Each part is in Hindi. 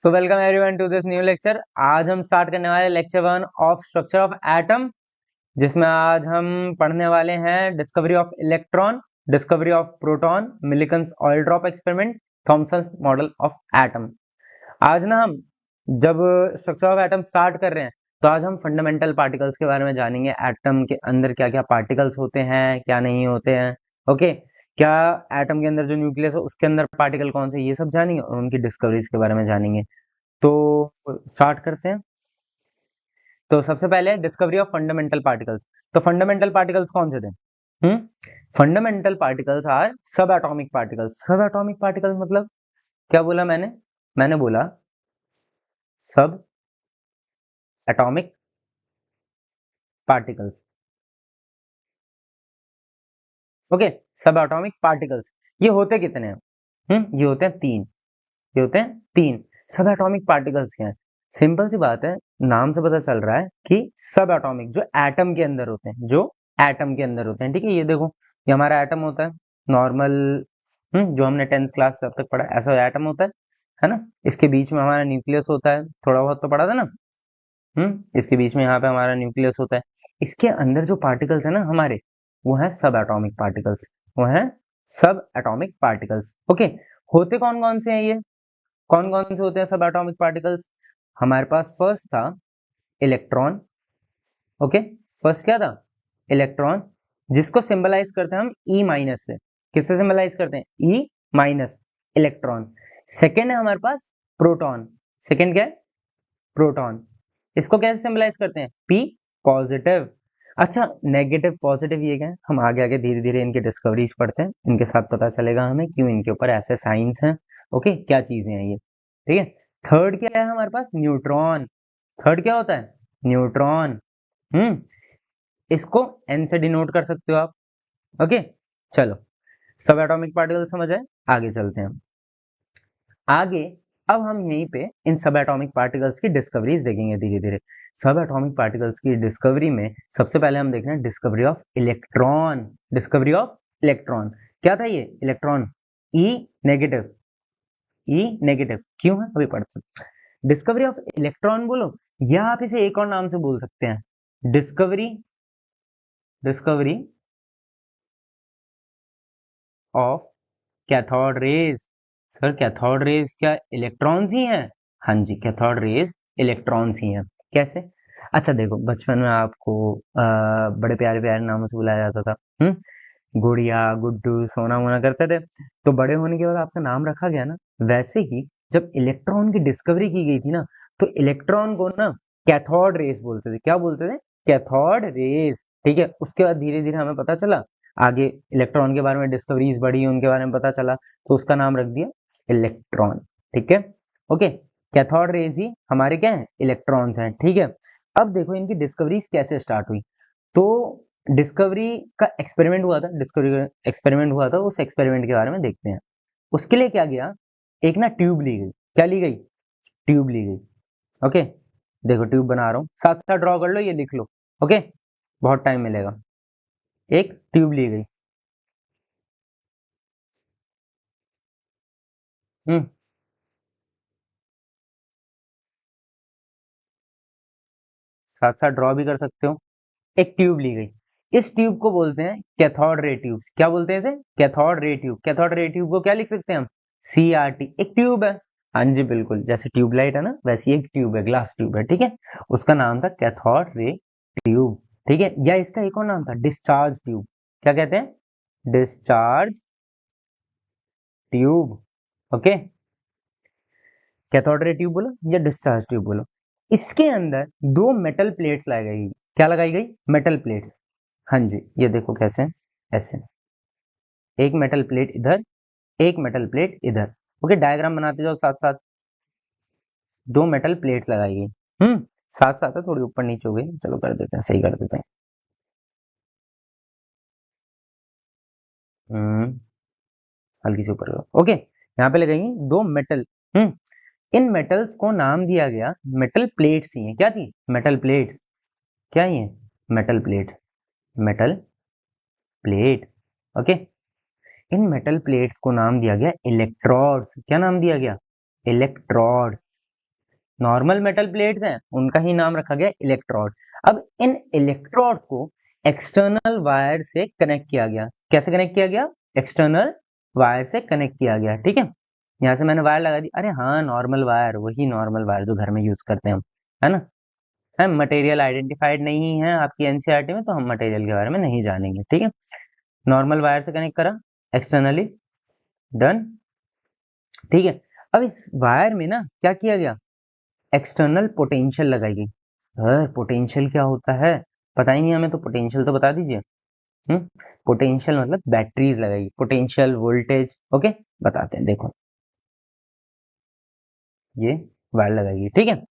So welcome everyone to this new lecture. आज हम स्टार्ट करने वाले lecture 1 of structure of atom, जिसमें आज हम पढ़ने वाले हैं discovery of electron, discovery of proton, Millikan's oil drop experiment, Thomson model of atom. आज ना हम जब स्ट्रक्चर ऑफ एटम स्टार्ट कर रहे हैं तो आज हम फंडामेंटल पार्टिकल्स के बारे में जानेंगे। एटम के अंदर क्या क्या पार्टिकल्स होते हैं, क्या नहीं होते हैं, ओके। क्या एटम के अंदर जो न्यूक्लियस है उसके अंदर पार्टिकल कौन से, ये सब जानेंगे और उनकी डिस्कवरीज के बारे में जानेंगे। तो स्टार्ट करते हैं। तो सबसे पहले डिस्कवरी ऑफ फंडामेंटल पार्टिकल्स। तो फंडामेंटल पार्टिकल्स कौन से थे? फंडामेंटल पार्टिकल्स आर सब एटॉमिक पार्टिकल्स। सब एटॉमिक पार्टिकल्स मतलब क्या बोला मैंने बोला सब एटॉमिक पार्टिकल्स, ओके। सब एटॉमिक पार्टिकल्स ये होते कितने हैं? ये होते हैं तीन। ये होते हैं तीन। सब एटॉमिक पार्टिकल्स क्या है? सिंपल सी बात है, नाम से पता चल रहा है कि सब एटॉमिक जो एटम के अंदर होते हैं, जो एटम के अंदर होते हैं, ठीक है। ये देखो, ये हमारा एटम होता है नॉर्मल, जो हमने 10th क्लास से अब तक पढ़ा, ऐसा एटम होता है ना। इसके बीच में हमारा न्यूक्लियस होता है, थोड़ा बहुत तो पढ़ा था ना। इसके बीच में यहाँ पे हमारा न्यूक्लियस होता है। इसके अंदर जो पार्टिकल्स है ना हमारे, वो है सब एटॉमिक पार्टिकल्स। वो है सब एटॉमिक पार्टिकल्स, ओके। होते कौन कौन से हैं ये? कौन कौन से होते हैं सब एटॉमिक पार्टिकल्स? हमारे पास फर्स्ट था इलेक्ट्रॉन, ओके। फर्स्ट क्या था? इलेक्ट्रॉन, जिसको सिंबलाइज करते हैं हम ई माइनस से। किससे सिंबलाइज करते हैं? E minus, electron. सेकेंड है हमारे पास प्रोटॉन। सेकेंड क्या है? प्रोटॉन। इसको कैसे सिंबलाइज करते हैं? P positive. अच्छा, नेगेटिव पॉजिटिव ये क्या है? हम आगे आगे धीरे धीरे इनकी डिस्कवरीज पढ़ते हैं, इनके साथ पता चलेगा हमें क्यों इनके ऊपर ऐसे साइंस हैं, ओके, क्या चीजें हैं ये, ठीक है। थर्ड क्या है हमारे पास? न्यूट्रॉन। थर्ड क्या होता है? न्यूट्रॉन। इसको एन से डिनोट कर सकते हो आप, ओके। चलो, सब एटॉमिक पार्टिकल समझ आए, आगे चलते हैं। आगे अब हम यहीं पे इन सब एटॉमिक पार्टिकल्स की डिस्कवरीज देखेंगे धीरे धीरे। सब एटॉमिक पार्टिकल्स की डिस्कवरी में सबसे पहले हम देख रहे हैं discovery of electron. Discovery of electron क्या था ये? इलेक्ट्रॉन ई नेगेटिव। ई नेगेटिव क्यों है अभी पढ़ते हैं। डिस्कवरी ऑफ इलेक्ट्रॉन बोलो, या आप इसे एक और नाम से बोल सकते हैं, discovery discovery of cathode raise. Sir cathode rays क्या इलेक्ट्रॉन्स ही हैं? हाँ जी, कैथोड रेज इलेक्ट्रॉन्स ही हैं। कैसे? अच्छा देखो, बचपन में आपको बड़े प्यारे प्यारे नामों से बुलाया जाता था, गुड़िया गुड्डू सोना मोना करते थे। तो बड़े होने के बाद आपका नाम रखा गया ना। वैसे ही जब इलेक्ट्रॉन की डिस्कवरी की गई थी ना, तो इलेक्ट्रॉन को ना कैथोड रेज बोलते थे। क्या बोलते थे? कैथोड रेज, ठीक है। उसके बाद धीरे धीरे हमें पता चला, आगे इलेक्ट्रॉन के बारे में डिस्कवरीज बढ़ी, उनके बारे में पता चला, तो उसका नाम रख दिया इलेक्ट्रॉन, ठीक है, ओके। कैथोड रेज ही हमारे क्या है? इलेक्ट्रॉन्स हैं, ठीक है। अब देखो इनकी डिस्कवरीज कैसे स्टार्ट हुई। तो डिस्कवरी का एक्सपेरिमेंट हुआ था, डिस्कवरी का एक्सपेरिमेंट हुआ था, उस एक्सपेरिमेंट के बारे में देखते हैं। उसके लिए क्या गया, एक ना ट्यूब ली गई। क्या ली गई? ट्यूब ली गई, ओके। देखो ट्यूब बना रहा हूँ, साथ साथ ड्रॉ कर लो, ये लिख लो, ओके, बहुत टाइम मिलेगा। एक ट्यूब ली गई, हम्म, साथ साथ ड्रॉ भी कर सकते हो। एक ट्यूब ली गई, इस ट्यूब को बोलते हैं कैथोड रे ट्यूब। क्या बोलते हैं इसे? Cathode ray tube. Cathode ray tube को क्या लिख सकते हैं हम? CRT। एक ट्यूब है, हाँ जी बिल्कुल, जैसे ट्यूबलाइट है ना, वैसी एक ट्यूब है, ग्लास ट्यूब है, ठीक है। उसका नाम था कैथोड रे ट्यूब, ठीक है। या इसका एक और नाम था डिस्चार्ज ट्यूब। क्या कहते हैं? Discharge tube, okay. Cathode ray tube बोलो या डिस्चार्ज ट्यूब बोलो। इसके अंदर दो मेटल प्लेट्स लगाई गई। क्या लगाई गई? मेटल प्लेट्स, हाँ जी। ये देखो कैसे, ऐसे एक मेटल प्लेट इधर, एक मेटल प्लेट इधर, ओके। डायग्राम बनाते जाओ साथ साथ। दो मेटल प्लेट्स लगाई गई, साथ साथ है, थोड़ी ऊपर नीचे हो गई, चलो कर देते हैं, सही कर देते हैं। हम्म हल्की से ऊपर करो, ओके। यहाँ पे लगाई दो मेटल, इन मेटल्स को नाम दिया गया, मेटल प्लेट्स ही है। क्या थी? Metal plates. क्या ही है? Metal plate, metal plate, okay. इन मेटल प्लेट्स को नाम दिया गया इलेक्ट्रोड्स। क्या नाम दिया गया? इलेक्ट्रोड, नॉर्मल मेटल प्लेट्स हैं उनका ही नाम रखा गया इलेक्ट्रोड। अब इन इलेक्ट्रोड को एक्सटर्नल वायर से कनेक्ट किया गया। कैसे कनेक्ट किया गया? एक्सटर्नल वायर से कनेक्ट किया गया। ठीक है, यहाँ से मैंने वायर लगा दी। अरे हाँ, नॉर्मल वायर, वही नॉर्मल वायर जो घर में यूज करते हैं हम, है ना। है, मटेरियल आइडेंटिफाइड नहीं है आपकी एनसीईआरटी में, तो हम मटेरियल के बारे में नहीं जानेंगे। ठीक है, नॉर्मल वायर से कनेक्ट करा एक्सटर्नली, डन। ठीक है, अब इस वायर में ना क्या किया गया? एक्सटर्नल पोटेंशियल लगाई गई। सर पोटेंशियल क्या होता है? पता ही नहीं हमें, तो पोटेंशियल तो बता दीजिए। पोटेंशियल मतलब बैटरीज लगाई, पोटेंशियल वोल्टेज। ओके, बताते हैं, देखो ये वायर लगाएगी। ठीक है,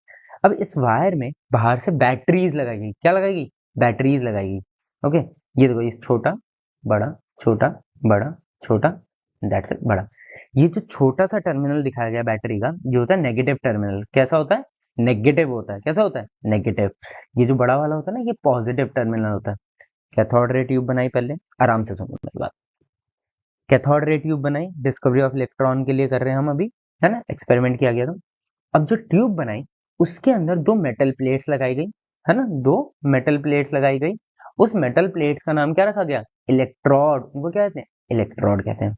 अब इस वायर में बाहर से बैटरीज लगाएगी। क्या लगाएगी? बैटरीज लगाएगी। ओके, ये देखो, ये छोटा बड़ा छोटा बड़ा छोटा, दैट्स इट, बड़ा। ये जो छोटा सा टर्मिनल दिखाया गया बैटरी का, ये होता है नेगेटिव टर्मिनल। कैसा होता है? नेगेटिव होता है। कैसा होता है? नेगेटिव। ये जो बड़ा वाला होता है ना, ये पॉजिटिव टर्मिनल होता है। कैथोड रे ट्यूब बनाई, पहले आराम से सुनो मेरी बात। कैथोड रे ट्यूब बनाई, डिस्कवरी ऑफ इलेक्ट्रॉन के लिए कर रहे हैं हम अभी, है ना, एक्सपेरिमेंट किया गया था। अब जो ट्यूब बनाई उसके अंदर दो मेटल प्लेट्स लगाई गई, है ना, दो मेटल प्लेट्स लगाई गई। उस मेटल प्लेट्स का नाम क्या रखा गया? इलेक्ट्रोड। उनको क्या कहते हैं? इलेक्ट्रोड कहते हैं।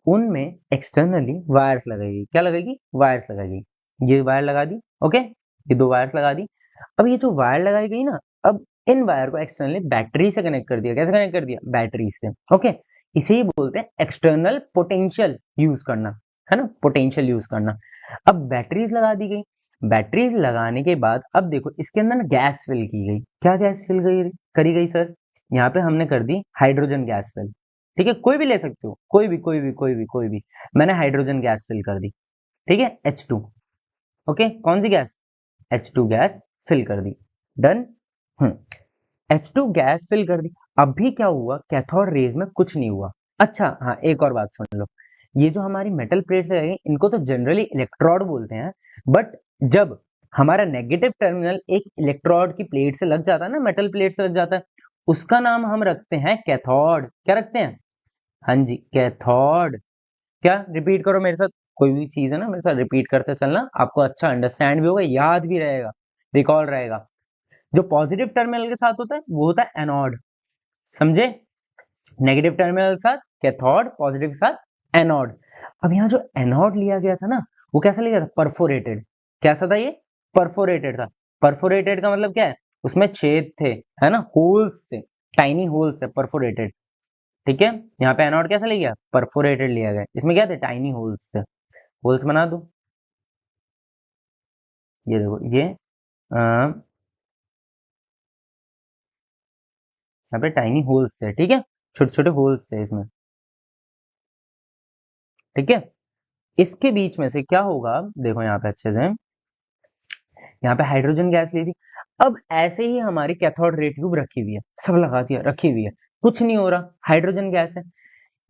उनमें एक्सटर्नली वायर्स लगेगी। क्या लगेगी? वायर्स लगेगी। ये वायर लगा दी। ओके, ये दो वायर्स लगा दी। अब ये जो वायर लगाई गई ना, अब इन वायर को एक्सटर्नली बैटरी से कनेक्ट कर दिया। कैसे कनेक्ट कर दिया? बैटरी से। ओके, इसे ही बोलते हैं एक्सटर्नल पोटेंशियल यूज करना, है ना, पोटेंशियल यूज करना। अब बैटरीज लगा दी गई। बैटरीज लगाने के बाद अब देखो इसके अंदर ना गैस फिल की गई। क्या गैस फिल गई करी गई सर? यहाँ पे हमने कर दी हाइड्रोजन गैस फिल। ठीक है, कोई भी ले सकते हो, कोई भी। मैंने हाइड्रोजन गैस फिल कर दी। ठीक है, H2। ओके, कौन सी गैस? H2 गैस फिल कर दी, डन। H2 गैस फिल कर दी। अभी क्या हुआ? कैथोड रेज में कुछ नहीं हुआ। अच्छा हाँ, एक और बात सुन लो। ये जो हमारी मेटल प्लेट्स है इनको तो जनरली इलेक्ट्रोड बोलते हैं, बट जब हमारा नेगेटिव टर्मिनल एक इलेक्ट्रोड की प्लेट से लग जाता है ना, मेटल प्लेट से लग जाता है, उसका नाम हम रखते हैं कैथोड। क्या रखते हैं? हाँ जी, कैथोड। क्या? रिपीट करो मेरे साथ, कोई भी चीज है ना मेरे साथ रिपीट करते चलना, आपको अच्छा अंडरस्टैंड भी होगा, याद भी रहेगा, रिकॉल रहेगा। जो पॉजिटिव टर्मिनल के साथ होता है वो होता है एनोड, समझे? नेगेटिव टर्मिनल के साथ कैथोड, पॉजिटिव के साथ एनोड। अब यहाँ जो एनोड लिया गया था ना, वो कैसा लिया था? परफोरेटेड। कैसा था ये? परफोरेटेड था। परफोरेटेड का मतलब क्या है? उसमें छेद थे, है ना, होल्स थे, टाइनी होल्स थे, परफोरेटेड। ठीक है, यहाँ पे एनोड कैसा लिया गया? परफोरेटेड लिया गया। इसमें क्या थे? टाइनी होल्स थे। होल्स बना दो, ये देखो, ये यहाँ पे टाइनी होल्स थे। ठीक है, छोटे छोटे होल्स थे इसमें। ठीक है, इसके बीच में से क्या होगा, देखो यहाँ पे अच्छे से, यहाँ पे हाइड्रोजन गैस ली थी। अब ऐसे ही हमारी कैथोड रे ट्यूब रखी हुई है, सब लगा दिया, रखी हुई है, कुछ नहीं हो रहा, हाइड्रोजन गैस है।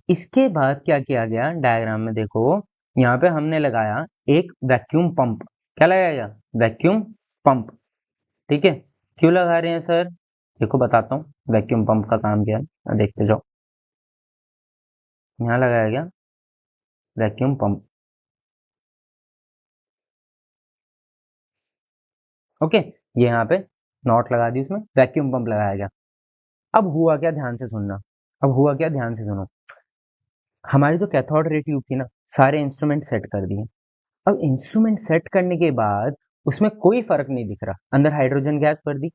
इसके बाद क्या किया गया? डायग्राम में देखो, यहाँ पे हमने लगाया एक वैक्यूम पंप। क्या लगाया गया? Vacuum pump. ठीक है, क्यों लगा रहे हैं सर? देखो बताता हूँ वैक्यूम पंप का काम क्या है, देखते जाओ। यहाँ लगाया गया वैक्यूम पंप। ओके, ये यहाँ पे नॉट लगा दी, उसमें वैक्यूम पंप लगाया गया। अब हुआ क्या? ध्यान से सुनना। अब हुआ क्या? ध्यान से सुनो। हमारी जो कैथोड रे ट्यूब थी ना, सारे इंस्ट्रूमेंट सेट कर दिए। अब इंस्ट्रूमेंट सेट करने के बाद उसमें कोई फर्क नहीं दिख रहा, अंदर हाइड्रोजन गैस भर दी।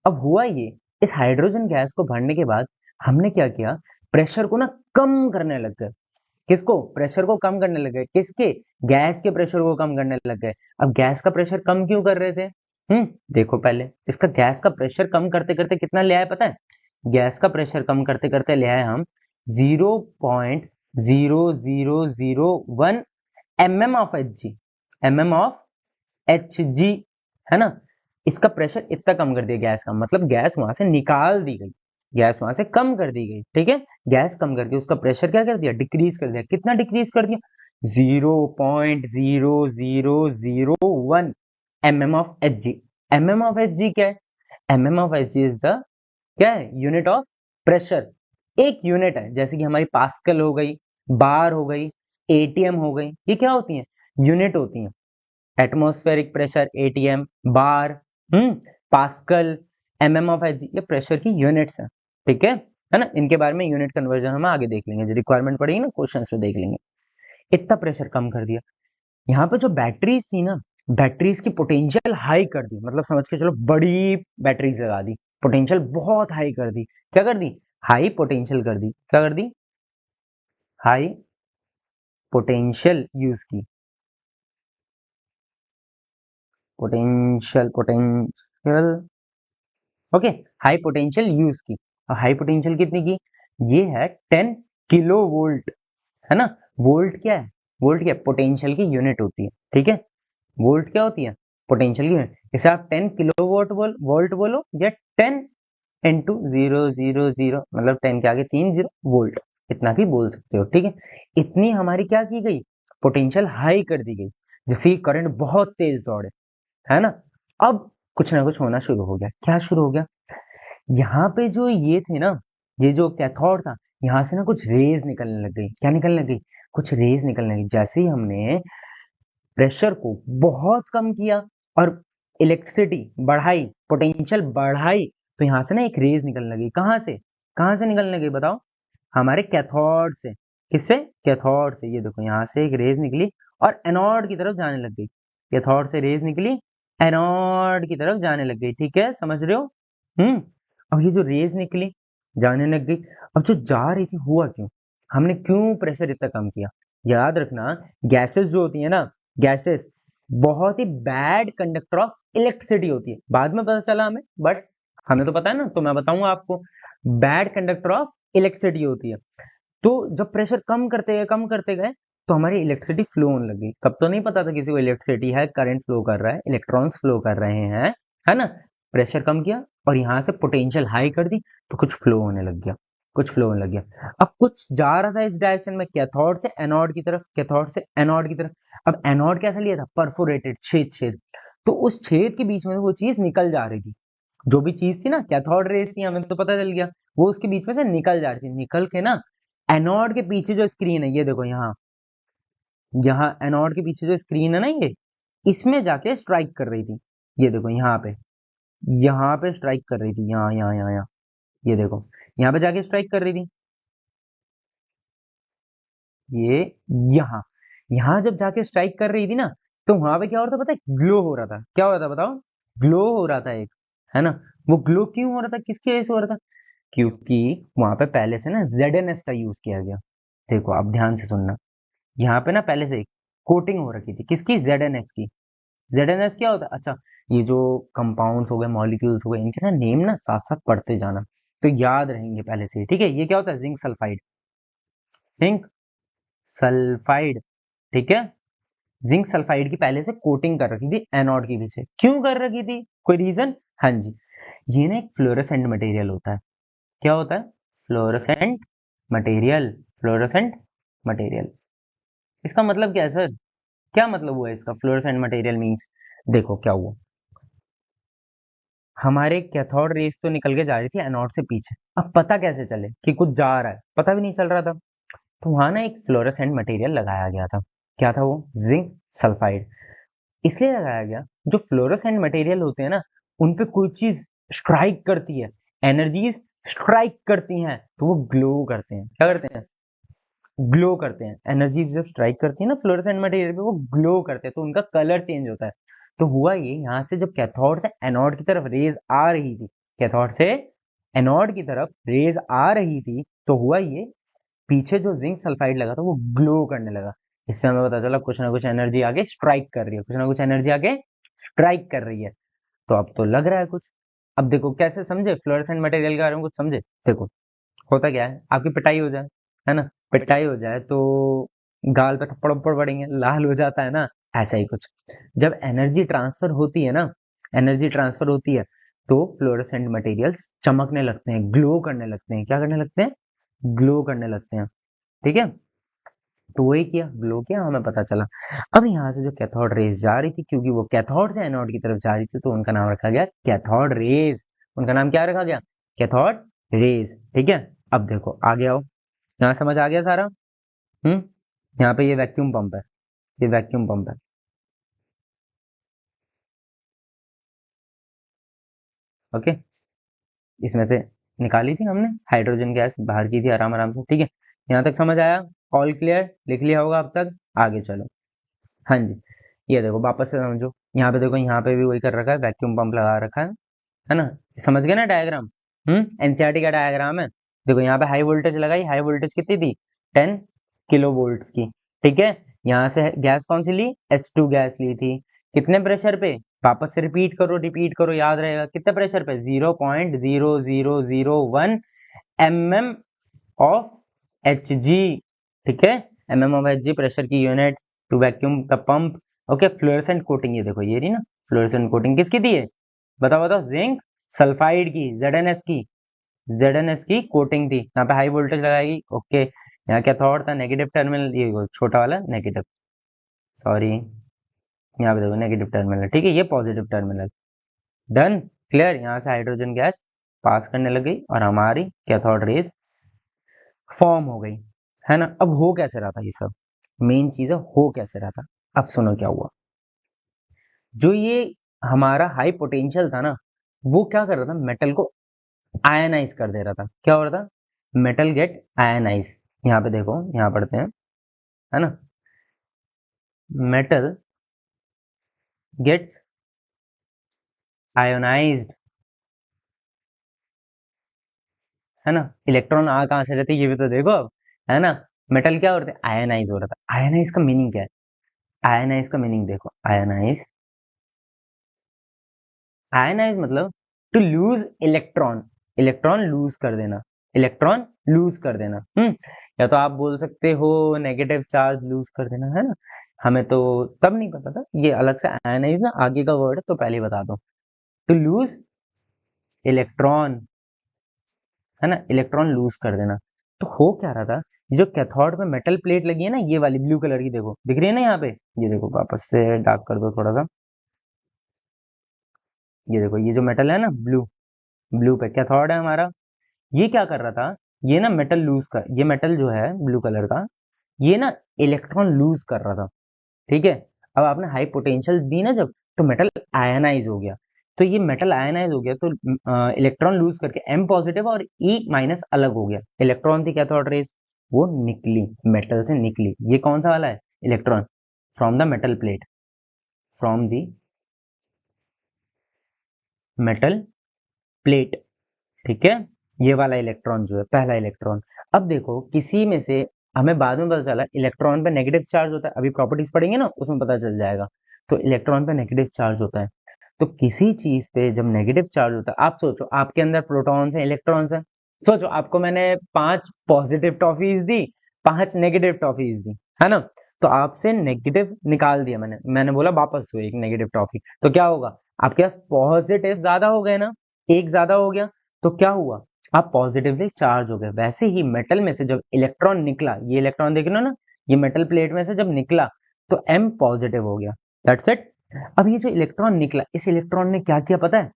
अब हुआ ये, इस हाइड्रोजन गैस को भरने के बाद हमने क्या किया? प्रेशर को ना कम करने लग गए। किसको? प्रेशर को कम करने लग गए। किसके? गैस के प्रेशर को कम करने लग गए। अब गैस का प्रेशर कम क्यों कर रहे थे? देखो पहले इसका गैस का प्रेशर कम करते करते कितना ले आए पता है? गैस का प्रेशर कम करते करते ले आए हम 0.0001 mm ऑफ एच जी, है ना। इसका प्रेशर इतना कम कर दिया गैस का, मतलब गैस वहां से निकाल दी गई, गैस वहां से कम कर दी गई। ठीक है, गैस कम करके उसका प्रेशर क्या कर दिया? डिक्रीज कर दिया। कितना डिक्रीज कर दिया? 0.0001 mm of H G. mm of H G क्या है? mm of H G is the, क्या है? Unit of pressure. एक यूनिट है, जैसे कि हमारी पास्कल हो गई, बार हो गई, एटीएम हो गई, ये क्या होती हैं? यूनिट होती हैं। Atmospheric pressure ATM, bar, pascal, of H, ये प्रेशर की यूनिट्स हैं, ठीक है ना। इनके बारे में यूनिट कन्वर्जन हम आगे देख लेंगे, जो रिक्वायरमेंट पड़ेगी ना क्वेश्चन में देख लेंगे। इतना प्रेशर कम कर दिया, यहाँ पे जो बैटरीज थी ना, बैटरीज की पोटेंशियल हाई कर दी, मतलब समझ के चलो बड़ी बैटरीज लगा दी, पोटेंशियल बहुत हाई कर दी। क्या कर दी? हाई पोटेंशियल कर दी। क्या कर दी? हाई पोटेंशियल यूज की। Potential okay, high potential use की। और हाई पोटेंशियल कितनी की? ये है 10 किलो वोल्ट, है ना। वोल्ट क्या है? वोल्ट क्या है? पोटेंशियल की यूनिट होती है, ठीक है। वोल्ट क्या होती है? पोटेंशियल की यूनिट। इसे आप 10 किलो वोल्ट बोलो या 10 इंटू 000, मतलब 10 के आगे 3 जीरो, वोल्ट, इतना भी बोल सकते हो, ठीक है। इतनी हमारी क्या की गई? पोटेंशियल हाई कर दी गई, जिससे करंट बहुत तेज दौड़े, है ना। अब कुछ ना कुछ होना शुरू हो गया। क्या शुरू हो गया? यहाँ पे जो ये थे ना, ये जो कैथोड था, यहाँ से ना कुछ रेज निकलने लग गई। क्या निकलने लग गई? कुछ रेज निकलने लगी। जैसे ही हमने प्रेशर को बहुत कम किया और इलेक्ट्रिसिटी बढ़ाई, पोटेंशियल बढ़ाई, तो यहाँ से ना एक रेज निकलने लगी। कहाँ से? कहाँ से निकलने लगी बताओ? हमारे कैथोड से। किससे? कैथोड से। ये देखो यहाँ से एक रेज निकली और एनोड की तरफ जाने लग गई। कैथोड से रेज निकली, एनोड की तरफ जाने लग गई, ठीक है, समझ रहे हो? अब ये जो रेज निकली, जाने लग गई, अब जो जा रही थी, हुआ क्यों? हमने क्यों प्रेशर इतना कम किया? याद रखना, गैसेस जो होती है ना, गैसेस बहुत ही बैड कंडक्टर ऑफ इलेक्ट्रिसिटी होती है। बाद में पता चला हमें, बट हमें तो पता है ना, तो मैं बताऊंगा आपको। बैड कंडक्टर ऑफ इलेक्ट्रिसिटी होती है। तो जब प्रेशर कम करते गए, तो हमारी इलेक्ट्रिसिटी फ्लो होने लगी। तब तो नहीं पता था किसी को इलेक्ट्रिसिटी है, करंट फ्लो कर रहा है, इलेक्ट्रॉन्स फ्लो कर रहे हैं, है ना। प्रेशर कम किया और यहाँ से पोटेंशियल हाई कर दी, तो कुछ फ्लो होने लग गया, कुछ फ्लो होने लग गया। अब कुछ जा रहा था इस डायरेक्शन में, कैथोड से एनोड की तरफ, कैथोड से एनोड की तरफ। अब एनोड कैसे लिया था? परफोरेटेड, छेद छेद। तो उस छेद के बीच में वो चीज निकल जा रही थी, जो भी चीज थी ना, कैथोड रेस थी, हमें तो पता चल गया, वो उसके बीच में से निकल जा रही थी। निकल के ना एनोड के पीछे जो स्क्रीन है, ये देखो यहाँ, यहाँ एनोड के पीछे जो स्क्रीन है ना, ये इसमें जाके स्ट्राइक कर रही थी। ये देखो यहाँ पे स्ट्राइक कर रही थी, यहाँ यहाँ यहाँ यहाँ, ये देखो यहाँ पे जाके स्ट्राइक कर रही थी। ये यहाँ, यहाँ जब जाके स्ट्राइक कर रही थी ना, तो वहां पे क्या हो रहा था पता है? ग्लो हो रहा था। क्या हो रहा था बताओ? ग्लो हो रहा था एक, है ना। वो ग्लो क्यों हो रहा था? किसकी वजह से हो रहा था? क्योंकि वहां पे पहले से ना ZnS का यूज किया गया। देखो आप ध्यान से सुनना, यहाँ पे ना पहले से कोटिंग हो रखी थी, किसकी? ZnS की। ZnS क्या होता है? अच्छा, ये जो कंपाउंड्स हो गए, मॉलिक्यूल्स हो गए, इनके ना नेम ना साथ साथ पढ़ते जाना, तो याद रहेंगे पहले से, ठीक है। ये क्या होता है? जिंक सल्फाइड, जिंक सल्फाइड, ठीक है। जिंक सल्फाइड की पहले से कोटिंग कर रखी थी एनोड के पीछे। क्यों कर रखी थी? कोई रीजन? हाँ जी, ये ना एक फ्लोरेसेंट मटेरियल होता है। क्या होता है? Fluorescent material, fluorescent material. इसका मतलब क्या है सर? क्या मतलब हुआ इसका? फ्लोरेसेंट मटेरियल मीन्स, देखो क्या हुआ, हमारे कैथोड रेस तो निकल के जा रही थी एनोड से पीछे। अब पता कैसे चले कि कुछ जा रहा है? पता भी नहीं चल रहा था। तो वहां ना एक फ्लोरेसेंट मटेरियल लगाया गया था। क्या था वो? Zinc sulphide. इसलिए लगाया गया, जो फ्लोरोसेंट मटेरियल होते हैं ना, उन पे कोई चीज स्ट्राइक करती है, एनर्जीज स्ट्राइक करती हैं, तो वो ग्लो करते हैं। क्या करते हैं? ग्लो करते हैं। एनर्जीज जब स्ट्राइक करती है ना फ्लोरोसेंट मटेरियल पे, वो ग्लो करते हैं, तो उनका कलर चेंज होता है। तो हुआ ये, यहाँ से जब कैथोड से एनोड की तरफ रेज आ रही थी, कैथोड से एनोड की तरफ रेज आ रही थी, तो हुआ ये, पीछे जो जिंक सल्फाइड लगा था वो ग्लो करने लगा। इससे हमें पता चला कुछ ना कुछ एनर्जी आगे स्ट्राइक कर रही है, कुछ ना कुछ एनर्जी आगे स्ट्राइक कर रही है। तो अब तो लग रहा है कुछ। अब देखो कैसे समझे फ्लोरेसेंट मटेरियल के बारे में, कुछ समझे? देखो होता क्या है, आपकी पिटाई हो जाए, है ना, पिटाई हो जाए तो गाल पे थप्पड़ उप्पड़ पड़ेंगे, लाल हो जाता है ना, ऐसा ही कुछ। जब एनर्जी ट्रांसफर होती है ना, एनर्जी ट्रांसफर होती है, तो फ्लोरेसेंट मटेरियल्स चमकने लगते हैं, ग्लो करने लगते हैं। क्या करने लगते हैं? ग्लो करने लगते हैं, ठीक है। तो वही किया, ग्लो किया, हमें पता चला। अब यहाँ से जो कैथोड रेज जा रही थी, क्योंकि वो कैथोड से एनोड की तरफ जा रही थी, तो उनका नाम रखा गया कैथोड रेज। उनका नाम क्या रखा गया? कैथोड रेज, ठीक है। अब देखो आगे आओ, यहाँ समझ आ गया सारा? हम्म। यहाँ पे ये वैक्यूम पंप है, ये वैक्यूम पंप है, ओके, इसमें से निकाली थी हमने हाइड्रोजन गैस, बाहर की थी आराम आराम से। ठीक है, यहाँ तक समझ आया? All clear? लिख लिया होगा अब तक? आगे चलो। हाँ जी, ये देखो वापस से समझो। यहाँ पे देखो, यहाँ पे भी वही कर रखा है, वैक्यूम पंप लगा रखा है ना? समझ गए ना डायग्राम? एनसीईआरटी का डायग्राम है। देखो यहाँ पे हाई वोल्टेज लगाई, हाई वोल्टेज कितनी थी? 10 किलो वोल्ट की। ठीक है, यहाँ से गैस कौन सी ली? H2 गैस ली थी। कितने प्रेशर पे? वापस से रिपीट करो, याद रहेगा। कितने प्रेशर पे? 0.0001 mm ऑफ Hg। ठीक है, mm ऑफ Hg प्रेशर की unit to vacuum the pump. Okay, fluorescent coating, ये देखो ये रही ना फ्लोरेसेंट कोटिंग, किसकी थी है? बताओ बताओ। जिंक सल्फाइड की, ZNS की कोटिंग थी। यहाँ पे हाई वोल्टेज लगाएगी। ओके, यहाँ क्या थॉट था? नेगेटिव टर्मिनल, ये छोटा वाला नेगेटिव, सॉरी, यहाँ पे देखो नेगेटिव टर्मिनल। ठीक है, ये पॉजिटिव टर्मिनल। Done, clear? यहाँ से हाइड्रोजन गैस पास करने लग गई और हमारी कैथोड रेज फॉर्म हो गई, है ना? अब हो कैसे रहा था ये सब? मेन चीज है, हो कैसे रहा था। अब सुनो क्या हुआ। जो ये हमारा हाई पोटेंशियल था ना, वो क्या कर रहा था? मेटल को आयनाइज कर दे रहा था। क्या हो रहा था? Metal get ionise. यहाँ पे देखो, यहाँ पढ़ते हैं, है ना? मेटल गेट्स आयोनाइज्ड, है ना? इलेक्ट्रॉन आ कहाँ से रहते, ये भी तो देखो अब, है ना? मेटल क्या हो रहा था? आयनाइज हो रहा था। आयनाइज का मीनिंग क्या है? आयनाइज का मीनिंग देखो, आयनाइज, आयनाइज मतलब to lose electron, electron lose कर देना, इलेक्ट्रॉन लूज कर देना। या तो आप बोल सकते हो नेगेटिव चार्ज लूज कर देना, है ना? हमें तो तब नहीं पता था, ये अलग से आयनाइज ना आगे का वर्ड है, तो पहले ही बता दो। टू लूज इलेक्ट्रॉन, है ना? इलेक्ट्रॉन लूज कर देना। तो हो क्या रहा था? जो कैथोड में मेटल प्लेट लगी है ना, ये वाली ब्लू कलर की, देखो दिख रही है ना यहाँ पे? ये देखो, वापस से डार्क कर दो थोड़ा सा। ये देखो, ये जो मेटल है ना ब्लू, ब्लू पे कैथोड है हमारा। ये क्या कर रहा था? ये ना मेटल लूज कर, ये मेटल जो है ब्लू कलर का, ये ना इलेक्ट्रॉन लूज कर रहा था। ठीक है, अब आपने हाई पोटेंशियल दी ना जब, तो मेटल आयनाइज हो गया। तो ये मेटल आयनाइज हो गया, तो इलेक्ट्रॉन लूज करके M पॉजिटिव और E माइनस अलग हो गया। इलेक्ट्रॉन थी कैथोड रेज, वो निकली, मेटल से निकली। ये कौन सा वाला है? Electron from the metal plate, from the metal plate. ठीक है, ये वाला इलेक्ट्रॉन जो है, पहला इलेक्ट्रॉन। अब देखो, किसी में से हमें बाद में पता चला इलेक्ट्रॉन पे नेगेटिव चार्ज होता है। अभी प्रॉपर्टीज पढ़ेंगे ना, उसमें पता चल जाएगा। तो इलेक्ट्रॉन पे नेगेटिव चार्ज होता है। तो किसी चीज पे जब नेगेटिव चार्ज होता है, आप सोचो आपके अंदर प्रोटॉन्स हैं, इलेक्ट्रॉन्स हैं। सोचो आपको मैंने 5 पॉजिटिव टॉफीज दी, 5 नेगेटिव टॉफीज दी, है ना? तो आपसे नेगेटिव निकाल दिया मैंने, बोला वापस दो एक नेगेटिव टॉफी। तो क्या होगा? आपके पास पॉजिटिव ज्यादा हो गए ना, एक ज्यादा हो गया। तो क्या हुआ? आप पॉजिटिवली चार्ज हो गए। वैसे ही मेटल में से जब इलेक्ट्रॉन निकला, ये इलेक्ट्रॉन देख लो ना, ये मेटल प्लेट में से जब निकला, तो M पॉजिटिव हो गया। That's it. अब ये जो इलेक्ट्रॉन निकला, इस इलेक्ट्रॉन ने क्या किया पता है?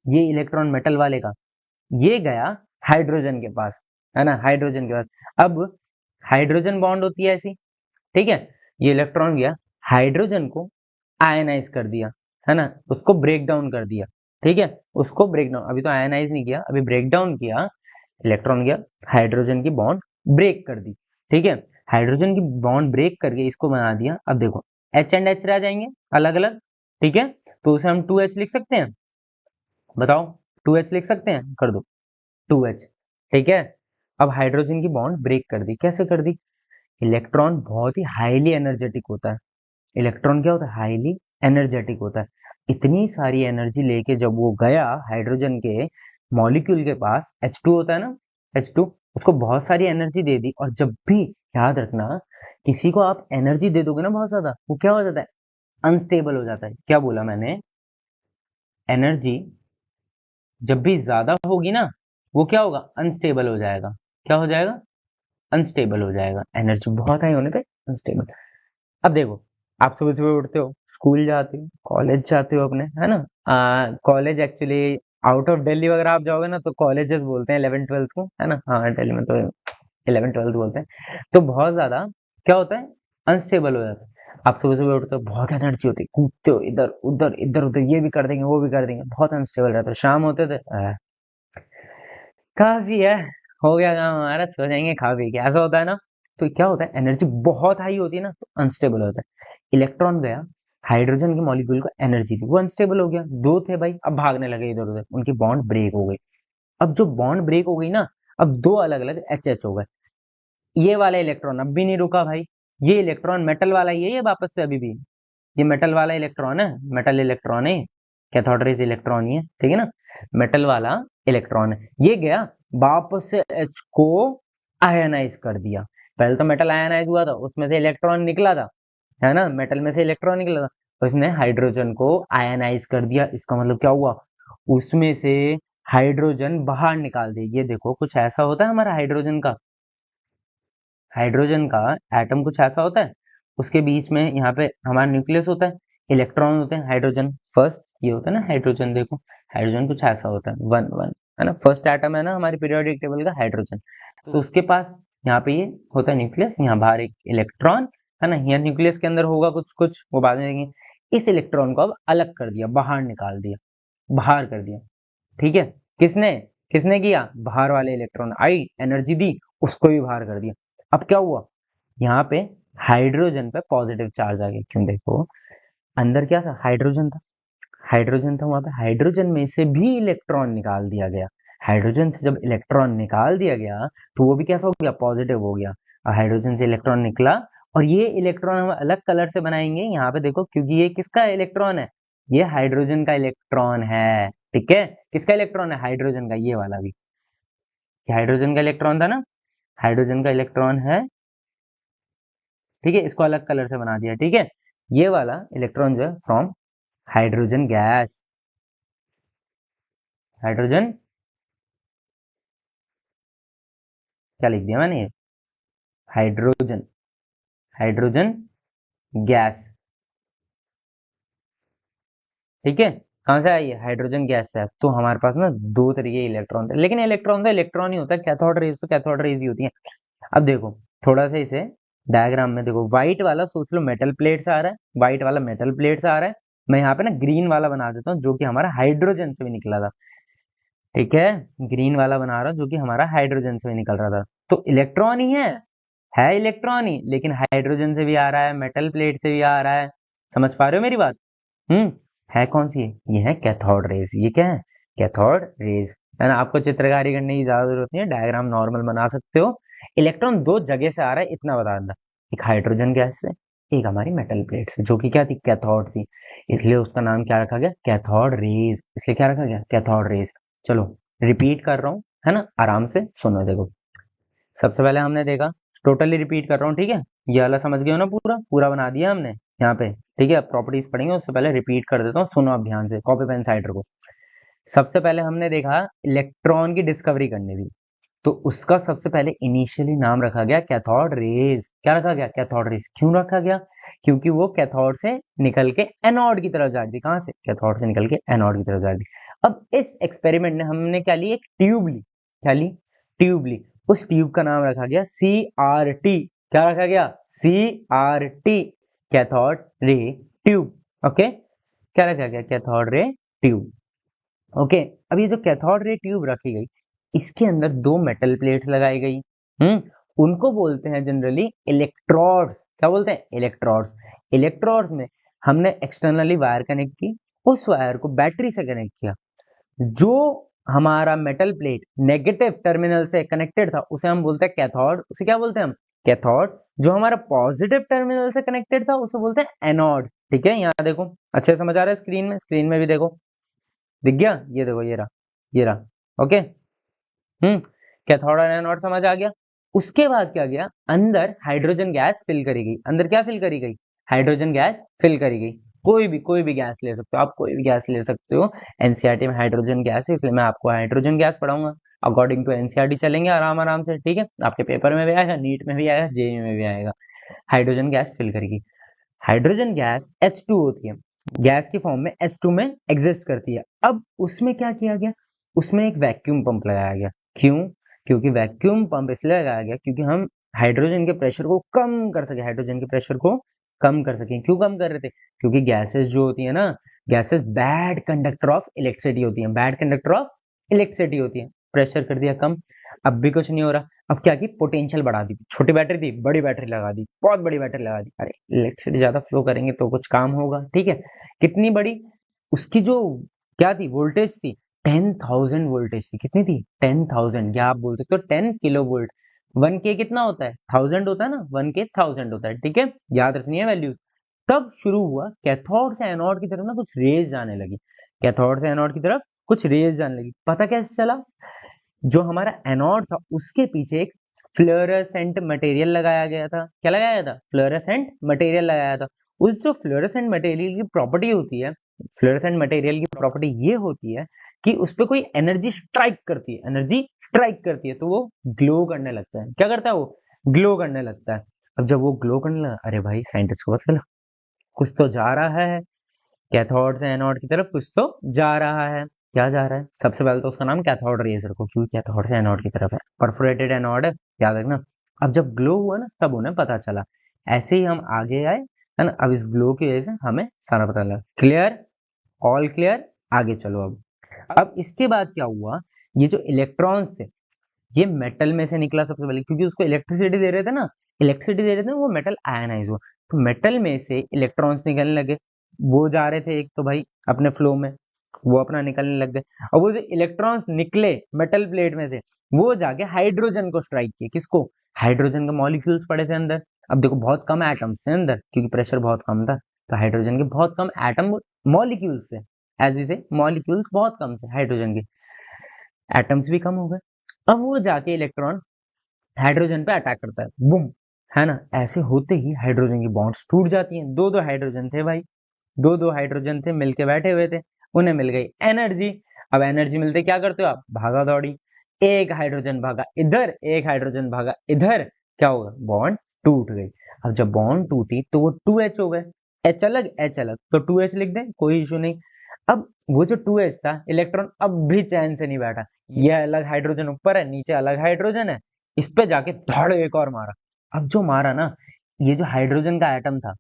ये इलेक्ट्रॉन मेटल वाले का, ये गया हाइड्रोजन के पास, है ना? हाइड्रोजन के पास। अब हाइड्रोजन बॉन्ड होती है ऐसी, ठीक है? ये इलेक्ट्रॉन गया, हाइड्रोजन को आयनाइज कर दिया, है ना? उसको ब्रेक डाउन कर दिया। ठीक है, उसको ब्रेक डाउन, अभी तो आयनाइज नहीं किया, अभी ब्रेक डाउन किया। इलेक्ट्रॉन गया, हाइड्रोजन की बॉन्ड ब्रेक कर दी। ठीक है, हाइड्रोजन की बॉन्ड ब्रेक करके इसको बना दिया। अब देखो, H एंड H रह जाएंगे अलग अलग। ठीक है, तो उसे हम 2H लिख सकते हैं। बताओ, 2H लिख सकते हैं? कर दो 2H। ठीक है, अब हाइड्रोजन की बॉन्ड ब्रेक कर दी। कैसे कर दी? इलेक्ट्रॉन बहुत ही हाईली एनर्जेटिक होता है। इलेक्ट्रॉन क्या होता है? हाईली एनर्जेटिक होता है। इतनी सारी एनर्जी लेके जब वो गया हाइड्रोजन के मॉलिक्यूल के पास, H2 होता है ना, H2, उसको बहुत सारी एनर्जी दे दी। और जब भी, याद रखना, किसी को आप एनर्जी दे दोगे ना बहुत ज्यादा, वो क्या हो जाता है? अनस्टेबल हो जाता है। क्या बोला मैंने? एनर्जी जब भी ज्यादा होगी ना, वो क्या होगा? अनस्टेबल हो जाएगा। क्या हो जाएगा? अनस्टेबल हो जाएगा। एनर्जी बहुत हाई होने पे अनस्टेबल। अब देखो, आप सुबह सुबह उठते हो, स्कूल जाते हो, कॉलेज जाते हो अपने, है ना? College actually out of Delhi वगैरह आप जाओगे ना, तो कॉलेजेस बोलते हैं 11th 12th को, है ना? हाँ, दिल्ली में तो 11th 12th बोलते हैं। तो बहुत ज्यादा क्या होता है? अनस्टेबल हो जाता है। आप सुबह सुबह उठते हो, बहुत एनर्जी होती है, कूदते हो इधर उधर इधर उधर, ये भी कर देंगे वो भी कर देंगे, बहुत अनस्टेबल रहते हो। शाम होते थे काफी है, हो गया काम हमारा, सो जाएंगे खा पी के, ऐसा होता है ना। तो क्या होता है, एनर्जी बहुत हाई होती है ना तो अनस्टेबल होता है। इलेक्ट्रॉन गया, हाइड्रोजन के मॉलिक्यूल को एनर्जी दी, वो अनस्टेबल हो गया, दो थे भाई, अब भागने लगे इधर उधर, उनकी बॉन्ड ब्रेक हो गई। अब जो बॉन्ड ब्रेक हो गई ना, अब दो अलग अलग एच एच हो गए। ये वाला इलेक्ट्रॉन अब भी नहीं रुका भाई, ये इलेक्ट्रॉन मेटल वाला ही है ये वापस से अभी भी, ये मेटल वाला इलेक्ट्रॉन है, मेटल इलेक्ट्रॉन है, कैथोड रेज इलेक्ट्रॉन ही है, ठीक है ना, मेटल वाला इलेक्ट्रॉन है। ये गया वापस से एच को आयनाइज कर दिया। पहले तो मेटल आयनाइज हुआ था, उसमें से इलेक्ट्रॉन निकला था, है ना, मेटल में से इलेक्ट्रॉन निकला था, तो इसने हाइड्रोजन को आयनाइज कर दिया। इसका मतलब क्या हुआ, उसमें से हाइड्रोजन बाहर निकाल दिया। ये देखो कुछ ऐसा होता है हमारा हाइड्रोजन का, हाइड्रोजन का एटम कुछ ऐसा होता है, उसके बीच में यहाँ पे हमारा न्यूक्लियस होता है, इलेक्ट्रॉन होते हैं, हाइड्रोजन फर्स्ट, ये होता है ना हाइड्रोजन, देखो हाइड्रोजन कुछ ऐसा होता है, वन वन, है ना, फर्स्ट एटम है ना हमारे पीरियोडिक टेबल का हाइड्रोजन। तो उसके पास यहाँ पे ये होता है न्यूक्लियस, यहाँ बाहर एक इलेक्ट्रॉन, है ना, यहाँ न्यूक्लियस के अंदर होगा कुछ कुछ, वो बाद में देखेंगे। इस इलेक्ट्रॉन को अब अलग कर दिया, बाहर निकाल दिया, बाहर कर दिया, ठीक है। किसने, किसने किया, बाहर वाले इलेक्ट्रॉन आई, एनर्जी दी, उसको भी बाहर कर दिया। अब क्या हुआ, यहाँ पे हाइड्रोजन पे पॉजिटिव चार्ज आ गया, क्यों, देखो अंदर क्या था, हाइड्रोजन था, हाइड्रोजन था वहां पे, हाइड्रोजन में से भी इलेक्ट्रॉन निकाल दिया गया। हाइड्रोजन से जब इलेक्ट्रॉन निकाल दिया गया तो वो भी कैसा हो गया, पॉजिटिव हो गया। और हाइड्रोजन से इलेक्ट्रॉन निकला, और ये इलेक्ट्रॉन हम अलग कलर से बनाएंगे यहाँ पे देखो, क्योंकि ये किसका इलेक्ट्रॉन है, ये हाइड्रोजन का इलेक्ट्रॉन है, ठीक है। किसका इलेक्ट्रॉन है, हाइड्रोजन का, ये वाला भी, ये हाइड्रोजन का इलेक्ट्रॉन था ना, हाइड्रोजन का इलेक्ट्रॉन है, ठीक है, इसको अलग कलर से बना दिया, ठीक है। ये वाला इलेक्ट्रॉन जो है फ्रॉम हाइड्रोजन गैस, हाइड्रोजन, क्या लिख दिया मैंने ये, हाइड्रोजन, हाइड्रोजन गैस, ठीक है। कहां से आई है, हाइड्रोजन गैस से। तो हमारे पास ना दो तरीके के इलेक्ट्रॉन थे, लेकिन इलेक्ट्रॉन तो इलेक्ट्रॉन ही होता है, कैथोड रेज तो कैथोड रेज ही होती है। अब देखो थोड़ा सा इसे डायग्राम में देखो, व्हाइट वाला सोच लो मेटल प्लेट से आ रहा है, व्हाइट वाला मेटल प्लेट से आ रहा है। मैं यहाँ पे ना ग्रीन वाला बना देता हूँ, जो कि हमारा हाइड्रोजन से भी निकला था, ठीक है। ग्रीन वाला बना रहा हूँ जो कि हमारा हाइड्रोजन से भी निकल रहा था। तो इलेक्ट्रॉन ही है इलेक्ट्रॉन ही, लेकिन हाइड्रोजन से भी आ रहा है, मेटल प्लेट से भी आ रहा है। समझ पा रहे हो मेरी बात, हम्म। है कौन सी, ये है कैथोड रेज, ये क्या है, कैथोड रेज, है ना। आपको चित्रकारी करने की ज्यादा जरूरत नहीं है, डायग्राम नॉर्मल बना सकते हो। इलेक्ट्रॉन दो जगह से आ रहा है, इतना बता देना, एक हाइड्रोजन गैस से, एक हमारी मेटल प्लेट से, जो कि क्या थी, कैथोड थी, इसलिए उसका नाम क्या रखा गया, कैथोड रेज, इसलिए क्या रखा गया, कैथोड रेज। चलो रिपीट कर रहा हूँ, है ना, आराम से सुनो, देखो सबसे पहले हमने देखा, टोटली रिपीट कर रहा हूँ, ठीक है। ये वाला समझ गए हो ना, पूरा पूरा बना दिया हमने यहाँ पे, ठीक है। प्रॉपर्टीज पढ़ेंगे, उससे पहले रिपीट कर देता हूँ, सुनो अब ध्यान से, कॉपी पेन साइड रखो। सबसे पहले हमने देखा इलेक्ट्रॉन की डिस्कवरी करनी थी, तो उसका सबसे पहले इनिशियली नाम रखा गया कैथोड रेज। क्या रखा गया, कैथोड रेज। क्यों रखा गया, क्योंकि वो कैथोड से निकल के एनोड की तरफ जा रही थी। कहां से, कैथोड से निकल के एनोड की तरफ जा रही थी। अब इस एक्सपेरिमेंट ने हमने क्या ली, एक ट्यूब ली, क्या ली, ट्यूब ली। उस ट्यूब का नाम रखा गया CRT। क्या रखा गया, CRT, cathode ray tube, okay. क्या रखा गया, कैथोड रे ट्यूब, ओके। अब ये जो कैथोड रे ट्यूब रखी गई, इसके अंदर दो मेटल प्लेट्स लगाई गई, उनको बोलते हैं जनरली इलेक्ट्रोड्स। क्या बोलते हैं, इलेक्ट्रोड्स। इलेक्ट्रोड्स में हमने एक्सटर्नली वायर कनेक्ट की, उस वायर को बैटरी से कनेक्ट किया। जो हमारा मेटल प्लेट नेगेटिव टर्मिनल से कनेक्टेड था, उसे हम बोलते हैं कैथोड, उसे क्या बोलते हैं हम, कैथोड। जो हमारा पॉजिटिव टर्मिनल से कनेक्टेड था, उसे बोलते हैं एनोड, ठीक है। यहाँ देखो अच्छे समझ आ रहा है, स्क्रीन में भी देखो, दिख गया, ये देखो, ये रहा, ये रहा, ओके। कैथोड और एनोड समझ आ गया। उसके बाद क्या गया, अंदर हाइड्रोजन गैस फिल करी गई, अंदर क्या फिल करी गई, हाइड्रोजन गैस फिल करी गई। कोई भी गैस ले सकते हो आप, कोई भी गैस ले सकते हो। एनसीईआरटी में हाइड्रोजन गैस है, इसलिए मैं आपको हाइड्रोजन गैस पढ़ाऊंगा, अकॉर्डिंग टू एनसीईआरटी चलेंगे आराम आराम से, ठीक है। आपके पेपर में भी आएगा, नीट में भी आएगा, जेईई में भी आएगा। हाइड्रोजन गैस फिल करेगी। हाइड्रोजन गैस H2 होती है, गैस की फॉर्म में H2 में एग्जिस्ट करती है। अब उसमें क्या किया गया, उसमें एक वैक्यूम पंप लगाया गया। क्यों, क्योंकि वैक्यूम पंप इसलिए लगाया गया क्योंकि हम हाइड्रोजन के प्रेशर को कम कर सके, हाइड्रोजन के प्रेशर को कम कर सकें। क्यों कम कर रहे थे? क्योंकि गैसेस जो होती है ना, gases bad conductor of electricity होती है, बैड कंडक्टर ऑफ इलेक्ट्रिसिटी होती है। प्रेशर कर दिया कम, अब भी कुछ नहीं हो रहा। अब क्या की पोटेंशियल बढ़ा दी, छोटी बैटरी थी बड़ी बैटरी लगा दी, बहुत बड़ी बैटरी लगा दी। अरे इलेक्ट्रिसिटी ज्यादा फ्लो करेंगे तो कुछ काम होगा, ठीक है। कितनी बड़ी? उसकी जो क्या थी, वोल्टेज थी 10,000 वोल्टेज थी। कितनी थी? 10,000, या आप बोल सकते हो 10 किलो वोल्ट। 1K कितना होता है? 1000 होता है ना, 1K 1000 होता है, ठीक है। याद रखनी है वैल्यूज। तब शुरू हुआ कैथोड से एनोड की तरफ ना कुछ रेज जाने लगी, कैथोड से एनोड की तरफ कुछ रेज जाने लगी। पता कैसे चला? जो हमारा एनोड था उसके पीछे एक फ्लोरेसेंट मटेरियल लगाया गया था। क्या लगाया था? फ्लोरेसेंट मटेरियल लगाया था। उस जो फ्लोरेसेंट मटेरियल की प्रॉपर्टी होती है, फ्लोरेसेंट मटेरियल की प्रॉपर्टी ये होती है कि उस पर कोई एनर्जी स्ट्राइक करती है, एनर्जी स्ट्राइक करती है तो वो ग्लो करने लगता है। क्या करता है वो? ग्लो करने लगता है। अब जब वो ग्लो करने लगा, अरे भाई साइंटिस्ट को पता चला कुछ तो जा रहा है, कैथोड से एनोड की तरफ कुछ तो जा रहा है। क्या जा रहा है? सबसे पहले तो उसका नाम कैथोड रेज रखो, क्योंकि कैथोड से एनोड की तरफ है, परफोरेटेड एनोड है, याद रखना। अब जब ग्लो हुआ ना तब उन्हें पता चला। ऐसे ही हम आगे आए, है ना। अब इस ग्लो की वजह से हमें सारा पता लगा। क्लियर? All clear? आगे चलो। अब इसके बाद क्या हुआ, ये जो इलेक्ट्रॉन्स थे ये मेटल में से निकला सबसे पहले, क्योंकि उसको इलेक्ट्रिसिटी दे रहे थे ना, इलेक्ट्रिसिटी दे रहे थे, वो मेटल आयनाइज हुआ। तो मेटल में से इलेक्ट्रॉन्स निकलने लगे। वो जा रहे थे एक तो भाई अपने फ्लो में, वो अपना निकलने लग गए। और वो जो इलेक्ट्रॉन्स निकले मेटल प्लेट में से, वो जाके हाइड्रोजन को स्ट्राइक किए। किसको? हाइड्रोजन के मॉलिक्यूल्स पड़े थे अंदर। अब देखो बहुत कम एटम्स थे अंदर, क्योंकि प्रेशर बहुत कम था, तो हाइड्रोजन के बहुत कम एटम मॉलिक्यूल्स थे। एज इसे मॉलिक्यूल्स बहुत कम थे हाइड्रोजन के, एटम्स भी कम हो गए। अब वो जाके इलेक्ट्रॉन हाइड्रोजन पे अटैक करता है, बुम, है ना। ऐसे होते ही हाइड्रोजन की बॉन्ड्स टूट जाती हैं। दो दो हाइड्रोजन थे भाई, दो दो हाइड्रोजन थे, मिलके बैठे हुए थे, उन्हें मिल गई एनर्जी। अब एनर्जी मिलते क्या करते हो आप? भागा दौड़ी। एक हाइड्रोजन भागा इधर, एक हाइड्रोजन भागा इधर, क्या होगा? बॉन्ड टूट गई। अब जब बॉन्ड टूटी तो वो 2H हो गए, एच अलग एच अलग, तो 2H लिख दें, कोई इशू नहीं। अब वो जो 2H था, इलेक्ट्रॉन अब भी चैन से नहीं बैठा। ये अलग हाइड्रोजन ऊपर है, नीचे अलग हाइड्रोजन है, इस पे जाके धड़ एक और मारा। अब जो मारा ना, ये जो हाइड्रोजन का एटम था,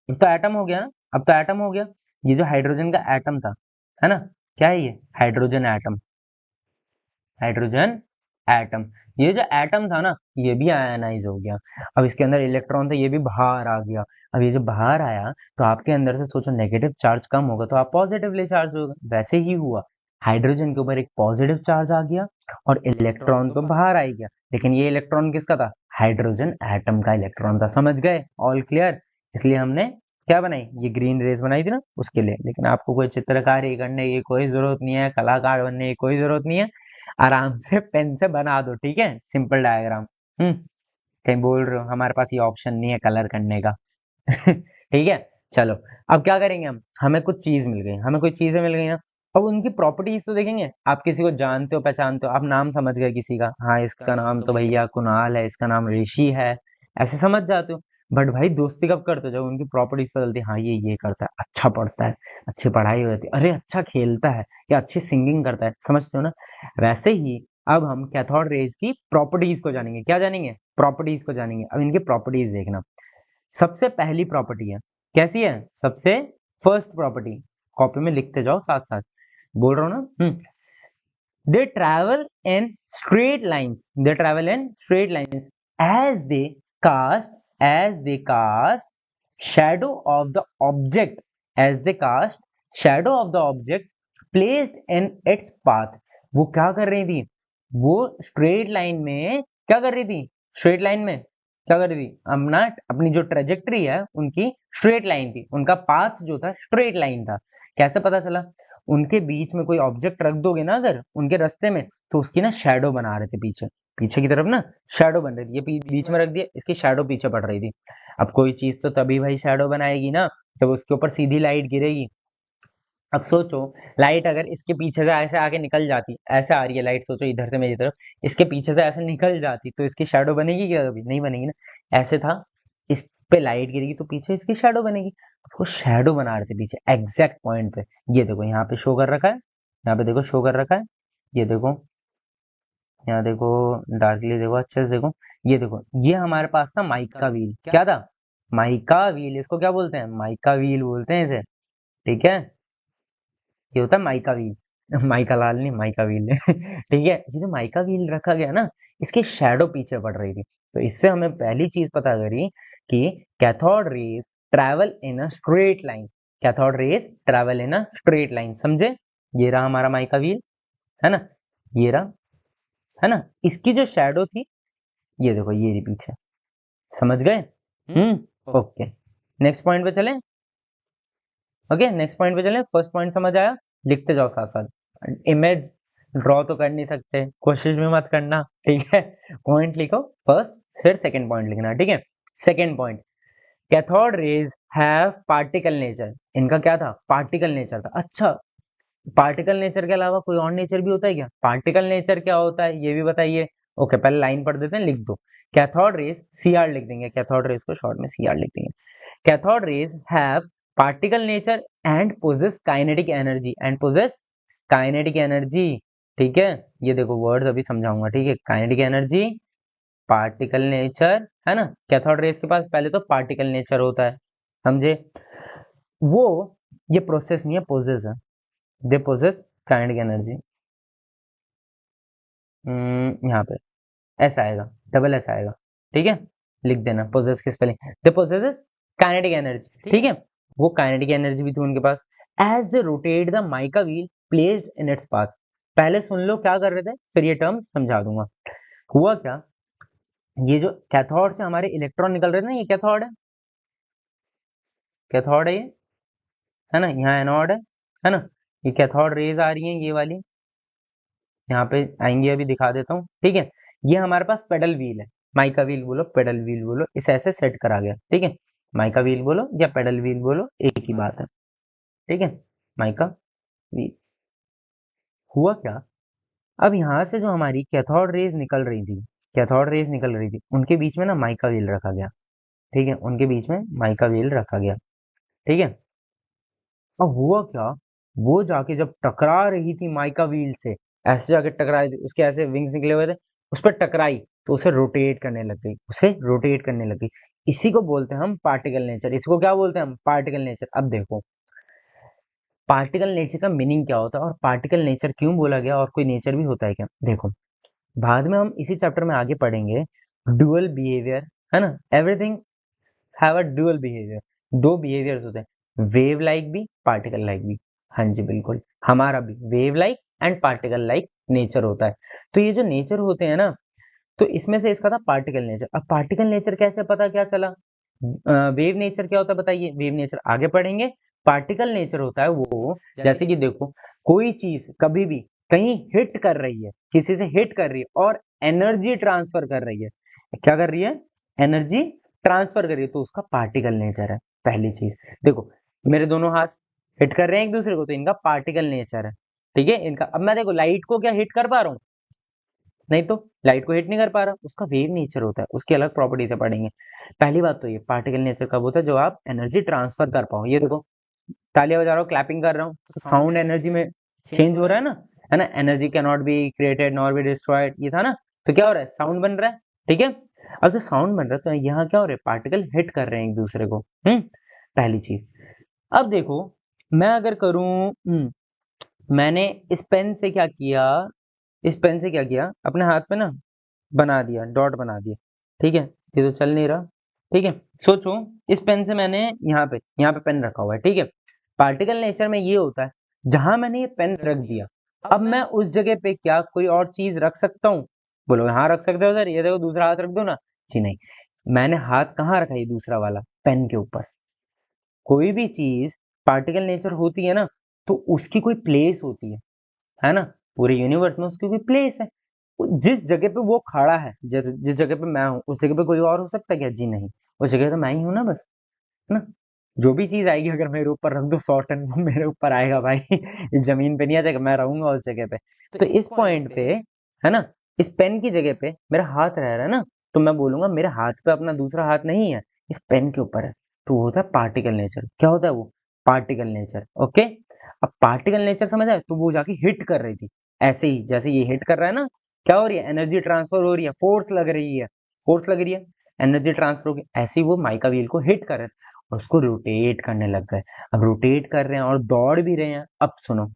अब तो एटम हो गया ना, अब तो एटम हो गया। ये जो हाइड्रोजन का एटम था, है ना, क्या है ये? Hydrogen atom, hydrogen atom. ये जो एटम था ना, ये भी आयनाइज हो गया। अब इसके अंदर इलेक्ट्रॉन था, ये भी बाहर आ गया। अब ये जो बाहर आया तो आपके अंदर से सोचो नेगेटिव चार्ज कम होगा तो आप पॉजिटिवली चार्ज होगा, वैसे ही हुआ। हाइड्रोजन के ऊपर एक पॉजिटिव चार्ज आ गया और इलेक्ट्रॉन तो बाहर आ ही गया, लेकिन ये इलेक्ट्रॉन किसका था? हाइड्रोजन एटम का इलेक्ट्रॉन था। समझ गए? All clear? इसलिए हमने क्या बनाई, ये ग्रीन रेज बनाई थी ना उसके लिए। लेकिन आपको कोई चित्रकारी करने की कोई जरूरत नहीं है, कलाकार बनने की कोई जरूरत नहीं है, आराम से पेन से बना दो, ठीक है, सिंपल डायग्राम। कहीं बोल रहे हो हमारे पास ये ऑप्शन नहीं है कलर करने का। ठीक है, चलो। अब क्या करेंगे हम, हमें कुछ चीज मिल गई, हमें कोई चीजें मिल गई ना। अब उनकी प्रॉपर्टीज तो देखेंगे। आप किसी को जानते हो, पहचानते हो, आप नाम समझ गए किसी का, हाँ इसका नाम तो भैया कुणाल है, इसका नाम ऋषि है, ऐसे समझ जाते हो। बट भाई दोस्ती कब करते हो? जब उनकी प्रॉपर्टीज बदलती है, हाँ ये करता है, अच्छा पढ़ता है, अच्छी पढ़ाई होती है, अरे अच्छा खेलता है, या अच्छी सिंगिंग करता है, समझते हो ना। वैसे ही अब हम कैथोड रेज की प्रॉपर्टीज को जानेंगे। क्या जानेंगे? प्रॉपर्टीज को जानेंगे। अब इनकी प्रॉपर्टीज देखना। सबसे पहली प्रॉपर्टी है, कैसी है? सबसे फर्स्ट प्रॉपर्टी, कॉपी में लिखते जाओ साथ साथ, बोल रहा हूं ना। They travel in straight lines, they travel in straight lines as they cast shadow of the object, as they cast shadow of the object placed in its path। वो क्या कर रही थी? वो स्ट्रेट लाइन में क्या कर रही थी? स्ट्रेट लाइन में क्या कर रही थी? अपना अपनी जो ट्रेजेक्ट्री है उनकी स्ट्रेट लाइन थी, उनका पाथ जो था स्ट्रेट लाइन था। कैसे पता चला? उनके बीच में कोई ऑब्जेक्ट रख दोगे ना अगर उनके रास्ते में, तो उसकी ना शैडो बना रहे थे पीछे, पीछे की तरफ ना शैडो बन रही थी। ये बीच में रख दिया, इसकी शैडो पीछे पड़ रही थी। अब कोई चीज तो तभी भाई शैडो बनाएगी ना जब उसके ऊपर सीधी लाइट गिरेगी। अब सोचो, लाइट अगर इसके पीछे से ऐसे आके निकल जाती, ऐसे आ रही है लाइट, सोचो इधर से मेरी तरफ, इसके पीछे से ऐसे निकल जाती तो इसकी शैडो बनेगी क्या? कभी नहीं बनेगी ना। ऐसे था, इस पे लाइट गिरेगी तो पीछे इसकी शैडो बनेगी। वो शैडो बना रहे थे पीछे एग्जैक्ट पॉइंट पे। ये देखो यहाँ पे शो कर रखा है, यहाँ पे देखो शो कर रखा है, ये देखो, यहाँ देखो, डार्कली देखो, अच्छे से देखो, ये देखो, ये हमारे पास था माइक का व्हील। क्या था? माइका व्हील, इसको क्या बोलते हैं? माइका व्हील बोलते हैं इसे, ठीक है। ये होता है माइका व्हील माइका लाल नहीं, माइका व्हील ठीक है। ये जो माइका व्हील रखा गया ना, इसकी शैडो पीछे पड़ रही थी, तो इससे हमें पहली चीज पता करी कि cathode rays travel in a straight line. Cathode rays travel in a straight line, समझे? ये रहा हमारा माइका व्हील, है ना, ये रहा, है ना। इसकी जो शैडो थी, ये देखो, ये रही पीछे, समझ गए? ओके, नेक्स्ट पॉइंट पे चलें। ओके, नेक्स्ट पॉइंट पे चलें। फर्स्ट पॉइंट समझ आया, लिखते जाओ साथ साथ। इमेज ड्रॉ तो कर नहीं सकते, कोशिश भी मत करना, ठीक है। पॉइंट लिखो फर्स्ट, फिर सेकंड पॉइंट लिखना, ठीक है। Second point, cathode rays have particle nature. इनका क्या था? पार्टिकल नेचर था। अच्छा, पार्टिकल नेचर के अलावा कोई और नेचर भी होता है क्या? पार्टिकल नेचर क्या होता है ये भी बताइए। ओके, पहले लाइन पढ़ देते हैं, लिख दो। कैथोड रेज, सीआर लिख देंगे, कैथोड रेज को शॉर्ट में सीआर लिख देंगे। Cathode rays have particle nature and possess kinetic energy, and possess kinetic energy, ठीक है। ये देखो वर्ड्स अभी समझाऊंगा, ठीक है। काइनेटिक एनर्जी, पार्टिकल नेचर, है ना। कैथोड रेज के पास पहले तो पार्टिकल नेचर होता है, समझे। वो, ये प्रोसेस नहीं है, पोजेस है। दे पोजेस काइनेटिक एनर्जी, यहाँ पे ऐसा आएगा, डबल ऐसा आएगा, ठीक है। लिख देना पोजेस की spelling, they possesses kinetic energy, ठीक है। वो काइनेटिक एनर्जी भी थी उनके पास। As they rotate the mica wheel placed in its path. पहले सुन लो क्या कर रहे थे, फिर ये टर्म समझा दूंगा। हुआ क्या, ये जो कैथोड से हमारे इलेक्ट्रॉन निकल रहे थे ना, ये कैथोड है, कैथोड है ये, है ना। यहाँ एनोड है ना। ये कैथोड रेज आ रही है, ये वाली, यहाँ पे आएंगे, अभी दिखा देता हूँ, ठीक है। ये हमारे पास पेडल व्हील है, माइका व्हील बोलो, पेडल व्हील बोलो, इसे ऐसे सेट करा गया, ठीक है। माइका व्हील बोलो या पेडल व्हील बोलो, एक ही बात है, ठीक है। Mica wheel. हुआ क्या, अब यहाँ से जो हमारी कैथोड रेज निकल रही थी, कैथोड रेज निकल रही थी, उनके बीच में ना माइका व्हील रखा गया, ठीक है। उनके बीच में माइका व्हील रखा गया, ठीक है। अब हुआ क्या, वो जाके जब टकरा रही थी माइका व्हील से, ऐसे जाके टकराई थी, उसके ऐसे विंग्स निकले हुए थे, उस पर टकराई, तो उसे रोटेट करने लग गई, उसे रोटेट करने लग गई। इसी को बोलते हैं हम पार्टिकल नेचर। इसको क्या बोलते हैं हम? Particle nature. अब देखो, पार्टिकल नेचर का मीनिंग क्या होता है, और पार्टिकल नेचर क्यों बोला गया, और कोई नेचर भी होता है क्या? देखो, बाद में हम इसी चैप्टर में आगे पढ़ेंगे, डुअल बिहेवियर, है ना। Everything have a dual behaviour, दो बिहेवियर्स होते हैं, वेव लाइक भी, पार्टिकल लाइक भी। हाँ जी, बिल्कुल, हमारा भी wave like and particle like nature होता है। तो ये जो नेचर होते हैं ना, तो इसमें से इसका था पार्टिकल नेचर। अब पार्टिकल नेचर कैसे पता क्या चला? वेव नेचर क्या होता है बताइए? वेव नेचर आगे पढ़ेंगे। पार्टिकल नेचर होता है वो, जैसे कि देखो, कोई चीज कभी भी कहीं हिट कर रही है, किसी से हिट कर रही है और एनर्जी ट्रांसफर कर रही है। क्या कर रही है? एनर्जी ट्रांसफर कर रही है, तो उसका पार्टिकल नेचर है। पहली चीज देखो, मेरे दोनों हाथ हिट कर रहे हैं एक दूसरे को, तो इनका पार्टिकल नेचर है, ठीक है इनका। अब मैं देखो लाइट को क्या हिट कर पा रहा हूँ? नहीं तो, लाइट को हिट नहीं कर पा रहा, उसका वेव नेचर होता है, उसकी अलग प्रॉपर्टी से पढ़ेंगे। पहली बात तो ये पार्टिकल नेचर कब होता है? जो आप एनर्जी ट्रांसफर कर पाओ। ये देखो, तालियां बजा रहा हूँ, क्लैपिंग कर रहा हूँ, तो साउंड एनर्जी में चेंज हो रहा है ना। Energy can not be created nor be destroyed, ये था ना। तो क्या हो रहा है? साउंड बन रहा है, ठीक है। अब जो साउंड बन रहा है, तो यहाँ क्या हो रहा है? पार्टिकल हिट कर रहे हैं एक दूसरे को, पहली चीज। अब देखो, मैं अगर करूं, मैंने इस पेन से क्या किया, इस पेन से क्या किया, अपने हाथ पे ना बना दिया, डॉट बना दिया, ठीक है। ये तो चल नहीं रहा, ठीक है। सोचो, इस पेन से मैंने यहाँ पे पेन रखा हुआ है, ठीक है। पार्टिकल नेचर में ये होता है, जहां मैंने ये पेन रख दिया, अब मैं उस जगह पे क्या कोई और चीज रख सकता हूँ? बोलो हाँ रख सकते हो सर, ये देखो दूसरा हाथ रख दो ना। जी नहीं, मैंने हाथ कहाँ रखा? ये दूसरा वाला पेन के ऊपर। कोई भी चीज पार्टिकल नेचर होती है ना, तो उसकी कोई प्लेस होती है ना। पूरे यूनिवर्स में उसकी कोई प्लेस है। जिस जगह पे वो खड़ा है, जिस जगह पे मैं हूँ, उस जगह पे कोई और हो सकता है क्या? जी नहीं, उस जगह तो मैं ही हूँ ना, बस, है ना। जो भी चीज आएगी, अगर मेरे ऊपर रख दो 100 टन, वो मेरे ऊपर आएगा भाई इस जमीन पे नहीं आ जाएगा, मैं रहूंगा उस जगह पे। तो इस पॉइंट पे, है ना, इस पेन की जगह पे मेरा हाथ रह रहा है ना, तो मैं बोलूंगा मेरे हाथ पे अपना दूसरा हाथ नहीं है, इस पेन के ऊपर है। तो वो होता है पार्टिकल नेचर। क्या होता है वो? Particle nature, okay. अब पार्टिकल नेचर समझ आए? तो वो जाके हिट कर रही थी, ऐसे ही जैसे ये हिट कर रहा है ना, क्या हो रही है? एनर्जी ट्रांसफर हो रही है, फोर्स लग रही है, फोर्स लग रही है, एनर्जी ट्रांसफर होगी, ऐसे ही वो माइका व्हील को हिट कर रहे थे और उसको रोटेट करने लग गए। अब रोटेट कर रहे हैं और दौड़ भी रहे हैं। अब सुनो,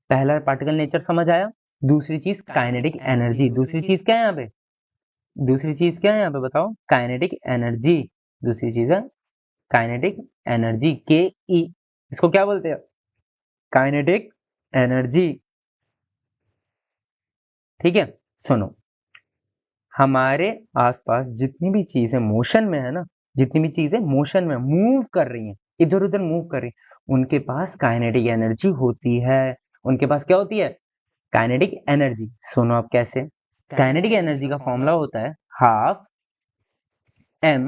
पहला पार्टिकल नेचर समझ आया, दूसरी चीज काइनेटिक एनर्जी, दूसरी चीज क्या है यहाँ पे, दूसरी चीज क्या है यहाँ पे बताओ, काइनेटिक एनर्जी, दूसरी चीज है काइनेटिक एनर्जी, के ई, इसको क्या बोलते हैं, काइनेटिक एनर्जी। ठीक है, सुनो, हमारे आसपास जितनी भी चीजें मोशन में है ना, जितनी भी चीजें मोशन में मूव कर रही हैं, इधर उधर मूव कर रही हैं, उनके पास काइनेटिक एनर्जी होती है। उनके पास क्या होती है, काइनेटिक एनर्जी। सुनो अब कैसे, काइनेटिक एनर्जी का फॉर्मूला होता है हाफ एम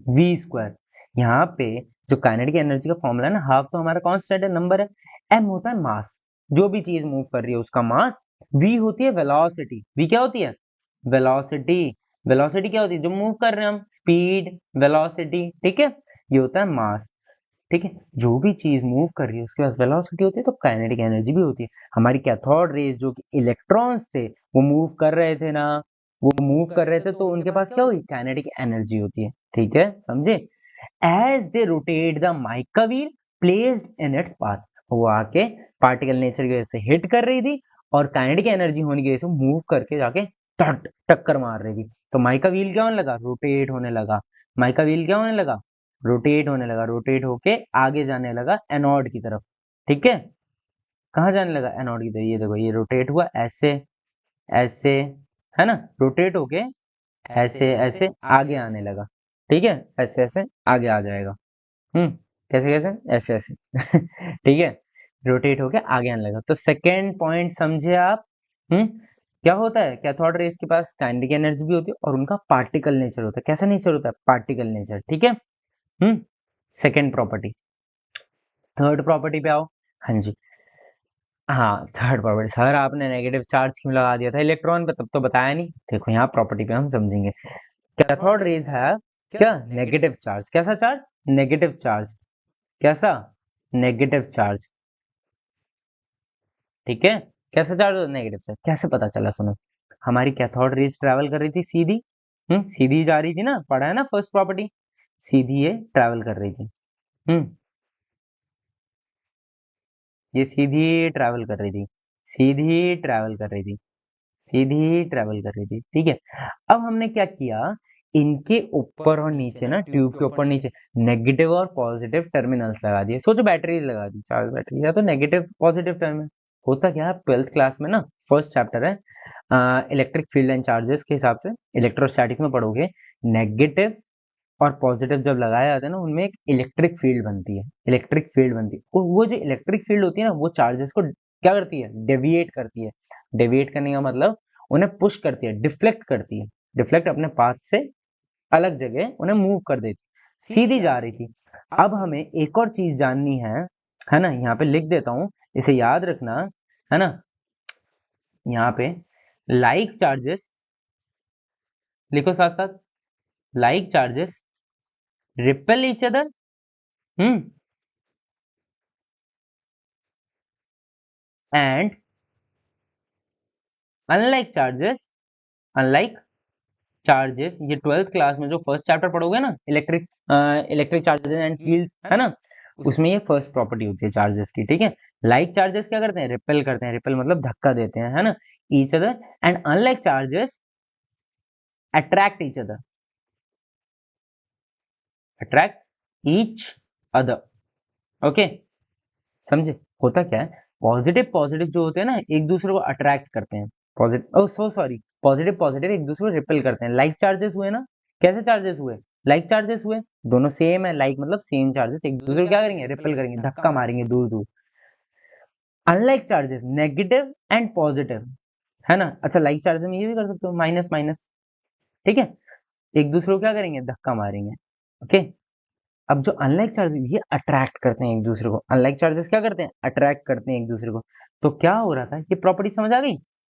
वी स्क्वायर। यहाँ पे जो काइनेटिक एनर्जी का फॉर्मूला है ना, हाफ तो हमारा कांस्टेंट है, नंबर है, एम होता है मास, जो भी चीज मूव कर रही है उसका मास, वी होती है वेलोसिटी, वी क्या होती है, वेलोसिटी। वेलोसिटी क्या होती है, जो मूव कर रहे हैं हम, स्पीड, वेलोसिटी, ठीक है, ये होता है मास। ठीक है, जो भी चीज मूव कर रही है उसके पास वेलोसिटी होती है, तो काइनेटिक एनर्जी भी होती है। हमारी कैथोड रेज जो कि इलेक्ट्रॉन्स थे वो मूव कर रहे थे ना, वो मूव कर रहे थे, तो उनके पास क्या हुई, काइनेटिक एनर्जी होती है। ठीक है, समझे। As they rotate the mica wheel placed in its path, वो आके पार्टिकल नेचर की वजह से हिट कर रही थी और काइनेटिक एनर्जी होने की वजह से मूव करके जाके टक्कर मार रही थी। तो माइका व्हील क्या होने लगा, रोटेट होने लगा। माइका व्हील क्या होने लगा, रोटेट होने लगा, रोटेट होके आगे जाने लगा एनोड की तरफ। ठीक है, कहाँ जाने लगा, एनोड की तरफ। ये देखो, ये रोटेट हुआ ऐसे ऐसे, है ना, रोटेट होके ऐसे ऐसे आगे आने लगा। ठीक है, ऐसे ऐसे आगे आ जाएगा। कैसे कैसे, ऐसे ऐसे ठीक है, रोटेट होके आगे आने लगा। तो सेकेंड पॉइंट समझे आप। क्या होता है, कैथोड रेज के पास काइनेटिक एनर्जी भी होती है और उनका पार्टिकल नेचर होता है। कैसा नेचर होता है, पार्टिकल नेचर। ठीक है, सेकेंड प्रॉपर्टी। थर्ड प्रॉपर्टी पे आओ। हाँ जी, हाँ थर्ड प्रॉपर्टी। सर आपने नेगेटिव चार्ज क्यों लगा दिया था इलेक्ट्रॉन पे, तब तो बताया नहीं। देखो यहाँ प्रॉपर्टी पे हम समझेंगे। कैथोड रेज है क्या, नेगेटिव चार्ज। कैसा चार्ज, नेगेटिव चार्ज। कैसा, नेगेटिव चार्ज। ठीक है, कैसा चार्ज होता है, नेगेटिव चार्ज। कैसे पता चला, सुनो, हमारी कैथोड रेज ट्रेवल कर रही थी सीधी, सीधी जा रही थी ना, पढ़ा है ना फर्स्ट प्रॉपर्टी, सीधी ये ट्रेवल कर रही थी। ये सीधी ट्रैवल कर रही थी, सीधी ट्रैवल कर रही थी, सीधी ट्रैवल कर रही थी। ठीक है, अब हमने क्या किया, इनके ऊपर और नीचे ना, ट्यूब के ऊपर नीचे नेगेटिव और पॉजिटिव टर्मिनल्स लगा दिए। सोचो बैटरीज लगा दी, चार्ज बैटरी, या तो नेगेटिव पॉजिटिव टर्मिनल। होता क्या है, 12th क्लास में ना फर्स्ट चैप्टर है इलेक्ट्रिक फील्ड एंड चार्जेस के हिसाब से, इलेक्ट्रोस्टैटिक में पढ़ोगे, नेगेटिव और पॉजिटिव जब लगाया जाता है ना, उनमें एक इलेक्ट्रिक फील्ड बनती है, इलेक्ट्रिक फील्ड बनती है। वो जो इलेक्ट्रिक फील्ड होती है ना, वो चार्जेस को क्या करती है, डेविएट करती है। डेविएट करने का मतलब उन्हें पुश करती है, डिफ्लेक्ट करती है, डिफ्लेक्ट अपने पाथ से अलग जगह उन्हें मूव कर देती, सीधी जा रही थी। अब हमें एक और चीज जाननी है ना, यहाँ पे लिख देता हूं, इसे याद रखना, है ना। यहाँ पे लाइक चार्जेस लिखो साथ साथ, like charges repel each other, and unlike charges, unlike charges, ये 12th क्लास में जो फर्स्ट चैप्टर पढ़ोगे ना, electric electric charges and fields, है ना, उसमें ये फर्स्ट प्रॉपर्टी होती है चार्जेस की। ठीक है, लाइक चार्जेस क्या करते हैं, रिपेल करते हैं, रिपेल मतलब धक्का देते हैं, है ना, each other, and unlike charges attract each other, attract each other. Okay, समझे। होता क्या है, पॉजिटिव पॉजिटिव जो होते हैं ना, एक दूसरे को अट्रैक्ट करते हैं, पॉजिटिव, ओ सो सॉरी, पॉजिटिव पॉजिटिव एक दूसरे को रिपेल करते हैं। लाइक चार्जेस हुए ना, कैसे चार्जेस हुए, लाइक चार्जेस हुए, दोनों सेम है, लाइक मतलब सेम चार्जेस एक दूसरे को क्या करेंगे, रिपेल करेंगे, धक्का मारेंगे दूर दूर। Unlike charges negative and positive, है ना। अच्छा, लाइक चार्जेस में ये भी कर सकते हो, माइनस माइनस। ठीक है, एक दूसरे को क्या करेंगे, धक्का मारेंगे। ओके, अब जो अनलाइक चार्जेस ये अट्रैक्ट करते हैं एक दूसरे को, अनलाइक चार्जेस क्या करते हैं, अट्रैक्ट करते हैं एक दूसरे को। तो क्या हो रहा था, ये प्रॉपर्टी समझ आ गई,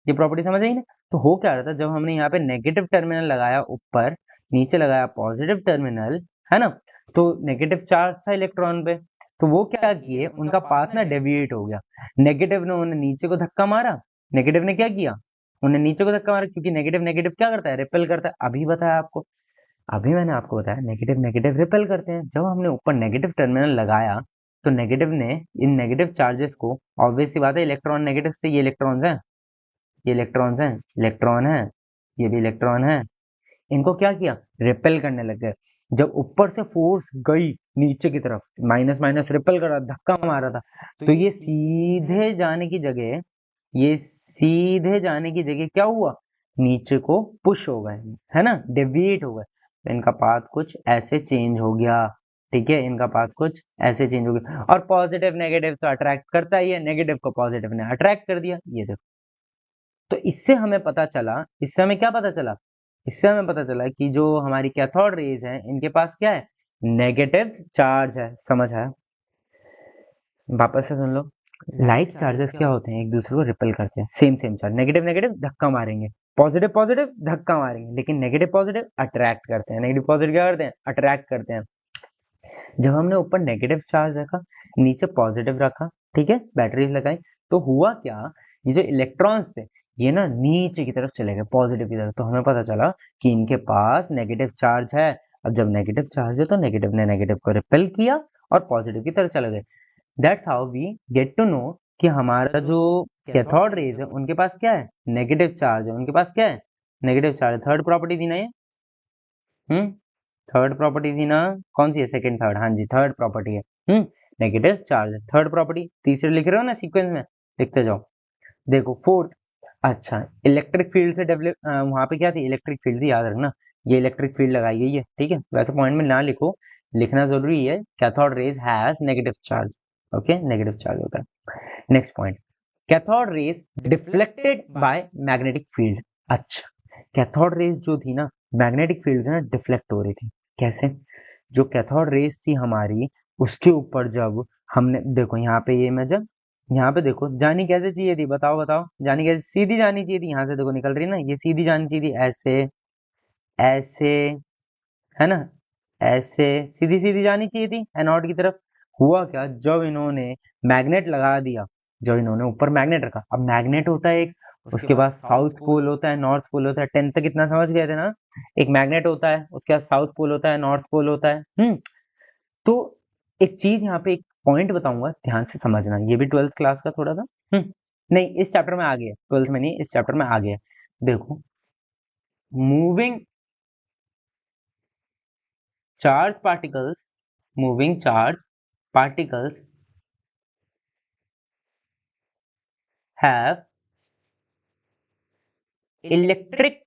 ये प्रॉपर्टी समझ आई ना। तो हो क्या रहा था, जब हमने यहाँ पे नेगेटिव टर्मिनल लगाया ऊपर, नीचे लगाया पॉजिटिव टर्मिनल, है ना, तो नेगेटिव चार्ज था इलेक्ट्रॉन पे, तो वो क्या किए, उनका पाथ ना डेविएट हो गया। नेगेटिव ने उन्हें नीचे को धक्का मारा, नेगेटिव ने क्या किया, उन्हें नीचे को धक्का मारा, क्योंकि नेगेटिव नेगेटिव क्या करता है, रिपेल करता है, अभी बताया आपको। अभी मैंने आपको बताया नेगेटिव नेगेटिव रिपेल करते हैं। जब हमने ऊपर नेगेटिव टर्मिनल लगाया तो नेगेटिव ने इन नेगेटिव चार्जेस को, ऑब्वियस सी बात है इलेक्ट्रॉन नेगेटिव से, ये इलेक्ट्रॉन्स हैं, ये इलेक्ट्रॉन्स हैं, इलेक्ट्रॉन है, ये भी इलेक्ट्रॉन है, इनको क्या किया, रिपेल करने लग गए। जब ऊपर से फोर्स गई नीचे की तरफ, माइनस माइनस रिपेल कर रहा, धक्का मारा था, तो ये सीधे जाने की जगह, ये सीधे जाने की जगह क्या हुआ, नीचे को पुश हो गए, है ना, डेविएट हो गए। तो इनका पाथ कुछ ऐसे चेंज हो गया, ठीक है, इनका पाथ कुछ ऐसे चेंज हो गया। और पॉजिटिव नेगेटिव तो अट्रैक्ट करता ही है, नेगेटिव को पॉजिटिव ने अट्रैक्ट कर दिया, ये देखो। तो इससे हमें पता चला, इससे हमें क्या पता चला, इससे हमें पता चला कि जो हमारी कैथोड रेज है इनके पास क्या है, नेगेटिव चार्ज है। समझ आया? वापस से सुन लो, लाइट चार्जेस क्या होते हैं, एक दूसरे को रिपेल करते हैं, same same charge, negative negative धक्का मारेंगे, पॉजिटिव पॉजिटिव धक्का मारेंगे, लेकिन नेगेटिव पॉजिटिव अट्रैक्ट करते हैं, नेगेटिव पॉजिटिव क्या करते हैं, अट्रैक्ट करते हैं। जब हमने ऊपर नेगेटिव चार्ज रखा, नीचे पॉजिटिव रखा, ठीक है, बैटरीज लगाई, तो हुआ क्या, ये जो इलेक्ट्रॉन्स थे ये ना नीचे की तरफ चले गए, पॉजिटिव की तरफ। तो हमें पता चला कि इनके पास नेगेटिव चार्ज है। अब जब नेगेटिव चार्ज है तो नेगेटिव ने नेगेटिव को रिपेल किया और पॉजिटिव की तरफ चले गए। That's how we get to know कि हमारा जो कैथोड रेज है उनके पास क्या है, नेगेटिव चार्ज है, उनके पास क्या है, नेगेटिव चार्ज। थर्ड प्रॉपर्टी थी ना ये, थर्ड प्रॉपर्टी थी ना, कौन सी है, सेकंड थर्ड, हाँ जी थर्ड प्रॉपर्टी है, नेगेटिव चार्ज है, थर्ड प्रॉपर्टी। तीसरे लिख रहे हो ना सीक्वेंस में, लिखते जाओ। देखो फोर्थ, अच्छा इलेक्ट्रिक फील्ड से डेवलप, वहां पे क्या थी, इलेक्ट्रिक फील्ड थी, याद रखना, ये इलेक्ट्रिक फील्ड लगाई गई है, ठीक है, वैसे पॉइंट में ना लिखो, लिखना जरूरी है, cathode raise has negative charge, okay, negative charge होता है। Next point, cathode rays deflected by magnetic field. अच्छा, कैथोड रेज जो थी ना, मैग्नेटिक फील्ड से ना डिफ्लेक्ट हो रही थी। कैसे, जो कैथोड रेज थी हमारी, उसके ऊपर जब हमने, देखो यहाँ पे ये मैं जब यहाँ पे देखो, जानी कैसे चाहिए थी, बताओ बताओ, जानी कैसे, सीधी जानी चाहिए थी, यहाँ से देखो निकल रही ना, ये सीधी जानी चाहिए थी, ऐसे ऐसे, है ना, ऐसे सीधी सीधी जानी चाहिए थी एनोड की तरफ। हुआ क्या, जब इन्होंने मैग्नेट लगा दिया, जब इन्होंने ऊपर मैग्नेट रखा, अब मैग्नेट होता है एक, उसके बाद साउथ पोल होता है, नॉर्थ पोल होता है, 10th तक इतना समझ गए थे ना, एक मैग्नेट होता है, उसके बाद साउथ पोल होता है, नॉर्थ पोल होता है। तो एक चीज यहाँ पे, एक पॉइंट बताऊंगा, ध्यान से समझना, ये भी 12th क्लास का थोड़ा सा, नहीं इस चैप्टर में आ गया, 12th में नहीं, इस चैप्टर में आ गया। देखो, moving charge particles, moving charge particles have electric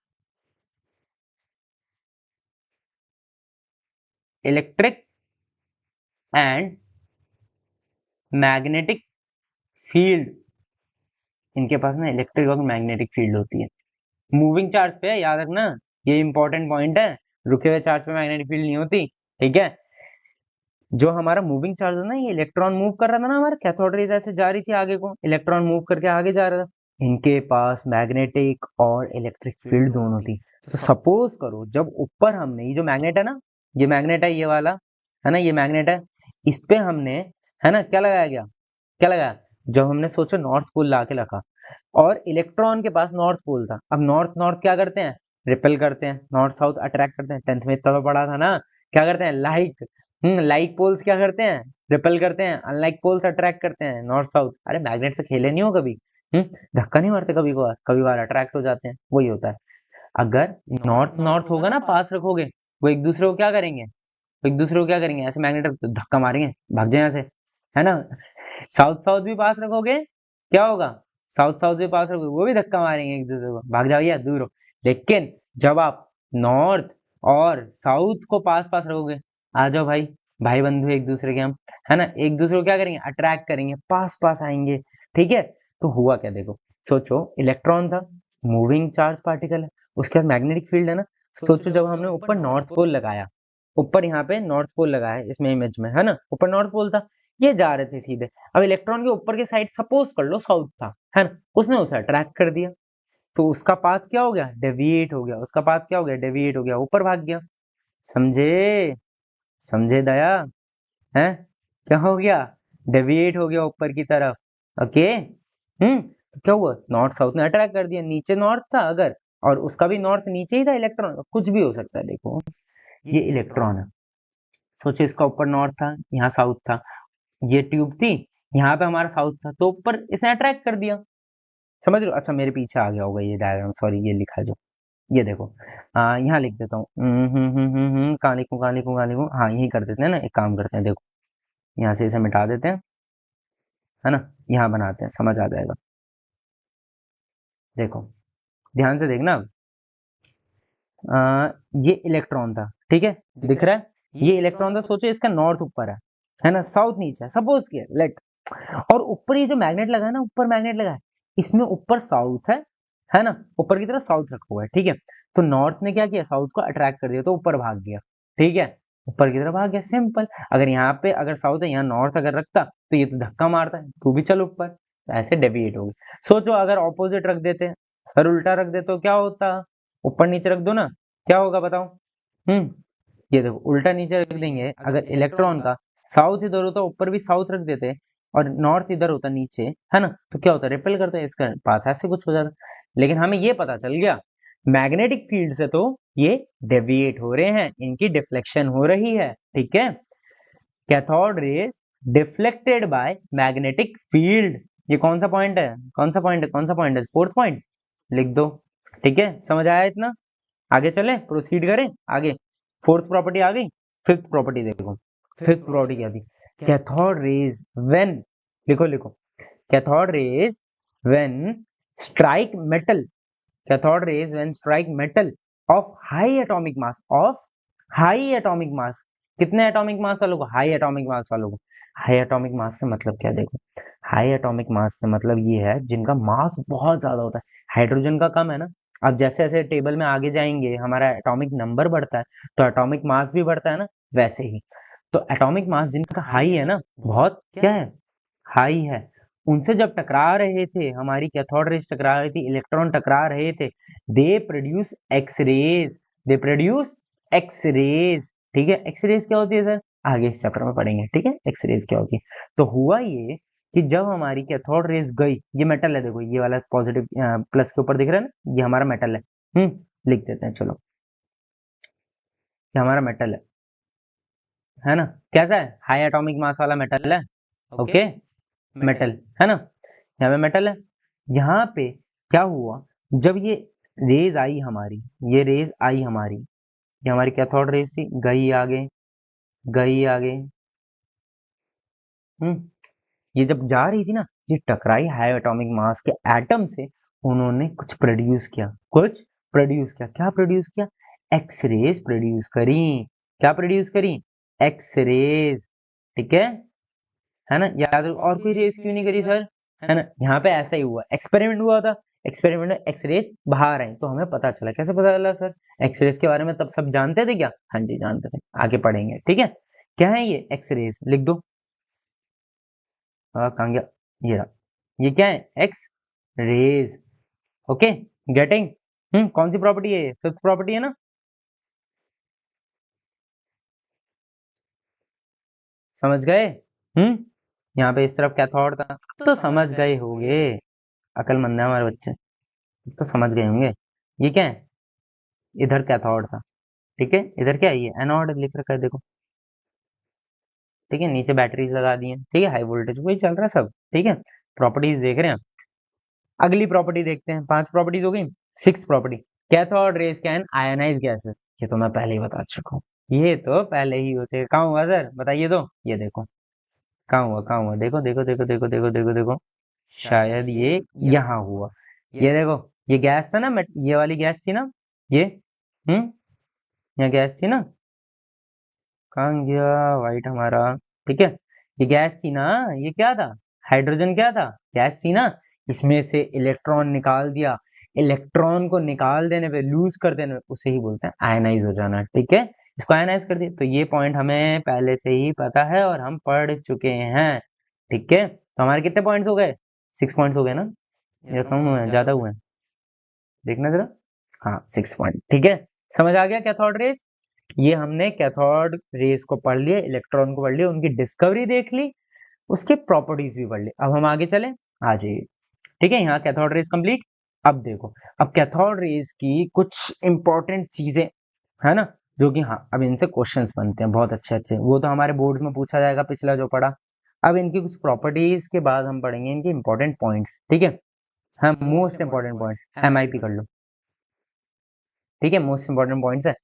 and magnetic field। इनके पास ना इलेक्ट्रिक और मैग्नेटिक फील्ड होती है। मूविंग चार्ज पे है, याद रखना, ये इंपॉर्टेंट पॉइंट है, रुके हुए चार्ज पे मैग्नेटिक फील्ड नहीं होती, ठीक है। जो हमारा मूविंग चार्ज है ना, ये इलेक्ट्रॉन मूव कर रहा था ना, हमारा कैथोड रेज ऐसे जा रही थी आगे को, इलेक्ट्रॉन मूव करके आगे जा रहा था, इनके पास मैग्नेटिक और इलेक्ट्रिक फील्ड दोनों थी। तो सपोज करो, जब ऊपर हमने ये जो मैग्नेट है ना, ये मैग्नेट है, ये वाला है ना, ये मैग्नेट है, इस पे हमने, है ना, क्या लगाया गया, क्या लगाया, जब हमने सोचा नॉर्थ पोल ला के रखा, और इलेक्ट्रॉन के पास नॉर्थ पोल था। अब नॉर्थ नॉर्थ क्या करते हैं, रिपेल करते हैं, नॉर्थ साउथ अट्रैक्ट करते हैं, 10th में इतना तो पढ़ा था ना, क्या करते हैं, लाइक, लाइक पोल्स क्या करते हैं, रिपेल करते हैं, अनलाइक पोल्स अट्रैक्ट करते हैं, नॉर्थ साउथ। अरे मैग्नेट से खेले नहीं हो कभी, धक्का नहीं मारते, कभी बार अट्रैक्ट हो जाते हैं, वही होता है। अगर नॉर्थ नॉर्थ होगा ना, पास रखोगे, वो एक दूसरे को क्या करेंगे, वो एक दूसरे को क्या करेंगे, ऐसे मैग्नेट धक्का मारेंगे, भाग जाए यहाँ से, है ना। साउथ साउथ भी पास रखोगे, क्या होगा, साउथ साउथ भी पास रखोगे, वो भी धक्का मारेंगे एक दूसरे को, भाग जाओ या दूर हो। लेकिन जब आप नॉर्थ और साउथ को पास पास रखोगे, आ जाओ भाई, भाई बंधु एक दूसरे के हम, है ना, एक दूसरे को क्या करेंगे, अट्रैक्ट करेंगे, पास पास आएंगे, ठीक है। तो हुआ क्या, देखो, सोचो इलेक्ट्रॉन था, मूविंग चार्ज पार्टिकल है, उसके बाद मैग्नेटिक फील्ड है ना। सोचो जब हमने ऊपर नॉर्थ पोल लगाया, ऊपर यहाँ पे नॉर्थ पोल लगा है इसमें इमेज में, है ना, ऊपर नॉर्थ पोल था, ये जा रहे थे सीधे। अब इलेक्ट्रॉन के ऊपर के साइड सपोज कर लो साउथ था, है ना, उसने उसे अट्रैक्ट कर दिया, तो उसका पाथ क्या हो गया, डेविएट हो गया, उसका पाथ क्या हो गया, डेविएट हो गया, ऊपर भाग गया। समझे, समझे दया, है, क्या हो गया, डेविएट हो गया ऊपर की तरफ, ओके। तो क्या हुआ, नॉर्थ साउथ ने अट्रैक्ट कर दिया, नीचे नॉर्थ था अगर, और उसका भी नॉर्थ नीचे ही था, इलेक्ट्रॉन कुछ भी हो सकता है, देखो ये इलेक्ट्रॉन है। सोचो इसका ऊपर नॉर्थ था, यहाँ साउथ था, ये ट्यूब थी, यहाँ पे हमारा साउथ था, तो ऊपर इसने अट्रैक्ट कर दिया। समझ रहे हो? अच्छा मेरे पीछे आ गया होगा ये डायग्राम, सॉरी ये लिखा है जो, ये देखो यहाँ लिख देता हूँ। कहाँ लिखूँ कहाँ लिखूँ कहाँ लिखूँ, हाँ यही कर देते हैं ना, एक काम करते हैं, देखो यहाँ से इसे मिटा देते हैं, है ना, यहाँ बनाते हैं, समझ आ जाएगा। देखो ध्यान से देखना अब, ये इलेक्ट्रॉन था, ठीक है, दिख रहा है, ये इलेक्ट्रॉन था। सोचो इसका नॉर्थ ऊपर है ना, साउथ नीचे है, सपोज किया लेट, और ऊपर ये जो मैग्नेट लगा है ना, ऊपर मैग्नेट लगा है, इसमें ऊपर साउथ है ना, ऊपर की तरफ साउथ रखा हुआ है, ठीक है। तो नॉर्थ ने क्या किया, साउथ को अट्रैक्ट कर दिया, तो ऊपर भाग गया, ठीक है, ऊपर की तरफ भाग गया, सिंपल। अगर यहाँ पे अगर साउथ है, यहाँ नॉर्थ अगर रखता तो ये तो धक्का मारता है, तू भी चल ऊपर, ऐसे डेविएट हो गए। सोचो अगर ऑपोजिट रख देते, सर उल्टा रख दे तो क्या होता, ऊपर नीचे रख दो ना, क्या होगा बताओ। हम्म ये देखो उल्टा नीचे रख देंगे, अगर इलेक्ट्रॉन का साउथ इधर होता, ऊपर भी साउथ रख देते, और नॉर्थ इधर होता नीचे, है ना, तो क्या होता, रिपेल करता है, इसका पाथ ऐसे कुछ हो जाता। लेकिन हमें ये पता चल गया मैग्नेटिक फील्ड से तो ये डेविएट हो रहे हैं, इनकी डिफ्लेक्शन हो रही है, ठीक है। Cathode raise deflected by magnetic field, ये कौन सा पॉइंट है, कौन सा पॉइंट है, कौन सा पॉइंट है, फोर्थ पॉइंट लिख दो, ठीक है। समझ आया इतना, आगे चले, प्रोसीड करें आगे। फोर्थ प्रॉपर्टी आ गई, फिफ्थ प्रॉपर्टी देखो। फिफ्थ प्रॉपर्टी क्या थी, कैथोड रेज व्हेन, लिखो लिखो, cathode rays when strike metal, cathode rays when strike metal of high atomic mass, of high atomic mass, कितने एटॉमिक मास वालों को, हाई एटॉमिक मास वालों को। हाई एटॉमिक मास से मतलब क्या, देखो हाई एटॉमिक मास से मतलब ये है जिनका मास बहुत ज्यादा होता है, हाइड्रोजन का कम है ना। अब जैसे जैसे टेबल में आगे जाएंगे हमारा एटॉमिक नंबर बढ़ता है, तो एटॉमिक मास भी बढ़ता है ना, वैसे ही। तो एटॉमिक मास जिनका हाई है ना, बहुत क्या है, हाई है, उनसे जब टकरा रहे थे, हमारी कैथोड रेज टकरा रही थी, इलेक्ट्रॉन टकरा रहे थे, they produce X rays, they produce X rays, ठीक है। एक्स रेज क्या होती है सर, आगे इस चैप्टर में पढ़ेंगे, ठीक है, एक्स रेज क्या होती है। तो हुआ ये कि जब हमारी कैथोड रेज गई, ये मेटल है, देखो ये वाला पॉजिटिव प्लस के ऊपर दिख रहा है ना, ये हमारा मेटल है, लिख देते हैं चलो, ये हमारा मेटल है ना, कैसा है, हाई एटॉमिक मास वाला मेटल है, ओके, मेटल है ना, यहाँ पे मेटल है। यहाँ पे क्या हुआ, जब ये रेज आई हमारी, ये रेज आई हमारी, ये हमारी कैथोड रेज थी, गई आगे, गई आगे, ये जब जा रही थी ना, ये टकराई हाई एटॉमिक मास के एटम से, उन्होंने कुछ प्रोड्यूस किया, कुछ प्रोड्यूस किया, क्या प्रोड्यूस किया, एक्स रेज प्रोड्यूस करी, क्या प्रोड्यूस करी, एक्स रेज, ठीक है ना, याद रखो। और कोई रेस क्यों नहीं करी सर, है ना, यहाँ पे ऐसा ही हुआ, एक्सपेरिमेंट हुआ था, एक्सपेरिमेंट में एक्सरेज बाहर आई, तो हमें पता चला, कैसे पता चला सर, एक्सरेज के बारे में तब सब जानते थे क्या, हाँ जी जानते थे, आगे पढ़ेंगे, ठीक है। क्या है ये एक्सरेज, लिख दो, कहाँ गया, ये रहा, ये क्या है, एक्स रेज, ओके, गेटिंग। कौन सी प्रॉपर्टी है, फिफ्थ प्रॉपर्टी है ना, समझ गए। यहाँ पे इस तरफ कैथोड था, तो समझ गए होंगे, अकलमंद है हमारे बच्चे, तो समझ गए होंगे। ये क्या है, इधर कैथोड था, ठीक है, इधर क्या है, ये एनोड लिख रखा है, देखो, ठीक है, नीचे बैटरीज लगा दी हैं, ठीक है, हाई वोल्टेज वही चल रहा है सब, ठीक है। प्रॉपर्टीज देख रहे हैं, अगली प्रॉपर्टी देखते हैं, 5 प्रॉपर्टीज हो गई। Six property, cathode rays can ionise gases, ये तो मैं पहले ही बता चुका हूँ, ये तो पहले ही हो चुका, कहाँ हुआ सर बताइए तो, ये देखो कहाँ हुआ, कहाँ हुआ, देखो देखो देखो देखो देखो देखो देखो, शायद ये यहाँ हुआ, ये देखो, ये गैस था ना, ये वाली गैस थी ना, ये यहाँ गैस थी ना, कहाँ गया वाइट हमारा, ठीक है, ये गैस थी ना, ये क्या था, हाइड्रोजन क्या था, गैस थी ना, इसमें से इलेक्ट्रॉन निकाल दिया, इलेक्ट्रॉन को निकाल देने पे, लूज कर देने पे, उसे ही बोलते हैं आयनाइज हो जाना, ठीक है। इसको आयनाइज कर दिया, तो ये पॉइंट हमें पहले से ही पता है और हम पढ़ चुके हैं, ठीक है। तो हमारे कितने पॉइंट्स हो गए, 6 पॉइंट्स हो गए ना, या कम हुए हैं, ज्यादा हुए हैं, देखना जरा, हाँ 6 पॉइंट, ठीक है। समझ आ गया कैथोड रेज, ये हमने कैथोड रेज को पढ़ लिया, इलेक्ट्रॉन को पढ़ लिया, उनकी डिस्कवरी देख ली, उसके प्रॉपर्टीज भी पढ़ ली। अब हम आगे चले, आ जाइए, ठीक है, यहाँ कैथोड रेज कंप्लीट। अब देखो, अब कैथोड रेज की कुछ इंपॉर्टेंट चीजें, है ना, जो कि हाँ अब इनसे क्वेश्चंस बनते हैं बहुत अच्छे अच्छे, वो तो हमारे बोर्ड में पूछा जाएगा पिछला जो पढ़ा। अब इनकी कुछ प्रॉपर्टीज के बाद हम पढ़ेंगे इनके इंपॉर्टेंट पॉइंट्स, ठीक है। हाँ मोस्ट इंपॉर्टेंट पॉइंट्स MIP कर लो, ठीक है, मोस्ट इंपॉर्टेंट पॉइंट्स है।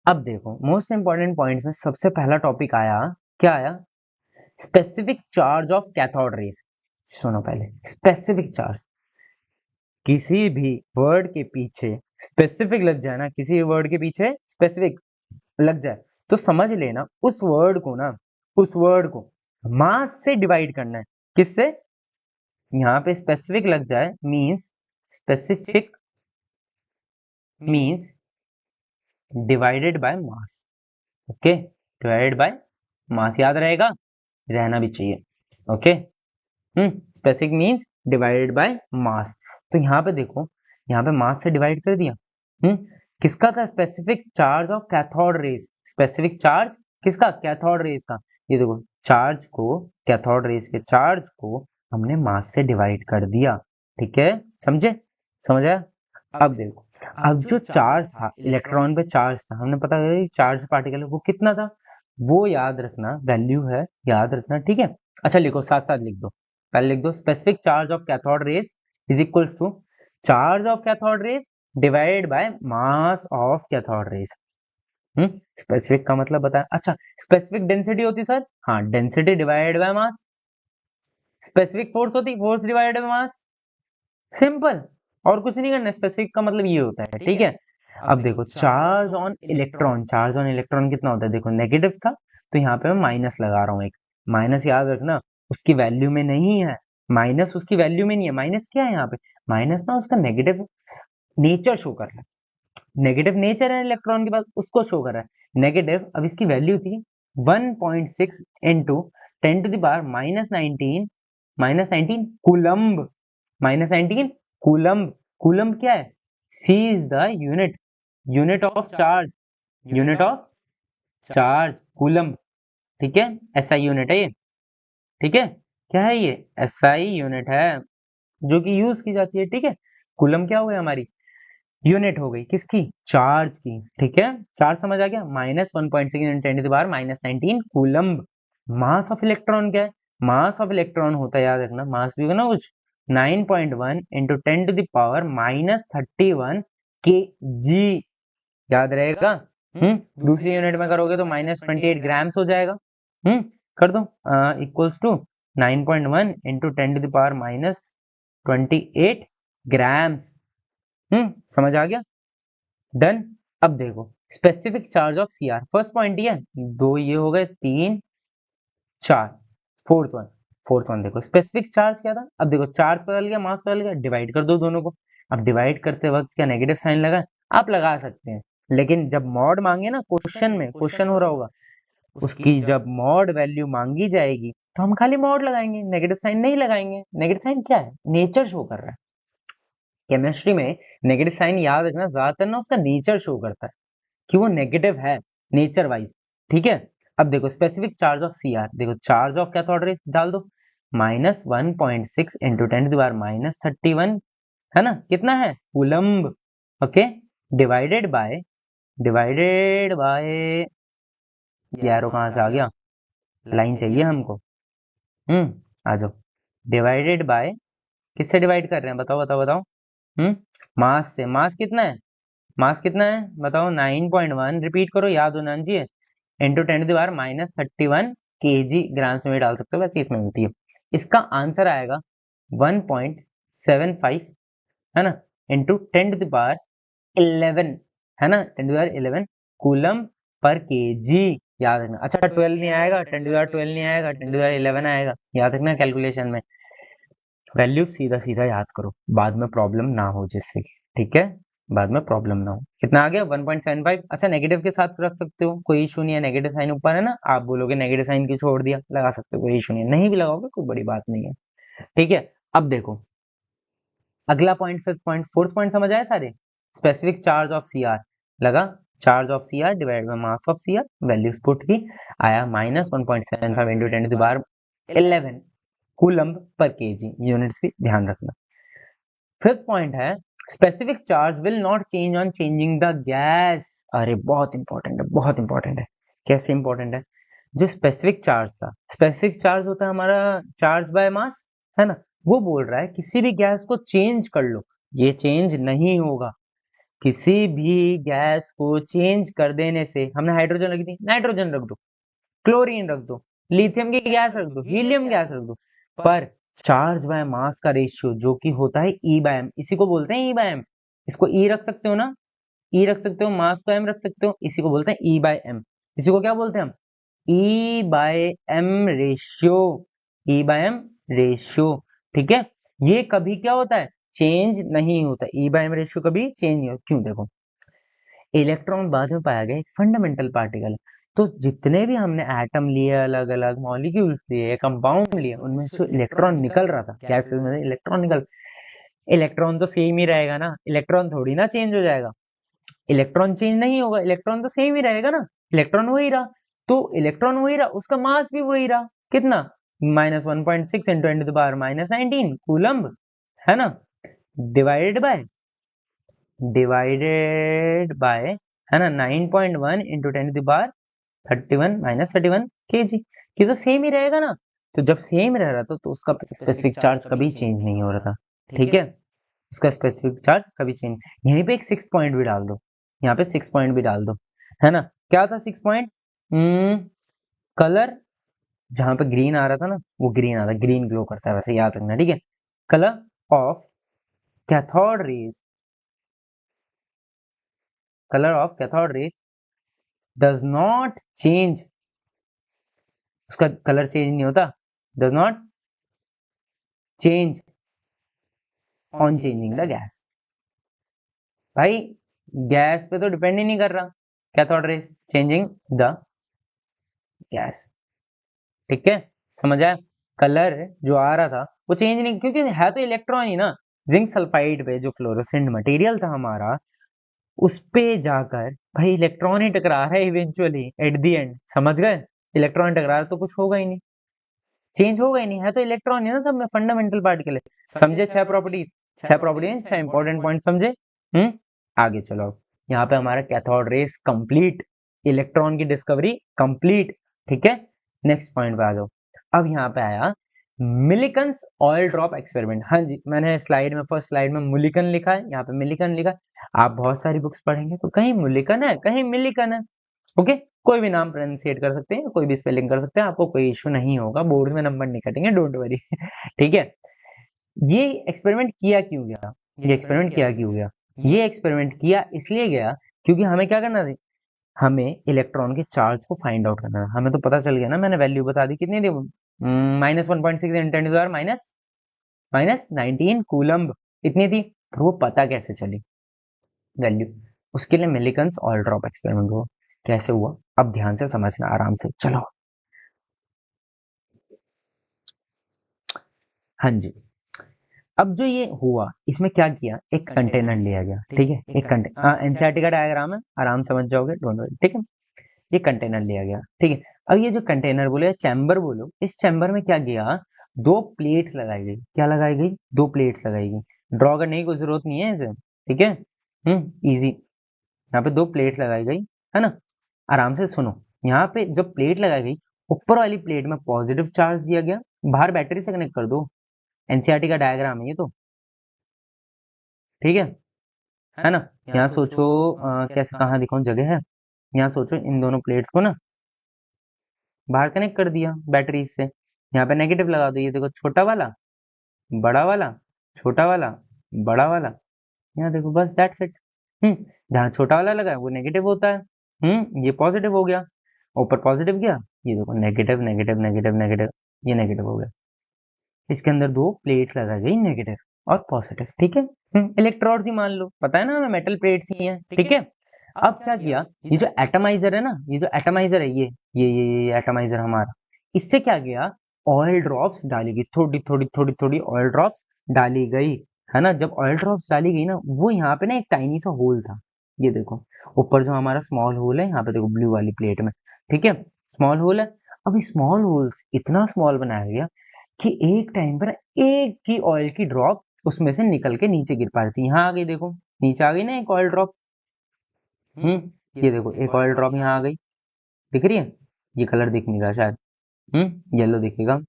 अब देखो मोस्ट इंपॉर्टेंट पॉइंट्स में सबसे पहला टॉपिक आया, क्या आया, specific charge of cathode raise. सुनो पहले, स्पेसिफिक चार्ज, किसी भी वर्ड के पीछे स्पेसिफिक लग जाए ना, किसी भी वर्ड के पीछे स्पेसिफिक लग जाए तो समझ लेना उस वर्ड को ना, उस वर्ड को मास से डिवाइड करना है। किससे? यहाँ पे स्पेसिफिक लग जाए means, specific means divided by mass. Okay, divided by मास, याद रहेगा, रहना भी चाहिए। Okay, specific means divided by मास। तो यहाँ पे देखो, यहाँ पे मास से डिवाइड कर दिया। किसका था? Specific charge of cathode rays. Specific charge किसका? कैथोड रेज का। ये देखो चार्ज को, कैथोड रेज के चार्ज को हमने मास से डिवाइड कर दिया, ठीक है, समझे? समझ आया? अब देखो, अब जो चार्ज था, इलेक्ट्रॉन पे चार्ज था, हमने पता करा चार्ज पार्टिकल वो कितना था, वो याद रखना, वैल्यू है, याद रखना, ठीक है। अच्छा लिखो, साथ साथ लिख दो, पहले लिख दो specific charge of cathode rays is equals to charge of cathode rays divided by mass of cathode rays. Specific का मतलब बताया। अच्छा, स्पेसिफिक डेंसिटी होती सर, हाँ density divided by mass. Specific force होती, force divided by mass. Simple, और कुछ नहीं करना, स्पेसिफिक का मतलब ये होता है, ठीक है। अब देखो charge on electron, charge on electron कितना होता है, देखो नेगेटिव था तो यहाँ पे मैं माइनस लगा रहा हूँ एक, माइनस याद रखना उसकी वैल्यू में नहीं है, माइनस उसकी वैल्यू में नहीं है, माइनस क्या है यहाँ पे, माइनस ना उसका नेगेटिव नेचर शो कर रहा है, नेगेटिव नेचर है इलेक्ट्रॉन के पास, उसको शो कर रहा है नेगेटिव। अब इसकी वैल्यू थी 1.6 into 10 to the power -19, -19 coulomb, -19 coulomb. Coulomb क्या है? C is the unit, unit of charge, unit of charge coulomb, ठीक है, SI यूनिट है ये, ठीक है, क्या है ये? SI यूनिट है जो कि यूज की जाती है, ठीक है। कूलम्ब क्या हो गई हमारी? यूनिट हो गई किसकी? चार्ज की, ठीक है। चार्ज समझ आ गया, -1.6 10 to the power -19 coulomb. Mass of electron क्या है? मास ऑफ इलेक्ट्रॉन होता है, याद रखना, मास भी होगा ना कुछ, 9.1 into 10 to the power -31 kg, याद रहेगा। दूसरी यूनिट में करोगे तो -28 ग्राम्स हो जाएगा। कर दो, equals to 9.1 into 10 to the power -28 grams. समझ आ गया, डन। अब देखो specific charge of CR, first point ये, दो ये हो गए, 3 4, फोर्थ वन देखो स्पेसिफिक चार्ज क्या था। अब देखो चार्ज बदल गया, मास बदल गया, डिवाइड कर दो दोनों को। अब डिवाइड करते वक्त क्या नेगेटिव साइन लगा? आप लगा सकते हैं, लेकिन जब मॉड मांगे ना, क्वेश्चन में क्वेश्चन हो रहा होगा, उसकी जब मॉड वैल्यू मांगी जाएगी तो हम खाली मॉड लगाएंगे, नेगेटिव साइन नहीं लगाएंगे। नेगेटिव साइन क्या है? नेचर शो कर रहा है। केमिस्ट्री में नेगेटिव साइन याद रखना, ज्यादातर ना उसका नेचर शो करता है कि वो नेगेटिव है नेचर वाइज, ठीक है। अब देखो स्पेसिफिक चार्ज ऑफ सीआर, देखो चार्ज ऑफ कैथोड रेज डाल दो, -1.6 इंटू 10 टू द पावर -31, है ना, कितना है? Coulomb, okay, divided by, divided by, यारो कहाँ से आ गया, लाइन चाहिए हमको, आ जाओ, डिवाइडेड बाय, किससे डिवाइड कर रहे हैं, बताओ बताओ बताओ, मास से। मास कितना है? मास कितना है बताओ? 9.1, रिपीट करो, याद होना चाहिए, into 10 to the power -31 kg, grams में भी डाल सकते हो, वैसे इसमें होती है। इसका आंसर आएगा 1.75, है ना, इंटू 10 टू द पावर 11, है ना, 10 to the power 11 coulomb per kg, याद रखना। अच्छा 12 नहीं आएगा, 10 टू द पावर 12 नहीं आएगा, 10 टू द पावर 11 आएगा, याद रखना कैलकुलेशन में। वैल्यू सीधा सीधा याद करो, बाद में प्रॉब्लम ना हो जिससे, ठीक है, बाद में प्रॉब्लम ना हो। कितना आ गया? 1.75। अच्छा नेगेटिव के साथ रख सकते हो, कोई इशू नहीं है, नेगेटिव साइन ऊपर है ना, आप बोलोगे नेगेटिव साइन की छोड़ दिया, लगा सकते हो, कोई इशू नहीं है, नहीं भी लगाओगे कोई बड़ी बात नहीं है, ठीक है। अब देखो अगला point, fifth point, fourth point समझ आए सारे? स्पेसिफिक चार्ज ऑफ सीआर लगा, charge of CR divide by mass of CR, values put की, आया -1.75 into 10 to the power 11 coulomb per kg, units भी ध्यान रखना। फिफ्थ पॉइंट है specific charge will not change on changing the gas. अरे बहुत इंपॉर्टेंट है, बहुत इंपॉर्टेंट है। कैसे इंपॉर्टेंट है? जो स्पेसिफिक चार्ज था, स्पेसिफिक चार्ज होता है हमारा चार्ज बाय मास, है ना। वो बोल रहा है किसी भी गैस को चेंज कर लो, ये चेंज नहीं होगा। किसी भी गैस को चेंज कर देने से, हमने हाइड्रोजन रख दी, नाइट्रोजन रख दो, क्लोरीन रख दो, लिथियम की गैस रख दो, हीलियम गैस रख दो, पर चार्ज बाय मास का रेशियो जो कि होता है ई बाय एम, इसी को बोलते हैं ई बाय एम। इसको ई रख सकते हो ना, ई रख सकते हो, मास को एम रख सकते हो, इसी को बोलते हैं ई बाय एम। इसी को क्या बोलते हैं हम? E by M ratio, e by M ratio. ठीक है, ये कभी क्या होता है? चेंज नहीं होता। ई बाय एम रेशियो कभी चेंज नहीं होता। क्यों? देखो, इलेक्ट्रॉन बाद में पाया गया एक फंडामेंटल पार्टिकल है, तो जितने भी हमने एटम लिए, अलग अलग मॉलिक्यूल्स लिए, कंपाउंड लिए, उनमें से इलेक्ट्रॉन निकल रहा था, गैसेस में से इलेक्ट्रॉन निकल, इलेक्ट्रॉन तो सेम ही रहेगा ना, इलेक्ट्रॉन थोड़ी ना चेंज हो जाएगा। इलेक्ट्रॉन चेंज नहीं होगा, इलेक्ट्रॉन तो सेम ही रहेगा ना, इलेक्ट्रॉन वही रहा। तो इलेक्ट्रॉन वही रहा, उसका मास भी वही रहा, कितना? -1.6 × 10⁻19 कूलम्ब, है ना, डिवाइडेड बाय, है ना, 9.1 × 10⁻31 kg। ये तो सेम ही रहेगा ना। तो जब सेम रह रहा था तो उसका स्पेसिफिक चार्ज कभी चेंज नहीं हो रहा था। ठीक है, उसका स्पेसिफिक चार्ज कभी चेंज। यहीं पे एक 6 पॉइंट भी डाल दो, यहाँ पे 6 पॉइंट भी डाल दो, है ना। क्या था 6 पॉइंट? कलर, जहां पे ग्रीन आ रहा था ना, वो ग्रीन आ रहा, ग्रीन ग्लो करता है, वैसे याद रखना। ठीक है, colour of cathode raise, colour of cathode raise does not change, उसका कलर चेंज नहीं होता, does not change on changing the gas. भाई गैस पे तो डिपेंड ही नहीं कर रहा cathode rays, changing the gas. ठीक है, समझ आया? कलर जो आ रहा था वो चेंज नहीं, क्योंकि है तो इलेक्ट्रॉन ही ना। जिंक सल्फाइड पे जो फ्लोरोसेंट मटेरियल था हमारा, उस पे जाकर भाई इलेक्ट्रॉन ही टकरा रहा है इवेंचुअली, एट द एंड। समझ गए? इलेक्ट्रॉन टकरा रहा है तो कुछ होगा ही नहीं, चेंज होगा ही नहीं, है तो इलेक्ट्रॉन ही ना सब में, फंडामेंटल पार्टिकल है। समझे? 6 प्रॉपर्टी, 6 प्रॉपर्टी, 6 इंपॉर्टेंट पॉइंट समझे? आगे चलो। यहाँ पे हमारा कैथोड रेस कंप्लीट, इलेक्ट्रॉन की डिस्कवरी कंप्लीट। ठीक है, नेक्स्ट पॉइंट पे आ जाओ। अब यहाँ पे आया मिलिकन्स ऑयल ड्रॉप एक्सपेरिमेंट। हाँ जी, मैंने स्लाइड में, फर्स्ट स्लाइड में मुलिकन लिखा है, यहाँ पे मिलिकन लिखा है। आप बहुत सारी बुक्स पढ़ेंगे तो कहीं मुलिकन है, कहीं मिलिकन है। ओके, कोई भी नाम प्रोनाउंसिएट कर सकते हैं, कोई भी स्पेलिंग कर सकते हैं, आपको कोई इशू नहीं होगा, बोर्ड में नंबर नहीं कटेंगे, डोंट वरी। ठीक है, ये एक्सपेरिमेंट किया क्यों गया? ये एक्सपेरिमेंट किया क्यों गया? ये एक्सपेरिमेंट किया इसलिए गया क्योंकि हमें क्या करना था, हमें इलेक्ट्रॉन के चार्ज को फाइंड आउट करना है। हमें तो पता चल गया ना, मैंने वैल्यू बता दी, कितनी थी? -1.6 × 10⁻⁻19 कूलम्ब, इतनी थी। पर वो पता कैसे चली वैल्यू? उसके लिए मिलिकन्स ऑयल ड्रॉप एक्सपेरिमेंट हुआ। कैसे हुआ? अब ध्यान से समझना, आराम से चलो। हाँ जी, अब जो ये हुआ, इसमें क्या किया, एक कंटेनर लिया गया। ठीक है, एक कंटेनर, एनसीईआरटी का डायग्राम है, आराम से समझ जाओगे, डोंट वरी। ठीक है, ये कंटेनर लिया गया। ठीक है, अब ये जो कंटेनर बोलो या चैम्बर बोलो, इस चैम्बर में क्या किया, 2 प्लेट लगाई गई। क्या लगाई गई? 2 प्लेट्स लगाई गई। ड्रॉ करने की कोई जरूरत नहीं है इसे। ठीक है, इजी। यहाँ पे 2 प्लेट्स लगाई गई, है ना। आराम से सुनो, यहाँ पे जब प्लेट लगाई गई, ऊपर वाली प्लेट में पॉजिटिव चार्ज दिया गया, बाहर बैटरी से कनेक्ट कर दो। एनसीईआरटी का डायग्राम है ये तो। ठीक है ना। यहाँ सोचो, कैसे, कहाँ दिखाऊं, जगह है। यहाँ सोचो, इन दोनों प्लेट्स को ना बाहर कनेक्ट कर दिया बैटरी से। यहाँ पे नेगेटिव लगा दो, ये देखो, छोटा वाला, बड़ा वाला, छोटा वाला, बड़ा वाला। यहाँ देखो, बस दैट्स इट। जहाँ छोटा वाला लगा है वो नेगेटिव होता है, ये पॉजिटिव हो गया। ऊपर पॉजिटिव गया, ये देखो, नेगेटिव नेगेटिव नेगेटिव नेगेटिव, ये नेगेटिव हो गया। इसके अंदर 2 प्लेट लगा गई, नेगेटिव और पॉजिटिव। ठीक है, इलेक्ट्रोड्स ही मान लो, पता है ना हमें, मेटल प्लेट्स ही हैं। ठीक है, अब क्या किया, ये जो एटमाइजर है ना, ये जो एटमाइजर है, ये एटमाइजर हमारा, इससे क्या किया, ऑयल ड्रॉप्स डाली गई, थोड़ी थोड़ी थोड़ी थोड़ी ऑयल ड्रॉप्स डाली गई, है ना। जब ऑयल ड्रॉप्स डाली गई ना, वो यहाँ पे ना एक टाइनी सा होल था, ये देखो, ऊपर जो हमारा स्मॉल होल है, यहाँ पे देखो, ब्लू वाली प्लेट में। ठीक है, स्मॉल होल है। अब स्मॉल होल इतना स्मॉल बनाया गया कि एक टाइम पर एक ही ऑयल की ड्रॉप उसमें से निकल के नीचे गिर पा रही थी। यहाँ आ गई, देखो नीचे आ गई ना एक ऑयल ड्रॉप। ये देखो एक ऑयल ड्रॉप यहाँ आ गई, दिख रही है? ये कलर दिख नहीं रहा शायद, येलो दिखेगा,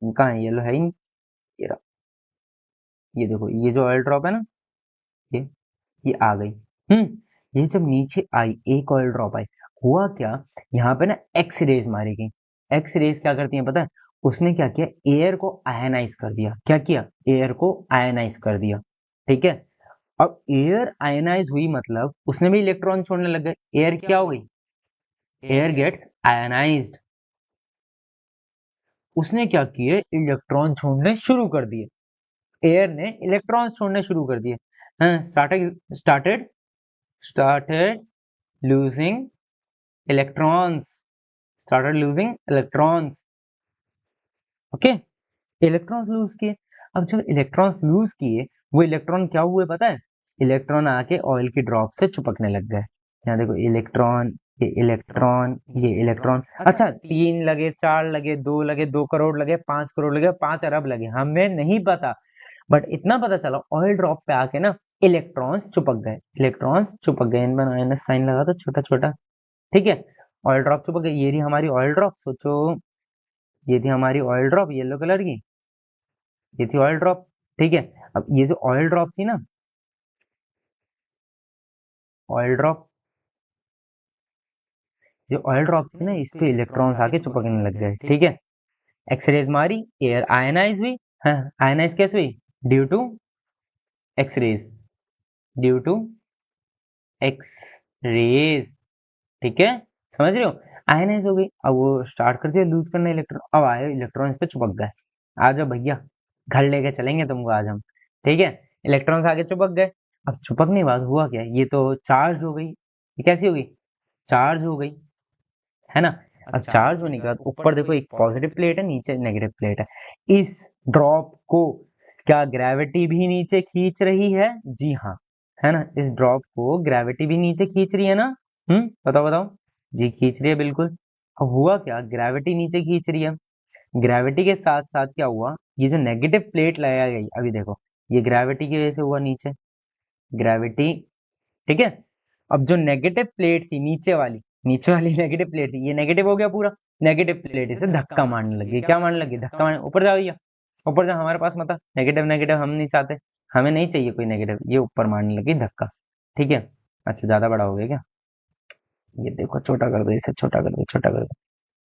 कहाँ है? येलो है ही नहीं। ये रहा। ये देखो ये जो ऑयल ड्रॉप है ना, ये ये आ गई। ये जब नीचे आई, एक ऑयल ड्रॉप आई, हुआ क्या, यहाँ पे ना एक्स रेज मारी गई। एक्स रेज क्या करती है पता है? उसने क्या किया, एयर को आयनाइज कर दिया। क्या किया? एयर को आयनाइज कर दिया। ठीक है, अब एयर आयनाइज हुई मतलब उसने भी इलेक्ट्रॉन छोड़ने लग गए। एयर क्या हो गई? Air gets ionized. उसने क्या किए, इलेक्ट्रॉन छोड़ने शुरू कर दिए। एयर ने इलेक्ट्रॉन छोड़ने शुरू कर दिए। Started started losing electrons, started losing electrons. Okay, electrons loose किए। अब जब इलेक्ट्रॉन्स लूज किए, वो इलेक्ट्रॉन क्या हुए पता है? इलेक्ट्रॉन आके ऑयल की ड्रॉप से चिपकने लग गए। यहाँ देखो इलेक्ट्रॉन, ये इलेक्ट्रॉन, ये इलेक्ट्रॉन। अच्छा, 3 लगे, 4 लगे, 2 लगे, 2 करोड़ लगे, 5 करोड़ लगे, 5 अरब लगे, हमें नहीं पता, बट इतना पता चला ऑयल ड्रॉप पे आके ना इलेक्ट्रॉन्स चिपक गए। इलेक्ट्रॉन्स चिपक गए, इनमें माइनस साइन लगा दो छोटा छोटा। ठीक है, ऑयल ड्रॉप चिपक गई। ये रही हमारी ऑयल ड्रॉप, सोचो ये थी हमारी ऑयल ड्रॉप येलो कलर की, ये थी ऑयल ड्रॉप। ठीक है, अब ये जो ऑयल ड्रॉप थी ना, ऑयल ड्रॉप, जो ऑयल ड्रॉप थी ना, इस पे इलेक्ट्रॉन्स आके चिपकने लग गए। ठीक है, एक्सरेज मारी, एयर आयनाइज हुई। हाँ, आयनाइज कैसे हुई? Due to X rays, due to X rays. ठीक है, समझ रहे हो? आयनाइज हो गई। अब वो स्टार्ट कर दिया लूज करना इलेक्ट्रॉन, अब आए इलेक्ट्रॉन इस पे चिपक गए। आ जाओ भैया, घर लेके चलेंगे तुमको आज हम। ठीक है, इलेक्ट्रॉन्स आगे चिपक गए। अब चिपकने के बाद हुआ क्या, ये तो चार्ज हो गई। ये कैसी हो गई? चार्ज हो गई, है ना? अब चार्ज होने के बाद ऊपर देखो एक पॉजिटिव प्लेट है, नीचे नेगेटिव प्लेट है। इस ड्रॉप को क्या ग्रेविटी भी नीचे खींच रही है? जी हाँ, है ना, इस ड्रॉप को ग्रेविटी भी नीचे खींच रही है ना। बताओ बताओ। जी खींच रही है बिल्कुल। अब हुआ क्या, ग्रेविटी नीचे खींच रही है, ग्रेविटी के साथ साथ क्या हुआ, ये जो नेगेटिव प्लेट लगाई गई, अभी देखो ये ग्रेविटी की वजह से हुआ नीचे, ग्रेविटी। ठीक है, अब जो नेगेटिव प्लेट थी नीचे वाली नेगेटिव प्लेट थी, ये नेगेटिव हो गया पूरा। नेगेटिव प्लेट इसे धक्का मारने लगी। क्या मारने लगी? धक्का मारने। ऊपर जाओ भैया, ऊपर जाओ, हमारे पास मत आ। नेगेटिव नेगेटिव हम नहीं चाहते, हमें नहीं चाहिए कोई नेगेटिव। ये ऊपर मारने लगी धक्का। ठीक है, अच्छा ज्यादा बड़ा हो गया क्या? ये देखो छोटा कर दो, इसे छोटा कर दो, छोटा कर दो,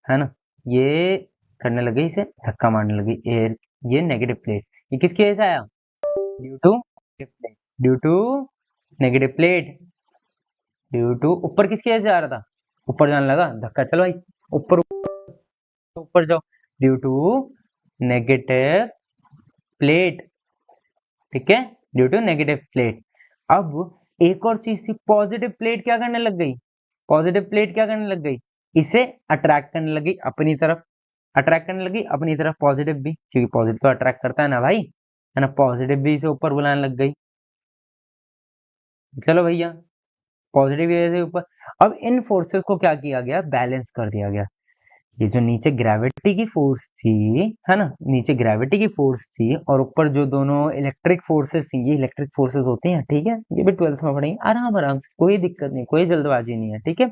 है ना? ये करने लगी, इसे धक्का मारने लगी एयर। ये नेगेटिव प्लेट, ये किसकी वजह से आया? Due to plate, due to negative plate, due to ऊपर किसकी वजह से आ रहा था? ऊपर जाने लगा धक्का। चलो भाई ऊपर, ऊपर जाओ। Due to negative plate. ठीक है, ड्यू टू नेगेटिव प्लेट। अब एक और चीज थी, पॉजिटिव प्लेट क्या करने लग गई? पॉजिटिव प्लेट क्या करने लग गई? इसे अट्रैक्ट करने लगी अपनी तरफ, अट्रैक्ट करने लगी अपनी तरफ, पॉजिटिव भी, क्योंकि पॉजिटिव तो अट्रैक्ट करता है ना भाई, है ना? पॉजिटिव भी इसे ऊपर बुलाने लग गई। चलो भैया, पॉजिटिव की वजह से ऊपर। अब इन फोर्सेस को क्या किया गया? बैलेंस कर दिया गया। ये जो नीचे ग्रेविटी की फोर्स थी, है ना, नीचे ग्रेविटी की फोर्स थी, और ऊपर जो दोनों इलेक्ट्रिक फोर्सेस थी, ये इलेक्ट्रिक फोर्सेस होती हैं। ठीक है, ये भी 12th में पढ़ेंगे, आराम आराम से, कोई दिक्कत नहीं, कोई जल्दबाजी नहीं है। ठीक है,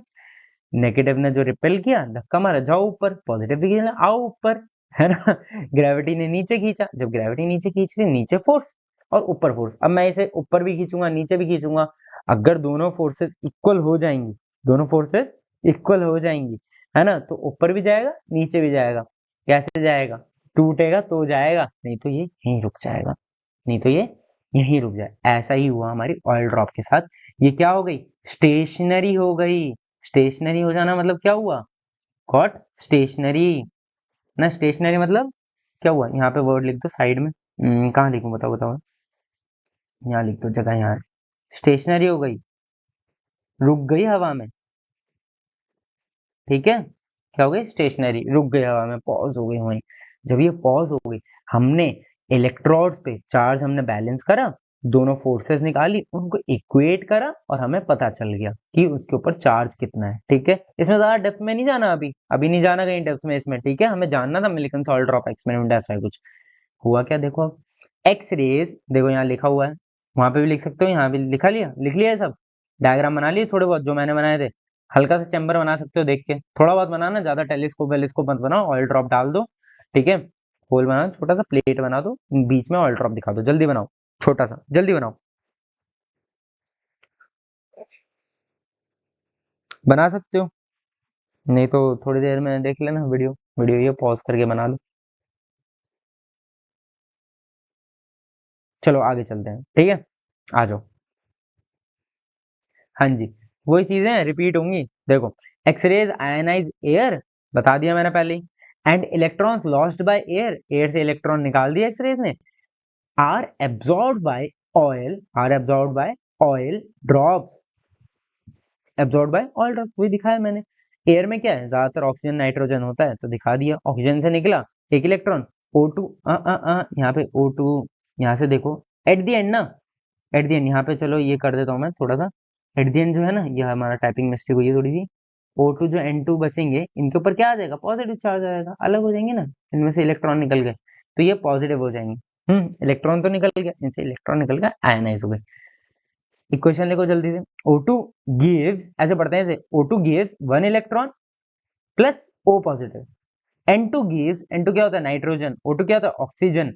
नेगेटिव ने जो रिपेल किया, धक्का मारा, जाओ ऊपर, पॉजिटिव भी किया, आओ ऊपर, है ना? ग्रेविटी ने नीचे खींचा, जब ग्रेविटी नीचे खींच रही, नीचे फोर्स और ऊपर फोर्स। अब मैं इसे ऊपर भी खींचूंगा, नीचे भी खींचूंगा, अगर दोनों फोर्सेस इक्वल हो जाएंगी, दोनों फोर्सेस इक्वल हो जाएंगी, है ना, तो ऊपर भी जाएगा, नीचे भी जाएगा। कैसे जाएगा? टूटेगा तो जाएगा, नहीं तो ये यहीं रुक जाएगा, नहीं तो ये यहीं रुक जाए। ऐसा ही हुआ हमारी ऑयल ड्रॉप के साथ। ये क्या हो गई? स्टेशनरी हो गई। स्टेशनरी हो जाना मतलब क्या हुआ? गॉट स्टेशनरी ना। स्टेशनरी मतलब क्या हुआ? यहाँ पे वर्ड लिख दो साइड में। कहाँ लिखूं, बताओ बताओ। यहाँ लिख दो, जगह यहाँ है। स्टेशनरी हो गई, रुक गई हवा में। ठीक है, क्या हो गई? स्टेशनरी, रुक गई हवा में, पॉज हो गई वहीं। जब ये पॉज हो गई, हमने इलेक्ट्रोड पे चार्ज हमने बैलेंस करा, दोनों फोर्सेस निकाली, उनको इक्वेट करा, और हमें पता चल गया कि उसके ऊपर चार्ज कितना है। ठीक है, इसमें ज्यादा डेप्थ में नहीं जाना, अभी अभी नहीं जाना कहीं डेप्थ में इसमें। ठीक है, हमें जानना था मिल्टन सॉल्ट ड्रॉप एक्सपेरिमेंट, ऐसा है कुछ। हुआ क्या देखो, अब एक्स रेज, देखो यहाँ लिखा हुआ है, वहां पे भी लिख सकते हो, यहाँ भी लिख लिया है सब, डायग्राम बना लिए थोड़े बहुत जो मैंने बनाए थे, हल्का सा चैम्बर बना सकते हो देख के, थोड़ा बहुत बनाना, ज्यादा टेलीस्कोप वेलीस्कोप मत बनाओ, ऑयल ड्रॉप डाल दो, ठीक है, होल बना, छोटा सा प्लेट बना दो, बीच में ऑयल ड्रॉप दिखा दो, जल्दी बनाओ, छोटा सा जल्दी बनाओ, बना सकते हो, नहीं तो थोड़ी देर में देख लेना वीडियो, ये पॉज करके बना लो। चलो आगे चलते हैं, ठीक है, आ जाओ। हाँ जी, वही चीजें रिपीट होंगी, देखो, एक्सरेज आयनाइज एयर, बता दिया मैंने पहले ही, and electrons lost by air, air से इलेक्ट्रॉन निकाल दिया एक्सरेज ने, are absorbed by oil, drop, absorb by oil drop, वही दिखाया मैंने, एयर में क्या है, ज्यादातर ऑक्सीजन नाइट्रोजन होता है, तो दिखा दिया, ऑक्सीजन से निकला एक इलेक्ट्रॉन, O2, यहाँ पे O2, यहाँ से देखो, एट द एंड ना, एट द एंड यहाँ पे, चलो ये कर देता हूँ मैं थोड़ा सा, एट द एंड जो है ना, ये हमारा टाइपिंग मिस्टेक हुई है थोड़ी सी, O2 जो N2 बचेंगे, इनके ऊपर क्या आ जाएगा, पॉजिटिव चार्ज आएगा, अलग हो जाएंगे ना, इनमें से इलेक्ट्रॉन निकल गए, तो ये पॉजिटिव हो जाएंगे, इलेक्ट्रॉन तो निकल गया, इनसे इलेक्ट्रॉन निकल गया, आयनाइज हो गए। इक्वेशन लिखो जल्दी से, O2 gives, ऐसे पढ़ते हैं, ऐसे O2 gives 1 electron plus O positive, N2 क्या होता है, नाइट्रोजन, O2 क्या होता है, oxygen,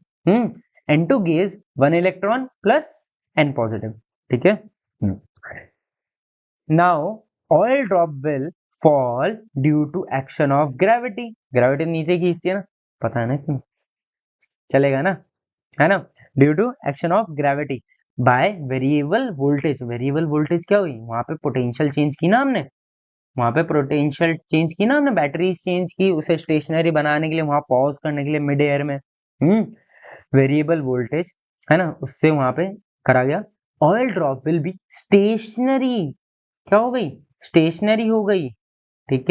N2 gives 1 electron plus N positive, ठीक है। Now oil drop will fall due to action of gravity, gravity नीचे खींचती है ना, पता है ना क्यों, चलेगा ना, है ना, due to action of gravity by variable voltage, variable voltage क्या हुई, वहां पे पोटेंशियल चेंज की ना हमने, बैटरीज चेंज की, उसे स्टेशनरी बनाने के लिए, वहां पॉज करने के लिए मिड एयर में, वेरिएबल वोल्टेज, है ना, उससे वहां पे करा गया, oil drop will be stationary, क्या हो गई, स्टेशनरी हो गई, ठीक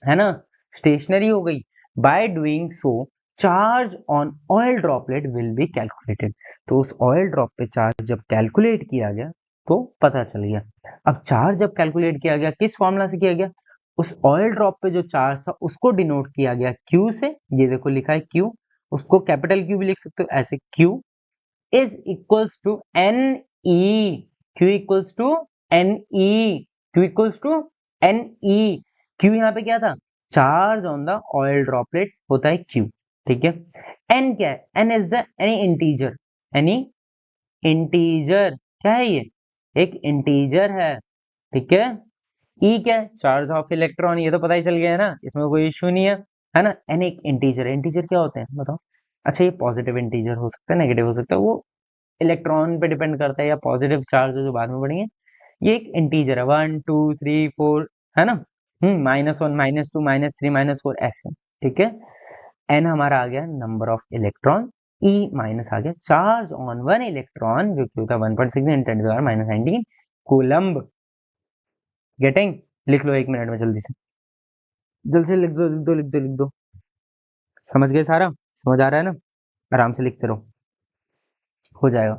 है ना, स्टेशनरी हो गई, by doing so charge on oil droplet will be calculated, तो उस ऑयल ड्रॉप पे चार्ज जब कैलकुलेट किया गया तो पता चल गया। अब चार्ज जब कैलकुलेट किया गया किस फॉर्मूला से किया गया, उस ऑयल ड्रॉप पे जो चार्ज था उसको डिनोट किया गया क्यू से, ये देखो लिखा है क्यू, उसको कैपिटल क्यू भी लिख सकते हो ऐसे, q is equals to N E, q equals to N E, q equals to N E, q यहाँ पे क्या था, charge on the oil droplet होता है क्यू, ठीक है। एन क्या है, n is the any integer, any integer, क्या है ये, एक इंटीजर है, ठीक है। ई क्या है, चार्ज ऑफ इलेक्ट्रॉन, ये तो पता ही चल गया है ना, इसमें कोई इश्यू नहीं है ना, एन एक इंटीजर, इंटीजर क्या होते हैं बताओ, अच्छा ये पॉजिटिव इंटीजर हो सकता है, नेगेटिव हो सकता है, वो इलेक्ट्रॉन पे डिपेंड करता है, या पॉजिटिव चार्ज जो बाद में बढ़ेंगे, ये एक इंटीजर है, 1 2 3 4, है ना, -1 -2 -3 -4 ऐसे, ठीक है। एन हमारा आ गया number of electron, e minus आ गया चार्ज ऑन 1 इलेक्ट्रॉन, जो कि होता है 1.6 × 10⁻⁻19 कूलम्ब, गेटिंग, लिख लो 1 मिनट में जल्दी से, जल्दी से लिख दो लिख दो लिख दो लिख दो, समझ गए सारा, समझ आ रहा है ना, आराम से लिखते रहो, हो जाएगा,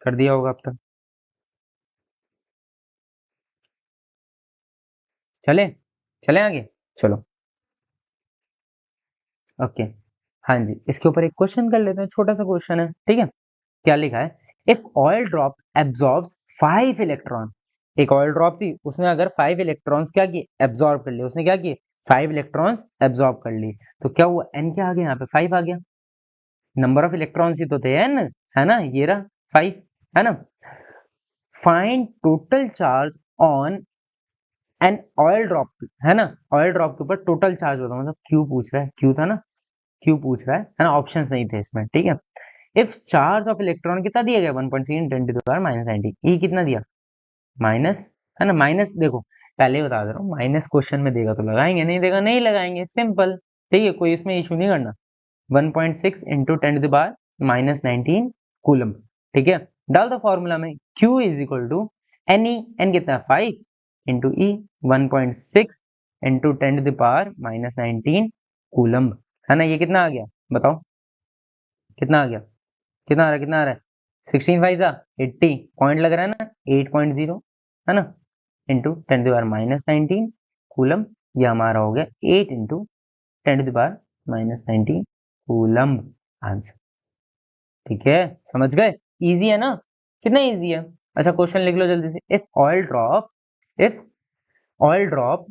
कर दिया होगा अब तक, चले चले आगे, चलो ओके, हाँ जी, इसके ऊपर एक क्वेश्चन कर लेते हैं, छोटा सा क्वेश्चन है, ठीक है, क्या लिखा है, if oil drop absorb 5 electron, एक ऑयल ड्रॉप थी, उसने अगर 5 इलेक्ट्रॉन्स क्या किए, एब्जॉर्ब कर लिए, उसने क्या किए, 5 इलेक्ट्रॉन्स एब्जॉर्ब कर लिए, तो क्या हुआ, एन क्या आ गया, यहाँ पे 5 आ गया, नंबर ऑफ इलेक्ट्रॉन्स ही तो थे एन, है ना, ये रहा 5, है ना, find total charge on an oil drop, है ना, ऑयल ड्रॉप के ऊपर टोटल चार्ज बताओ, मतलब क्यू पूछ रहा है, क्यू था ना, क्यू पूछ रहा है ना, ऑप्शंस नहीं थे इसमें, ठीक है। इफ चार्ज ऑफ इलेक्ट्रॉन कितना दिया गया, 1.6 × 10⁻⁻90, ई कितना दिया, माइनस, है ना, माइनस, देखो पहले ही बता दे रहा हूँ, माइनस क्वेश्चन में देगा तो लगाएंगे, नहीं देगा नहीं लगाएंगे, सिंपल, ठीक है, कोई इसमें इशू नहीं करना, 1.6 × 10⁻⁻19 कूलम, ठीक है, डाल दो फॉर्मूला में, Q is equal to N e, n कितना है 5 इंटू ई, 1.6 × 10⁻⁻19 कूलम, है ना, ये कितना आ गया बताओ, कितना आ गया, कितना आ रहा है 16 5 80, पॉइंट लग रहा है ना 8.0, है ना, इंटू 10⁻⁻19 कूलम, ये हमारा हो गया 8 × 10⁻⁻⁹ कूलम्ब आंसर। ठीक है, समझ गए? इजी है ना? कितना इजी है। अच्छा क्वेश्चन लिख लो जल्दी से। If oil drop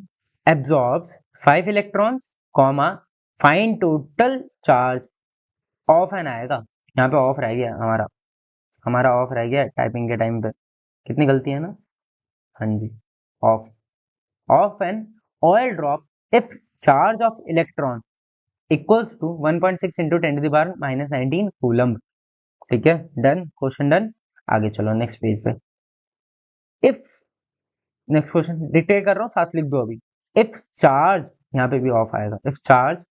absorbs 5 electrons comma find total charge of n आएगा। यहाँ पे ऑफ रह गया हमारा ऑफ रह गया टाइपिंग के टाइम पे। कितनी गलती है ना। हाँ जी, of of an oil drop if charge of electron equals to 1.6 into 10⁻⁻⁹ coulomb. ठीक है, डन, क्वेश्चन डन। आगे चलो नेक्स्ट पेज पे। इफ नेक्स्ट क्वेश्चन डिक्टेट कर रहा हूँ, साथ लिख दो अभी। इफ चार्ज, यहाँ पे भी ऑफ आएगा, if charge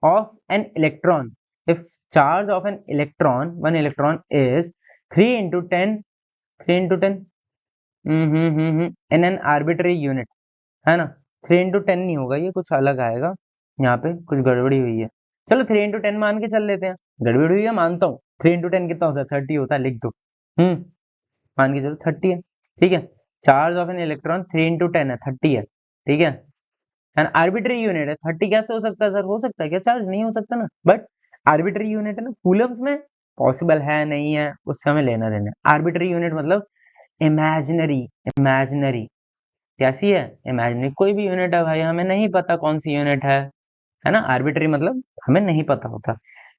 of an electron, if charge of an electron, one electron is 3 into 10 in an arbitrary unit, है ना। 3 इंटू 10 नहीं होगा, ये कुछ अलग आएगा, यहाँ पे कुछ गड़बड़ी हुई है। चलो 3 इंटू 10 मान के चल लेते हैं, गड़बड़ी हुई है मानता हूँ। 3 इंटू 10 कितना होता है? 30 होता है, लिख दो। मान के चलो 30 है। ठीक है, charge of an electron 3 into 10 है, 30 है। ठीक है, एन आर्बिट्री यूनिट है। 30 कैसे हो सकता है सर? हो सकता है क्या? चार्ज नहीं हो सकता ना, बट आर्बिट्री यूनिट है ना, कूलम्स में पॉसिबल है नहीं है, उससे हमें लेना देना है। आर्बिट्री यूनिट मतलब इमेजिनरी कैसी है? इमेजिनरी। कोई भी यूनिट है भाई, हमें नहीं पता कौन सी यूनिट है ना। आर्बिट्री मतलब हमें नहीं पता होता।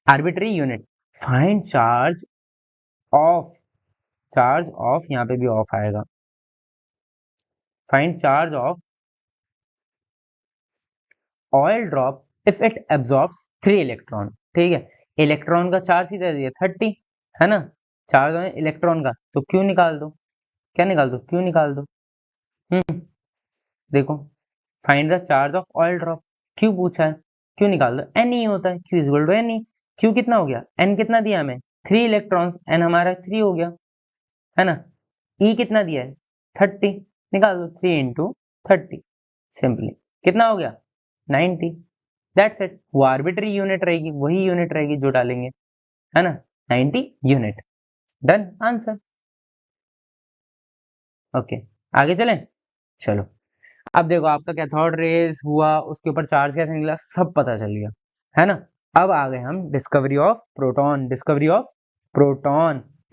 Arbitrary unit, find charge of, यहाँ पे भी ऑफ आएगा। Find charge of oil drop if it absorbs 3 electron. ठीक है, इलेक्ट्रॉन का चार्ज ही दे दिया 30, है ना। चार्ज है इलेक्ट्रॉन का, तो क्यों निकाल दो, क्या निकाल दो, क्यों निकाल दो। देखो, find the charge of oil drop, क्यों पूछा है, क्यों निकाल दो। एन ही होता है, q is equal to n e. Q कितना हो गया? एन कितना दिया हमें? 3 इलेक्ट्रॉन्स, एन हमारा 3 हो गया, है ना। ई कितना दिया है? 30, निकाल दो 3 इंटू 30, सिंपली कितना हो गया? 90। दैट्स इट, वो आर्बिट्री यूनिट रहेगी, वही यूनिट रहेगी जो डालेंगे, है ना, 90 यूनिट। Done, answer. ओके, आगे चलें। चलो, अब देखो आपका कैथोड रेज हुआ, उसके ऊपर चार्ज कैसे निकला, सब पता चल गया, है ना। अब आ गए हम डिस्कवरी ऑफ प्रोटॉन।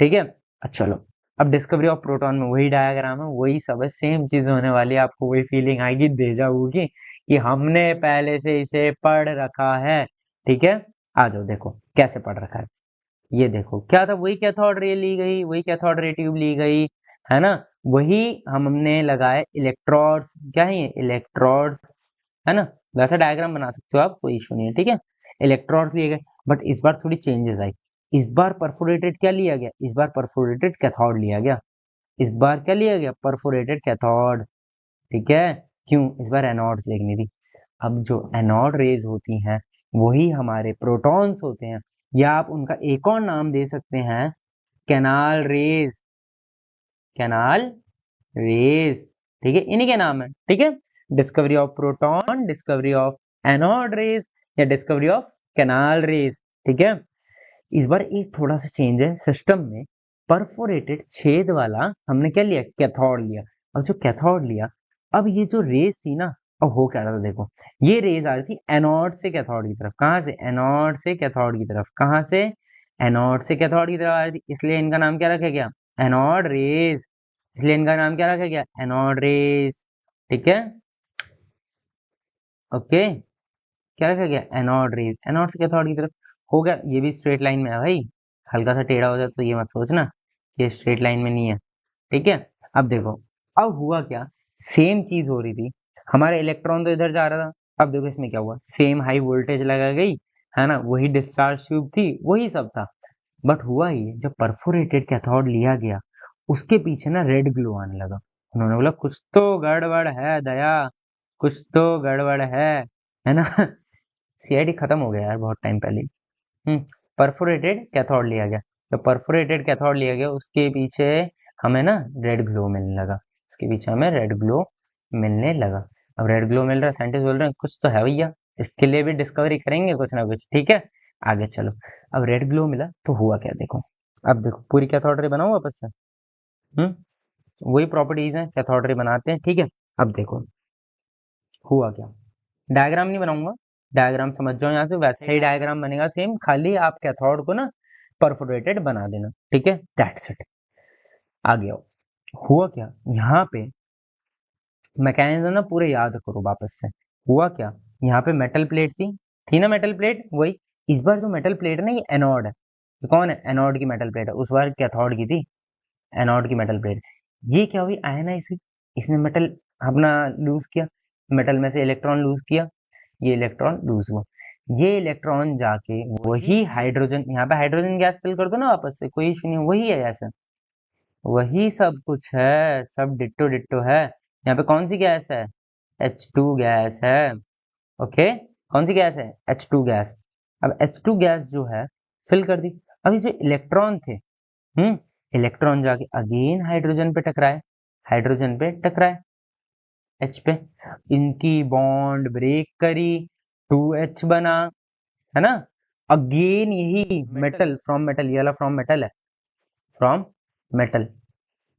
ठीक है, अच्छा चलो, अब डिस्कवरी ऑफ प्रोटॉन में वही डायग्राम है, वही सब है, सेम चीज होने वाली है। आपको वही फीलिंग आएगी, डेजा होगी कि हमने पहले से इसे पढ़ रखा है। ठीक है, आ जाओ, देखो कैसे पढ़ रखा है। ये देखो क्या था, वही कैथोड रे ली गई, वही कैथोड रे ट्यूब ली गई, है ना। वही हमने लगाए इलेक्ट्रोड्स, क्या है ये? इलेक्ट्रोड्स, है ना। वैसा डायग्राम बना सकते हो आप, कोई इशू नहीं है। ठीक है, इलेक्ट्रोड्स लिए गए, बट इस बार थोड़ी चेंजेस आई। इस बार परफोरेटेड क्या लिया गया? इस बार परफोरेटेड कैथोड लिया गया। इस बार क्या लिया गया? Perforated cathode. ठीक है, क्यों? इस बार एनोड्स देखनी थी। अब जो एनोड रेज होती हैं वही हमारे प्रोटॉन्स होते हैं, या आप उनका एक और नाम दे सकते हैं, कैनाल रेज। कैनाल रेज, ठीक है, इन्हीं के नाम है। ठीक है, discovery of proton, discovery of anode raise, या डिस्कवरी ऑफ कैनाल रेज। ठीक है, इस बार एक थोड़ा सा चेंज है सिस्टम में। परफोरेटेड छेद वाला हमने क्या लिया? कैथोड लिया। अब जो कैथोड लिया, अब ये जो रेज थी ना, अब हो क्या रहा था देखो, ये रेज आ रही थी एनोड से कैथोड की तरफ। कहाँ से? एनोड से कैथोड की तरफ। कहाँ से? एनोड से कैथोड की तरफ आ रही थी, इसलिए इनका नाम क्या रखा गया? Anode rays. इसलिए इनका नाम क्या रखा गया? Anode rays. ठीक है, ओके, क्या रखा गया? एनोड रेज, एनोड से कैथोड की तरफ। हो गया, ये भी स्ट्रेट लाइन में है भाई, हल्का सा टेढ़ा हो जाए तो ये मत सोचना ये स्ट्रेट लाइन में नहीं है। ठीक है, अब देखो, अब हुआ क्या, सेम चीज हो रही थी। हमारा इलेक्ट्रॉन तो इधर जा रहा था, अब देखो इसमें क्या हुआ, सेम हाई वोल्टेज लगा गई, है ना, वही डिस्चार्ज ट्यूब थी, वही सब था। बट हुआ ये, जब परफोरेटेड कैथोड लिया गया, उसके पीछे ना रेड ग्लो आने लगा। उन्होंने बोला कुछ तो गड़बड़ है दया, कुछ तो गड़बड़ है ना। सीआईडी खत्म हो गया यार बहुत टाइम पहले। परफोरेटेड कैथोड लिया गया, जब परफोरेटेड कैथोड लिया गया उसके पीछे हमें ना रेड ग्लो मिलने लगा, उसके पीछे हमें रेड ग्लो मिलने लगा। अब रेड ग्लो मिल रहा है, साइंटिस्ट बोल रहे हैं कुछ तो है भैया, इसके लिए भी डिस्कवरी करेंगे कुछ ना कुछ। ठीक है, आगे चलो। अब रेड ग्लो मिला तो हुआ क्या देखो, अब देखो पूरी कैथोड रे बनाओ वापस से। हम्म वही प्रॉपर्टीज हैं, कैथोड रे बनाते हैं। ठीक है, अब देखो हुआ क्या, डायग्राम नहीं बनाऊंगा, डायग्राम समझ जाओ यहाँ से, वैसे ही डायग्राम बनेगा सेम, खाली आप कैथोड को ना परफोरेटेड बना देना, ठीक है, दैट्स इट। आगे आओ, हुआ क्या यहाँ पे, मैकेनिज्म ना पूरे याद करो वापस से। हुआ क्या, यहाँ पे मेटल प्लेट थी ना मेटल प्लेट, वही इस बार जो मेटल प्लेट है ना ये एनोड है। ये कौन है, एनोड की मेटल प्लेट है, उस बार कैथोड की थी, एनोड की मेटल प्लेट। ये क्या हुई, आयनाइज हुई, इसने मेटल अपना लूज किया, मेटल में से इलेक्ट्रॉन लूज किया, ये इलेक्ट्रॉन लूज हुआ, ये इलेक्ट्रॉन जाके वही हाइड्रोजन, यहाँ पे हाइड्रोजन गैस फिल कर दो ना वापस से, कोई इशू नहीं, वही है ऐसा, वही सब कुछ है, सब डिट्टो डिट्टो है। यहाँ पे कौन सी गैस है, H2 गैस है, ओके, कौन सी गैस है, H2 गैस। अब H2 गैस जो है फिल कर दी, अभी जो इलेक्ट्रॉन थे, इलेक्ट्रॉन जाके अगेन हाइड्रोजन पे टकराए, हाइड्रोजन पे टकराए, H पे, इनकी बॉन्ड ब्रेक करी, 2H बना, है ना, अगेन यही मेटल फ्रॉम मेटल, ये वाला फ्रॉम मेटल है, फ्रॉम मेटल,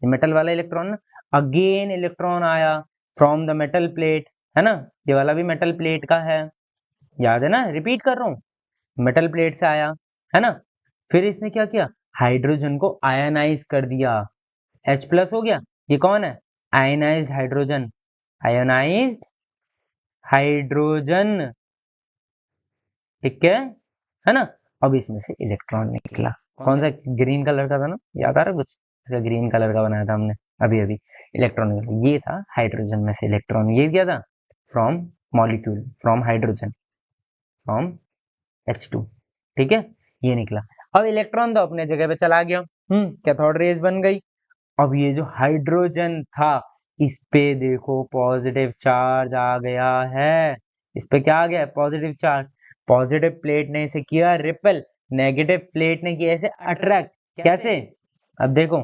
ये मेटल वाला इलेक्ट्रॉन ना, अगेन इलेक्ट्रॉन आया फ्रॉम द मेटल प्लेट, है ना, ये वाला भी मेटल प्लेट का है, याद है ना, रिपीट कर रहा हूँ, मेटल प्लेट से आया, है ना, फिर इसने क्या किया, हाइड्रोजन को आयनाइज कर दिया, H प्लस हो गया, ये कौन है, आयनाइज्ड हाइड्रोजन, आयोनाइज्ड हाइड्रोजन, ठीक है ना। अब इसमें से इलेक्ट्रॉन निकला, कौन सा, ग्रीन कलर का था ना, याद आ रहा कुछ, ग्रीन कलर का बनाया था हमने अभी अभी, इलेक्ट्रॉन निकला, ये था हाइड्रोजन में से इलेक्ट्रॉन, ये क्या था, from molecule, from hydrogen, from H2, ठीक है, ये निकला। अब इलेक्ट्रॉन तो अपने जगह पे चला गया, कैथोड रेज बन गई। अब ये जो हाइड्रोजन था, इस पे देखो पॉजिटिव चार्ज आ गया है, इस पे क्या आ गया है, पॉजिटिव चार्ज, पॉजिटिव प्लेट ने इसे किया रिपेल, नेगेटिव प्लेट ने किया इसे अट्रैक्ट, कैसे, अब देखो,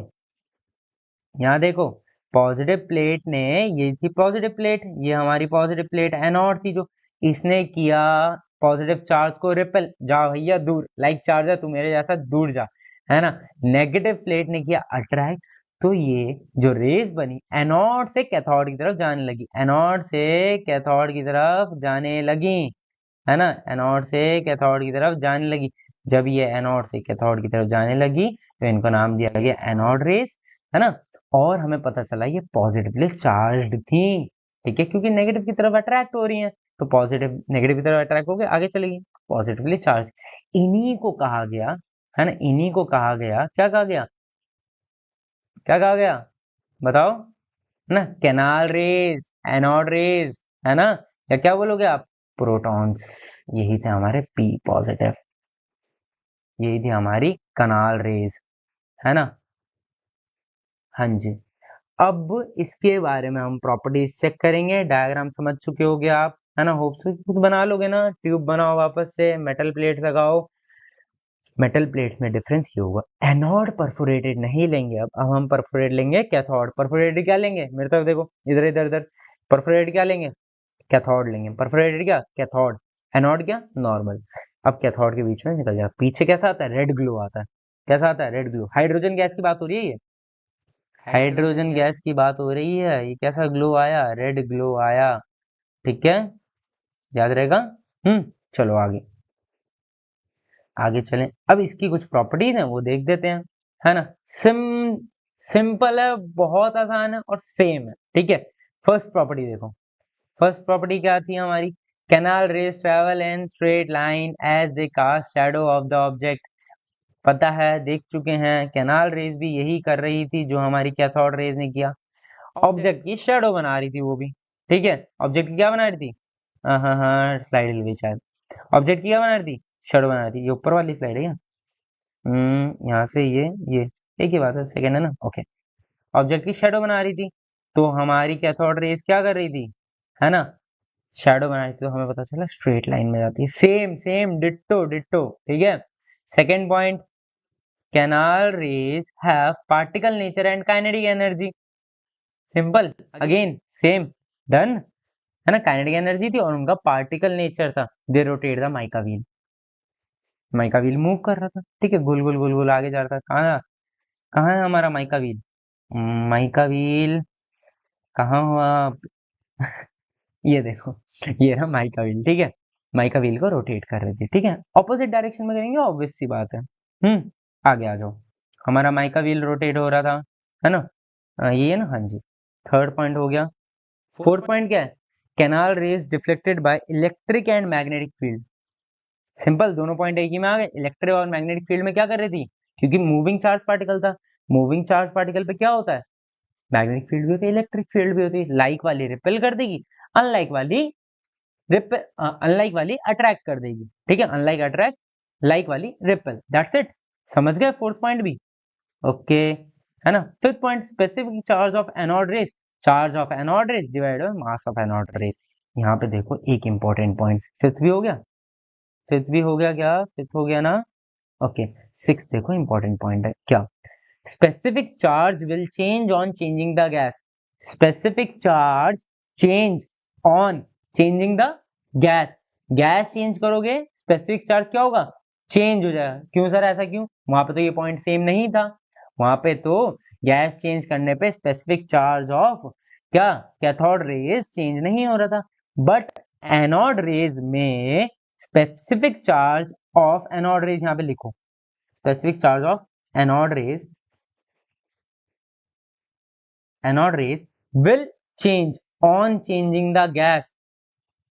यहाँ देखो, पॉजिटिव प्लेट ने, ये थी पॉजिटिव प्लेट, ये हमारी पॉजिटिव प्लेट एनोड थी, जो इसने किया पॉजिटिव चार्ज को रिपेल, जा भैया दूर, लाइक चार्जर तू मेरे जैसा दूर जा, है ना, नेगेटिव प्लेट ने किया अट्रैक्ट, तो ये जो रेज बनी एनोड से कैथोड की तरफ जाने लगी, एनोड से कैथोड की तरफ जाने लगी, है ना, एनोड से कैथोड की तरफ जाने लगी, जब ये एनोड से कैथोड की तरफ जाने लगी तो इनको नाम दिया गया एनोड रेज, है ना, और हमें पता चला ये पॉजिटिवली चार्ज्ड थी, ठीक है, क्योंकि नेगेटिव की तरफ अट्रैक्ट हो रही है, तो पॉजिटिव नेगेटिव की तरफ अट्रैक्ट होकर आगे चलेगी, पॉजिटिवली चार्ज, इन्हीं को कहा गया, है ना, इन्हीं को कहा गया, क्या कहा गया, क्या कहा गया, बताओ ना, कैनाल रेज, एनोड रेज, है ना, या क्या बोलोगे आप, प्रोटॉन्स, यही थे हमारे पी पॉजिटिव, यही थी हमारी कनाल रेज, है ना, हाँ जी। अब इसके बारे में हम प्रॉपर्टीज चेक करेंगे, डायग्राम समझ चुके होगे आप, है ना, होप सो खुद बना लोगे ना, ट्यूब बनाओ वापस से, मेटल प्लेट लगाओ, मेटल प्लेट्स में डिफरेंस ये होगा, एनोड परफोरेटेड नहीं लेंगे, अब हम परफोरेट लेंगे कैथोड, परफोरेटेड क्या लेंगे, मेरे तरफ देखो, इधर इधर इधर, परफोरेटेड क्या लेंगे, कैथोड लेंगे, परफोरेटेड क्या, कैथोड, एनोड क्या, नॉर्मल। अब कैथोड के बीच में निकल जाए, पीछे कैसा आता है, रेड ग्लो आता है, कैसा आता है, रेड ग्लो, हाइड्रोजन गैस की बात हो रही है, ये हाइड्रोजन गैस की बात हो रही है, ये कैसा ग्लो आया, रेड ग्लो आया, ठीक है, याद रहेगा, चलो आगे, आगे चलें, अब इसकी कुछ प्रॉपर्टीज हैं वो देख देते हैं, है ना, सिंपल है, बहुत आसान है और सेम है, ठीक है। फर्स्ट प्रॉपर्टी देखो, फर्स्ट प्रॉपर्टी क्या थी हमारी, canal rays travel in straight line as they cast shadow of the object, पता है, देख चुके हैं, कैनाल रेज भी यही कर रही थी जो हमारी कैथोड रेज ने किया, ऑब्जेक्ट की शेडो बना रही थी वो भी, ठीक है, ऑब्जेक्ट की क्या बना रही थी, हाँ हाँ हाँ स्लाइड हिल गई शायद, ऑब्जेक्ट की क्या बना रही थी, शेडो बना रही थी, ये ऊपर वाली स्लाइड है क्या, यहाँ से ये एक ही बात है, सेकंड है ना, ओके, ऑब्जेक्ट की शेडो बना रही थी, तो हमारी कैथोड रेज क्या कर रही थी, है ना, शेडो बना रही थी, तो हमें पता चला स्ट्रेट लाइन में जाती है, सेम सेम डिट्टो डिट्टो, ठीक है। Second point, canal raise have particle nature and kinetic energy, simple, again same, done, है ना, काइनेटिक एनर्जी थी और उनका पार्टिकल नेचर था, they rotate the mica wheel, mica wheel move कर रहा था, ठीक है, गोल गोल गोल गोल आगे जा रहा था, कहाँ कहाँ है हमारा माइका व्हील, माइका व्हील कहाँ हुआ ये देखो, ये रहा माइका व्हील, ठीक है। माइका व्हील को रोटेट कर रही थी, ठीक है। ऑपोजिट डायरेक्शन में करेंगे, ऑब्वियस सी बात है। आगे आ जाओ। हमारा माइका व्हील रोटेट हो रहा था, है ना। ये है ना, हाँ जी। थर्ड पॉइंट हो गया। फोर्थ पॉइंट क्या है? Canal raise deflected by electric and magnetic field. Simple, दोनों पॉइंट एक ही में आ गए। इलेक्ट्रिक और मैग्नेटिक फील्ड में क्या कर रही थी? क्योंकि मूविंग चार्ज पार्टिकल था, मूविंग चार्ज पार्टिकल पे क्या होता है? मैग्नेटिक फील्ड भी होती है, इलेक्ट्रिक फील्ड भी होती है। लाइक वाली रिपेल कर देगी, अनलाइक वाली अनलाइक वाली अट्रैक्ट कर देगी, ठीक है। अनलाइक अट्रैक्ट, लाइक वाली रिपेल, दैट्स इट। समझ गए फोर्थ पॉइंट भी? ओके, है ना। Fifth point, specific charge of anode raise. Charge of anode raise divide by mass of anode raise. यहाँ पे देखो एक इंपॉर्टेंट पॉइंट, फिफ्थ भी हो गया। फिफ्थ भी हो गया क्या? फिफ्थ हो गया ना। ओके, सिक्स देखो इंपॉर्टेंट पॉइंट है क्या? Specific charge will change on changing the gas. Specific charge change on changing the gas. Gas change करोगे, स्पेसिफिक चार्ज क्या होगा? चेंज हो जाएगा। क्यों सर, ऐसा क्यों? वहां पे तो ये पॉइंट सेम नहीं था। वहां पे तो गैस चेंज करने पे स्पेसिफिक चार्ज ऑफ क्या, कैथोड रेज चेंज नहीं हो रहा था। बट एनोड रेज में specific charge of anode raise, यहां पे लिखो specific charge of anode raise, anode raise will change on changing the gas.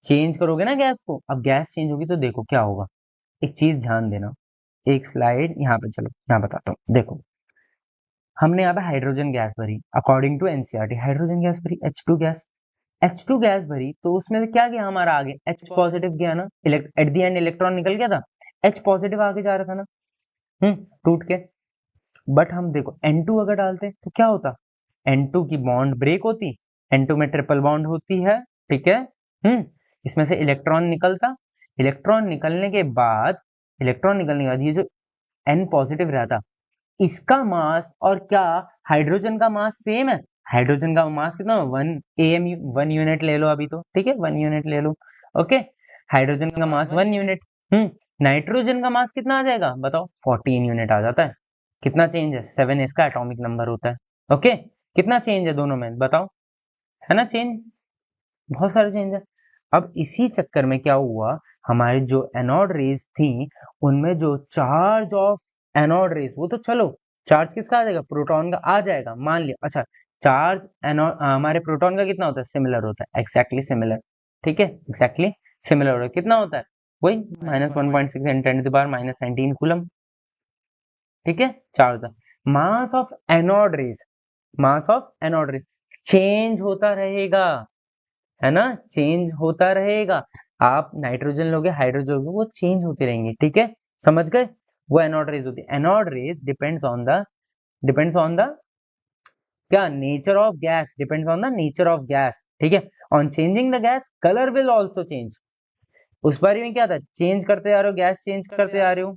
Change करोगे ना गैस को, अब गैस चेंज होगी तो देखो क्या होगा। एक चीज ध्यान देना, एक स्लाइड यहाँ पे, चलो यहाँ बताता हूँ। देखो, हमने यहाँ पे हाइड्रोजन गैस भरी, according to NCERT hydrogen gas भरी, H2 गैस। H2 गैस भरी तो उसमें से क्या गया हमारा आगे? H पॉजिटिव गया ना, एट द एंड इलेक्ट्रॉन निकल गया था, H पॉजिटिव आगे जा रहा था ना, टूट के। बट हम देखो N2 अगर डालते तो क्या होता? N2 की बॉन्ड ब्रेक होती, N2 में ट्रिपल बॉन्ड होती है, ठीक है। इसमें से इलेक्ट्रॉन निकलता, इलेक्ट्रॉन निकलने के बाद, ये जो N पॉजिटिव रहता, इसका मास और क्या, हाइड्रोजन का मास सेम है। हाइड्रोजन का मास कितना? 1 AMU, 1 यूनिट ले लो अभी तो, ठीक है, 1 यूनिट ले लो। ओके, हाइड्रोजन का मास 1 यूनिट। नाइट्रोजन का मास कितना आ जाएगा बताओ? 14 यूनिट आ जाता है। कितना चेंज है? 7 इसका एटॉमिक नंबर होता है। ओके, कितना चेंज है दोनों में बताओ? है ना चेंज, बहुत सारे चेंज है। अब इसी चक्कर में क्या हुआ, हमारी जो एनोड रेज थी उनमें जो चार्ज ऑफ एनोड रेज, वो तो चलो चार्ज किसका आ जाएगा? प्रोटॉन का आ जाएगा, मान लिया। अच्छा, चार्ज एनोड हमारे प्रोटॉन का कितना होता है? सिमिलर होता है, एक्जैक्टली सिमिलर, ठीक है, एक्जैक्टली सिमिलर होता है। कितना होता है? वही -1.6 × 10⁻−19 कूलम, ठीक है, charge. Mass of anode raise, mass of anode raise change होता रहेगा, है ना, चेंज होता रहेगा। आप नाइट्रोजन लोगे, हाइड्रोजन लोगे, वो चेंज होते रहेंगे, ठीक है, समझ गए। वो एनोड रेज होती है। Anode rays depends on the क्या, nature of gas, depends on the nature of gas, ठीक है। On changing the gas colour will also change. उस बारे में क्या था? चेंज करते जा रहे हो, गैस चेंज करते जा रहे हो,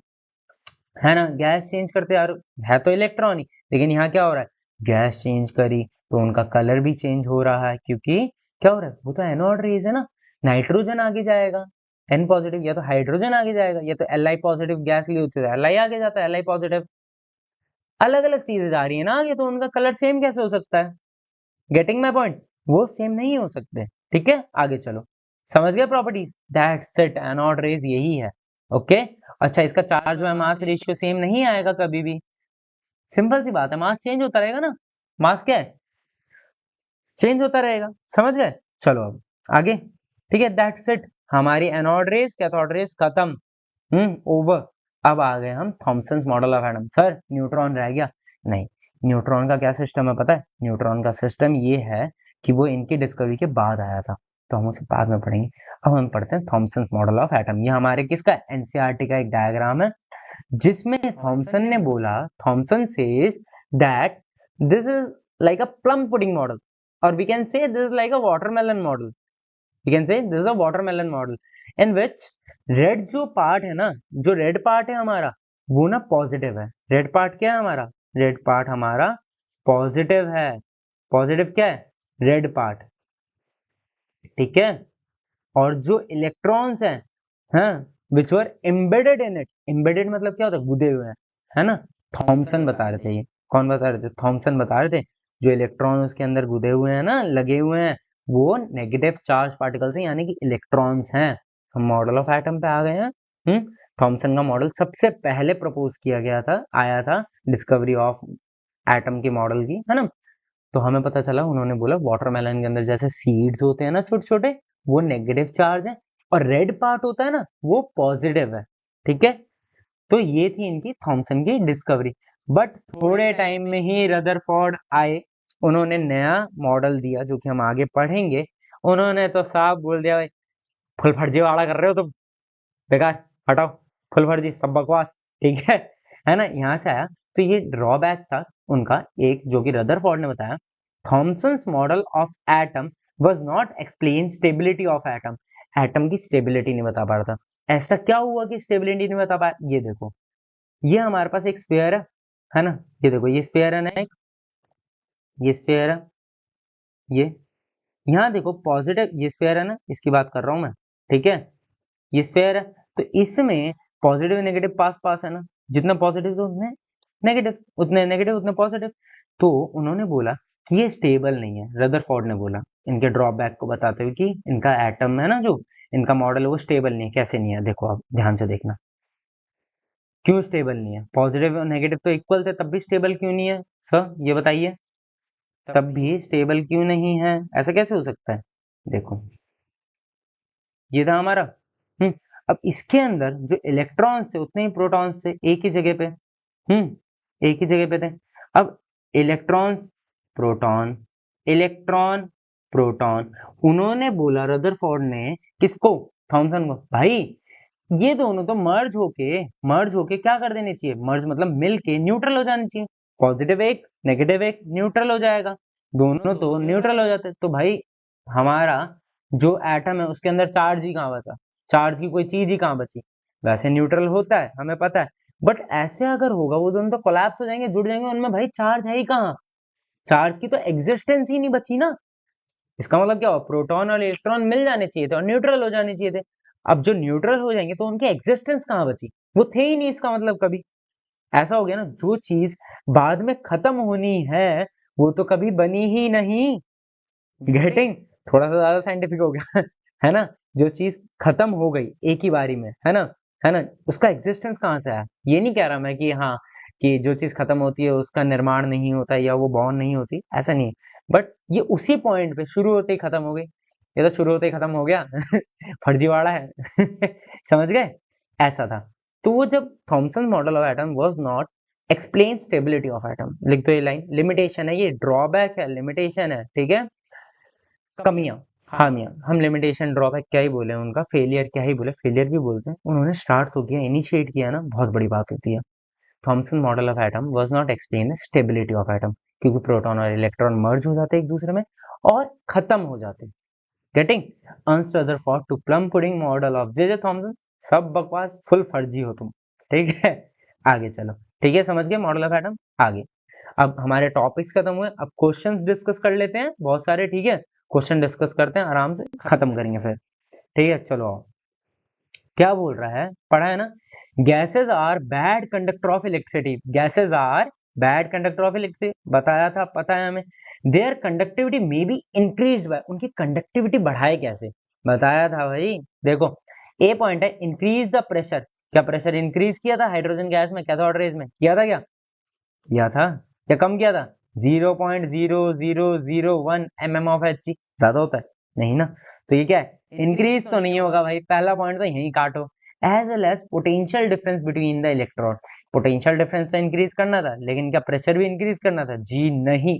है ना, गैस चेंज करते जा रहे हो, है तो इलेक्ट्रॉन ही, लेकिन यहाँ क्या हो रहा है? गैस चेंज करी तो उनका कलर भी चेंज हो रहा है, क्योंकि क्या हो रहा है? वो तो एनोड रेज है ना। नाइट्रोजन आगे जाएगा, N पॉजिटिव, या तो हाइड्रोजन आगे जाएगा, या तो Li पॉजिटिव गैस ली होती है, Li आगे जाता है, Li पॉजिटिव। अलग अलग चीजें जा रही है ना आगे, तो उनका कलर सेम कैसे हो सकता है? Getting my point? वो सेम नहीं हो सकते, ठीक है। आगे चलो, समझ गए properties? That's it, anode rays यही है। ओके, अच्छा, इसका चार्ज में मास रेशियो सेम नहीं आएगा कभी भी। सिंपल सी बात है, मास चेंज होता रहेगा ना। मास क्या है? चेंज होता रहेगा, समझ गए। चलो अब आगे, ठीक है, दैट्स इट। हमारी एनोड रेज कैथोड रेज खत्म, ओवर। अब आ गए हम Thomson's model of atom. Sir neutron रह गया? नहीं, न्यूट्रॉन का क्या सिस्टम है पता है? न्यूट्रॉन का सिस्टम ये है कि वो इनकी डिस्कवरी के बाद आया था, तो हम उसे बाद में पढ़ेंगे। अब हम पढ़ते हैं थॉमसन्स मॉडल ऑफ एटम। ये हमारे किसका? एनसीईआरटी का एक डायग्राम है, जिसमें थॉमसन ने बोला, Thomson says that this is like a plum pudding model, और we can say this is like a watermelon model. We can say this is a watermelon model in which red जो पार्ट है ना, जो रेड पार्ट है हमारा, वो ना पॉजिटिव है। रेड पार्ट क्या है हमारा? रेड पार्ट हमारा पॉजिटिव है। पॉजिटिव क्या है? रेड पार्ट, ठीक है। और जो इलेक्ट्रॉन्स हैं, हाँ, विच वर एम्बेडेड इन इट, एम्बेडेड मतलब क्या होता है? गुदे हुए हैं, है ना। थॉमसन बता रहे थे, ये कौन बता रहे थे? थॉमसन बता रहे थे, जो इलेक्ट्रॉन उसके अंदर गुदे हुए हैं ना, लगे हुए हैं, वो नेगेटिव चार्ज पार्टिकल्स हैं, यानी कि इलेक्ट्रॉन्स हैं। हम मॉडल ऑफ एटम पे आ गए हैं। थॉमसन का मॉडल सबसे पहले प्रपोज किया गया था, आया था डिस्कवरी ऑफ एटम की मॉडल की, है ना। तो हमें पता चला, उन्होंने बोला वाटरमेलन के अंदर जैसे सीड्स होते हैं ना छोटे छोटे, वो नेगेटिव चार्ज है, और रेड पार्ट होता है ना वो पॉजिटिव है। ठीक है, तो ये थी इनकी थॉमसन की डिस्कवरी। बट थोड़े टाइम में ही रदरफोर्ड आए, उन्होंने नया मॉडल दिया जो कि हम आगे पढ़ेंगे। उन्होंने तो साफ बोल दिया, भाई फुल फर्जी वाला कर रहे हो तुम, बेकार, हटाओ, फुल फर्जी, सब बकवास। ठीक है ना, यहाँ से आया। तो ये ड्रॉबैक था उनका एक, जो कि रदरफोर्ड ने बताया, Thomson's model of atom was not explain stability of atom. Atom की स्टेबिलिटी नहीं बता पा रहा था। ऐसा क्या हुआ कि स्टेबिलिटी नहीं बता पाया? ये देखो, ये हमारे पास एक स्फीयर है ना, ये देखो ये स्फीयर है ना, एक ये स्फीयर है, ये यहाँ देखो पॉजिटिव, ये स्फीयर है ना, इसकी बात कर रहा हूं मैं। ठीक है, ये स्फीयर है, तो इसमें पॉजिटिव नेगेटिव पास पास है ना, जितना पॉजिटिव तो उतने नेगेटिव, उतने नेगेटिव उतने पॉजिटिव। तो उन्होंने बोला कि ये स्टेबल नहीं है, रदरफोर्ड ने बोला इनके ड्रॉबैक को बताते हुए कि इनका एटम है ना, जो इनका मॉडल है वो स्टेबल नहीं है। कैसे नहीं है, देखो आप ध्यान से देखना, क्यों स्टेबल नहीं है? पॉजिटिव और नेगेटिव तो इक्वल थे, तब भी स्टेबल क्यों नहीं है सर, ये बताइए। तब भी स्टेबल क्यों नहीं है, ऐसा कैसे हो सकता है? देखो, ये था हमारा। हम्म अब इसके अंदर जो इलेक्ट्रॉन्स थे उतने ही प्रोटॉन्स थे, एक ही जगह पे। एक ही जगह पे थे। अब इलेक्ट्रॉन्स, प्रोटॉन, इलेक्ट्रॉन, प्रोटॉन, उन्होंने बोला रदरफोर्ड ने, किसको? थॉमसन को, भाई ये दोनों तो मर्ज होके क्या कर देने चाहिए? मर्ज मतलब मिल के न्यूट्रल हो जाने चाहिए। पॉजिटिव एक, नेगेटिव एक, न्यूट्रल हो जाएगा। दोनों तो न्यूट्रल हो जाते, तो भाई हमारा जो एटम है उसके अंदर चार्ज ही कहाँ बचा? चार्ज की कोई चीज ही कहाँ बची? वैसे न्यूट्रल होता है, हमें पता है, बट ऐसे अगर होगा वो दोनों तो कोलैप्स हो जाएंगे, जुड़ जाएंगे, उनमें भाई चार्ज है ही कहाँ? चार्ज की तो एग्जिस्टेंस ही नहीं बची ना। इसका मतलब क्या हुआ? प्रोटॉन और इलेक्ट्रॉन मिल जाने चाहिए थे और न्यूट्रल हो जाने चाहिए थे। अब जो न्यूट्रल हो जाएंगे तो उनकी एग्जिस्टेंस कहाँ बची? वो थे ही नहीं, इसका मतलब कभी। ऐसा हो गया ना, जो चीज बाद में खत्म होनी है वो तो कभी बनी ही नहीं। गेटिंग? थोड़ा सा ज्यादा साइंटिफिक हो गया है ना। जो चीज खत्म हो गई एक ही बारी में, है ना, उसका एग्जिस्टेंस कहाँ से आया? ये नहीं कह रहा मैं कि हाँ, कि जो चीज खत्म होती है उसका निर्माण नहीं होता या वो बॉर्न नहीं होती, ऐसा नहीं। बट ये उसी पॉइंट पे शुरू होते ही खत्म हो गई। ये तो शुरू होते ही खत्म हो गया फर्जीवाड़ा है समझ गए? ऐसा था। तो वो जब Thompson model of atom was not explain stability of atom, लिख दो ये लाइन, लिमिटेशन है, ये ड्रॉबैक है, लिमिटेशन है। ठीक है, कमियां, खामियां, हम लिमिटेशन ड्रॉबैक क्या ही बोले उनका, फेलियर क्या ही बोले, फेलियर भी बोलते हैं। उन्होंने स्टार्ट तो किया, इनिशिएट किया ना, बहुत बड़ी बात होती है। Thomson model of atom was not explain stability of atom, क्योंकि प्रोटॉन और इलेक्ट्रॉन मर्ज हो जाते एक दूसरे में और खत्म हो जाते। Getting? Ernst Rutherford to plum pudding model of J Thomson. सब बकवास, फुल फर्जी हो तुम। ठीक है, आगे चलो। ठीक है, समझ गए मॉडल ऑफ एटम? आगे अब हमारे टॉपिक्स खत्म हुए, अब क्वेश्चंस डिस्कस कर लेते हैं बहुत सारे। ठीक है, क्वेश्चन डिस्कस करते हैं, आराम से खत्म करेंगे फिर। ठीक है, चलो आओ। क्या बोल रहा है, पढ़ा है ना? Gases are bad conductor of electricity. Gases are bad conductor of electricity, बताया था, पता है हमें। Their conductivity may be increase by, उनकी कंडक्टिविटी बढ़ाए कैसे? बताया था भाई। देखो, ए पॉइंट है, इंक्रीज द प्रेशर। क्या प्रेशर इंक्रीज किया था हाइड्रोजन गैस में, कैथोड रेज में? किया था क्या? किया था। क्या कम किया था? 0.0001 mm ऑफ Hg। ज्यादा होता है? नहीं ना। तो ये क्या है? इंक्रीज तो नहीं होगा भाई, पहला पॉइंट तो यही काटो। As well as potential difference between the electron. Potential difference तो इंक्रीज करना था, लेकिन क्या प्रेशर भी इंक्रीज करना था? जी नहीं,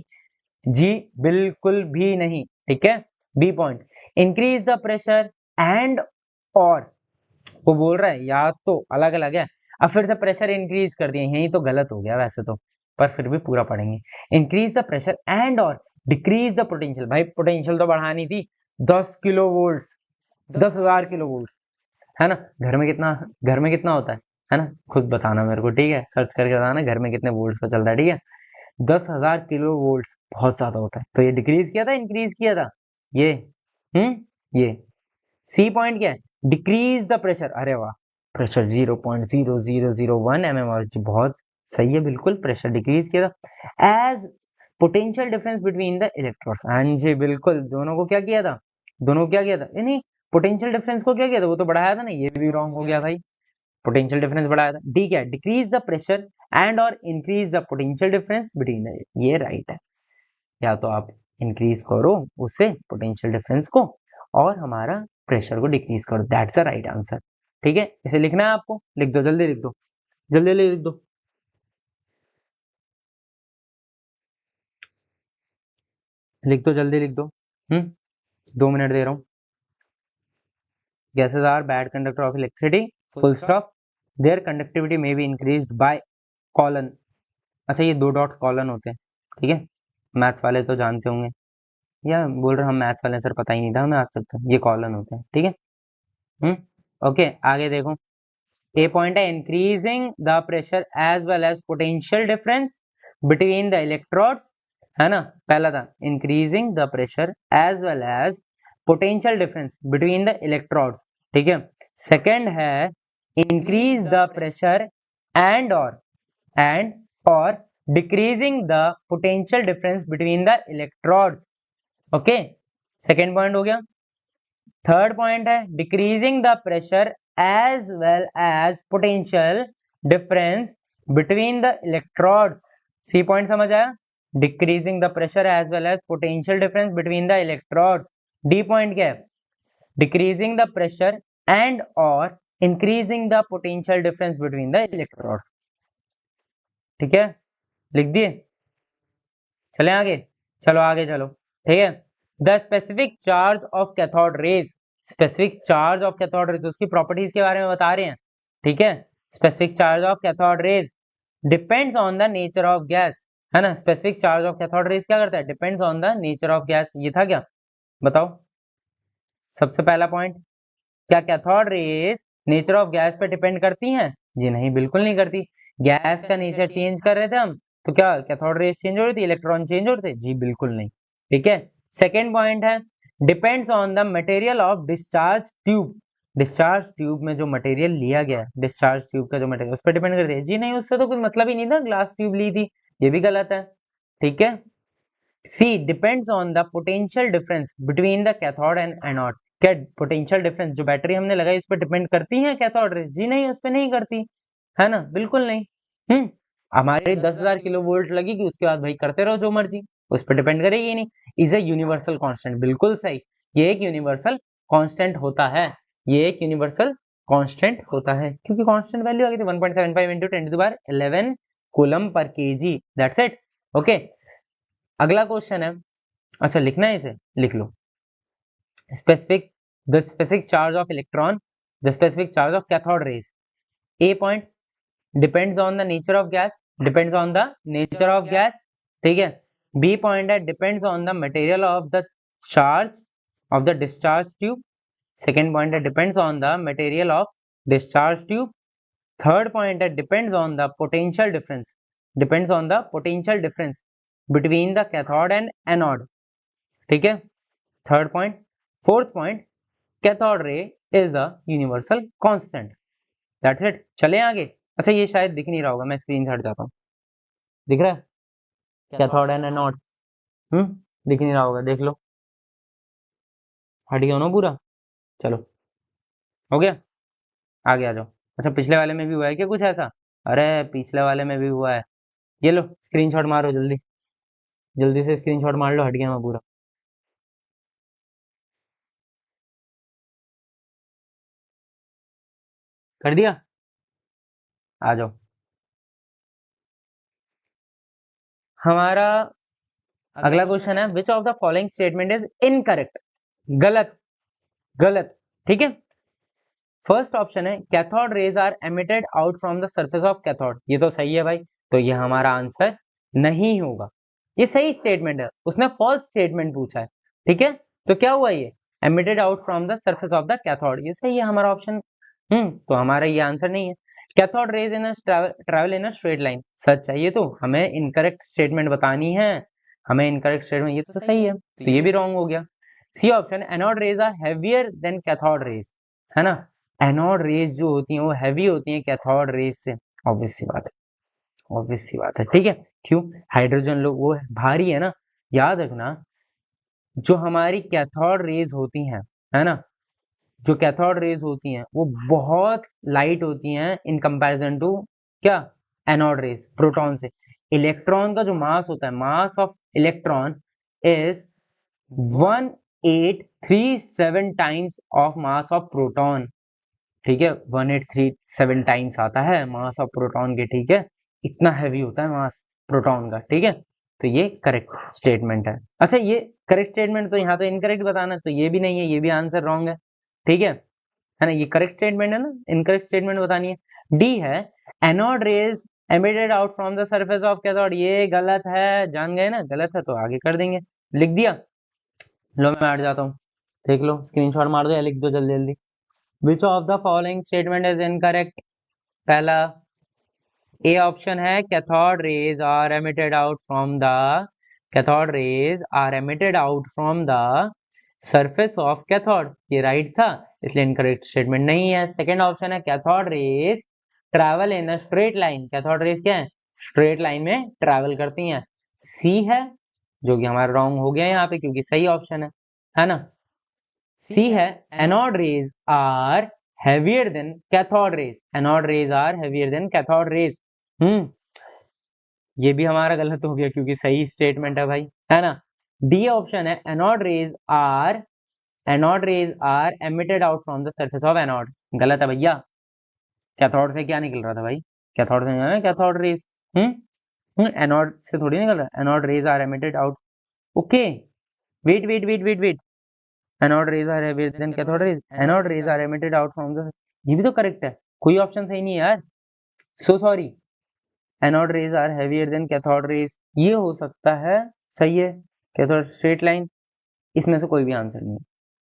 जी बिल्कुल भी नहीं। ठीक है, B point, increase the pressure and और, वो बोल रहा है या तो अलग अलग है। अब फिर से प्रेशर इंक्रीज कर दिया, यही तो गलत हो गया वैसे तो, पर फिर भी पूरा पढ़ेंगे। इंक्रीज द प्रेशर एंड और डिक्रीज द पोटेंशियल। भाई पोटेंशियल तो बढ़ानी थी, 10 किलो वोल्ट, 10,000 किलो वोल्ट, है ना। घर में कितना होता है ना, खुद बताना मेरे को। ठीक है, सर्च करके बताना घर में कितने वोल्ट पर चलता है। ठीक है, 10,000 किलो वोल्ट बहुत ज्यादा होता है। तो ये डिक्रीज किया था, इंक्रीज किया था? ये ये सी पॉइंट क्या है? Decrease the pressure. अरे वाह, प्रेशर 0.0001 mm, बहुत सही है, बिल्कुल प्रेशर डिक्रीज किया था। As potential difference between the electrons. हाँ जी बिल्कुल, दोनों को क्या किया था, दोनों को क्या किया था, नहीं पोटेंशियल डिफरेंस को क्या किया था, वो तो बढ़ाया था ना, ये भी रॉन्ग हो गया भाई, पोटेंशियल डिफरेंस बढ़ाया था। डी क्या है, डिक्रीज द प्रेशर एंड और increase the potential difference between the, ये राइट है। या तो आप इंक्रीज करो उसे पोटेंशियल डिफरेंस को, और हमारा प्रेशर को डिक्रीज करो, दैट्स अ राइट आंसर। ठीक है, इसे लिखना है आपको, लिख दो जल्दी, लिख दो जल्दी, लिख दो, लिख दो जल्दी, लिख दो। 2 मिनट दे रहा हूँ। Gases are bad conductor of electricity, full stop, their conductivity may be increased by colon. अच्छा ये 2 डॉट्स कॉलन होते हैं, ठीक है, मैथ्स वाले तो जानते होंगे, या बोल रहे हम मैथ्स वाले सर पता ही नहीं था हमें आज तक, तो ये कॉलन होते हैं, ठीक है। ओके आगे देखो, ए पॉइंट है increasing the pressure as well as potential difference between the electrodes, है ना, पहला था increasing the pressure as well as potential difference between the electrodes, ठीक है। सेकंड है इंक्रीज द प्रेशर एंड और decreasing the potential difference between the electrodes, okay, second point हो गया। थर्ड पॉइंट है decreasing the pressure as well as potential difference between the electrodes, C point समझ आया, decreasing the pressure as well as potential difference between the electrodes. D point क्या है, डिक्रीजिंग द प्रेशर एंड और increasing the potential difference between the electrodes, ठीक है, लिख दिए, चले आगे, चलो आगे चलो, ठीक है। The specific charge of cathode rays, specific charge of cathode raise, उसकी प्रॉपर्टीज के बारे में बता रहे हैं, ठीक है। Specific charge of cathode raise depends on the nature of gas, है ना, specific charge of cathode rays क्या करता है, depends on the nature of gas, ये था क्या, बताओ। सबसे पहला पॉइंट, क्या cathode rays nature of gas पे डिपेंड करती हैं, जी नहीं बिल्कुल नहीं करती, गैस का नेचर चेंज कर रहे थे हम, तो क्या कैथोड रेज चेंज हो रही थी, इलेक्ट्रॉन चेंज हो रहे थे, जी बिल्कुल नहीं, ठीक है। सेकेंड पॉइंट है depends on the material of discharge tube, discharge tube में जो मटेरियल लिया गया, डिस्चार्ज ट्यूब का जो मटेरियल उस पर डिपेंड करती है, जी नहीं उससे तो कुछ मतलब ही नहीं था, ग्लास ट्यूब ली थी, ये भी गलत है, ठीक है। See depends on the potential difference between the cathode and anode, क्या पोटेंशियल डिफरेंस जो बैटरी हमने लगाई उस पर डिपेंड करती है कैथोड रेज, जी नहीं उस पर नहीं करती, है ना, बिल्कुल नहीं। हमारे 10,000 किलो वोल्ट लगेगी, उसके बाद भाई करते रहो जो मर्जी, उस पर डिपेंड करेगी नहीं। इज ए यूनिवर्सल कांस्टेंट, बिल्कुल सही, ये एक यूनिवर्सल कांस्टेंट होता है, ये एक यूनिवर्सल कांस्टेंट होता है, क्योंकि कांस्टेंट वैल्यू आ गई थी 1.75 into 10⁻11 coulomb per KG, that's it, okay. अगला क्वेश्चन है, अच्छा लिखना है इसे, लिख लो, the specific charge of electron, the specific charge of cathode rays, A point depends on the nature of gas, depends on the nature of gas, ठीक है। बी पॉइंट है depends on the material of the charge of the discharge tube, second point है depends on the material of discharge tube, third point है depends on the potential difference, depends on the potential difference between the cathode and anode, ठीक है, third point. Fourth point, cathode ray is a universal constant, that's it, चले आगे। अच्छा ये शायद दिख नहीं रहा होगा, मैं स्क्रीन हट जाता हूँ, दिख रहा है कैथोड एंड एनोड, दिख नहीं रहा होगा, देख लो, हट गया ना पूरा, चलो हो गया, आगे आ जाओ। अच्छा पिछले वाले में भी हुआ है क्या कुछ ऐसा, अरे पिछले वाले में भी हुआ है, ये लो स्क्रीनशॉट मारो जल्दी, जल्दी से स्क्रीनशॉट मार लो, हट गया मैं पूरा, कर दिया, आ जाओ। हमारा अगला क्वेश्चन है which of the following statement is incorrect, गलत, गलत, ठीक है। फर्स्ट ऑप्शन है cathode rays are emitted out from the surface of cathode, ये तो सही है भाई, तो ये हमारा आंसर नहीं होगा, ये सही स्टेटमेंट है, उसने फॉल्स स्टेटमेंट पूछा है, ठीक है, तो क्या हुआ ये emitted out from the surface of the cathode, ये सही है हमारा ऑप्शन, तो हमारा ये आंसर नहीं है। Cathode rays in travel in straight line, सच है ये, तो हमें इनकरेक्ट स्टेटमेंट बतानी है, हमें इनकरेक्ट स्टेटमेंट, ये तो सही है, तो ये भी रॉन्ग हो गया। C option, anode rays are heavier than cathode rays, है ना, एनोड रेज जो होती हैं वो हैवी होती हैं कैथोड रेज से, ऑब्वियस सी बात है, ऑब्वियस सी बात है, ठीक है। क्यों? हाइड्रोजन लोग वो भारी है ना, याद रखना जो हमारी कैथोड रेज होती हैं, है ना, जो कैथोड रेज होती हैं वो बहुत लाइट होती हैं इन कंपैरिजन टू क्या, एनोड रेज, प्रोटॉन से। इलेक्ट्रॉन का जो मास होता है, मास of electron is 1837 times of mass of proton, ठीक है, 1837 टाइम्स आता है मास ऑफ प्रोटॉन के, ठीक है, इतना हैवी होता है मास प्रोटॉन का, ठीक है। तो ये करेक्ट स्टेटमेंट है। अच्छा, ये करेक्ट स्टेटमेंट, तो यहाँ तो इनकरेक्ट बताना, तो ये भी नहीं है, ये भी आंसर रॉन्ग है, ठीक है ना। ये करेक्ट स्टेटमेंट है ना, इनकरेक्ट स्टेटमेंट बतानी है। डी है anode raise emitted out from the surface of cathode, ये गलत है, जान गए ना, गलत है तो आगे कर देंगे, लिख दिया। लो मैं हट जाता हूँ, देख लो, स्क्रीनशॉट मार दो या लिख दो जल्दी जल्दी। Which of the following statement is incorrect? पहला ए ऑप्शन है cathode rays are emitted out from the, cathode rays are emitted out from the surface of cathode, ये राइट था, इसलिए इनकरेक्ट स्टेटमेंट नहीं है। सेकंड ऑप्शन है cathode rays travel in a straight line, cathode rays क्या है, स्ट्रेट लाइन में ट्रैवल करती हैं, सी है, जो कि हमारा रॉन्ग हो गया यहाँ पे क्योंकि सही ऑप्शन है ना। सी है anode rays are heavier than cathode rays, anode rays are heavier than cathode rays। ये भी हमारा गलत हो गया क्योंकि सही स्टेटमेंट है भाई, है ना। डी ऑप्शन है anode rays are emitted out from the surface of anode, गलत है भैया। कैथोड से क्या निकल रहा था भाई, कैथोड से नहीं, कैथोड रेज एनोड से थोड़ी निकल रहा है, anode rays are emitted out, okay. Wait wait wait wait wait, anode rays are heavier than cathode rays, anode rays are emitted out from the, ये भी तो करेक्ट है, कोई ऑप्शन सही नहीं है यार, so sorry. Anode rays are heavier than cathode rays, ये हो सकता है, सही है, कैथोड स्ट्रेट लाइन, इसमें से कोई भी आंसर नहीं है,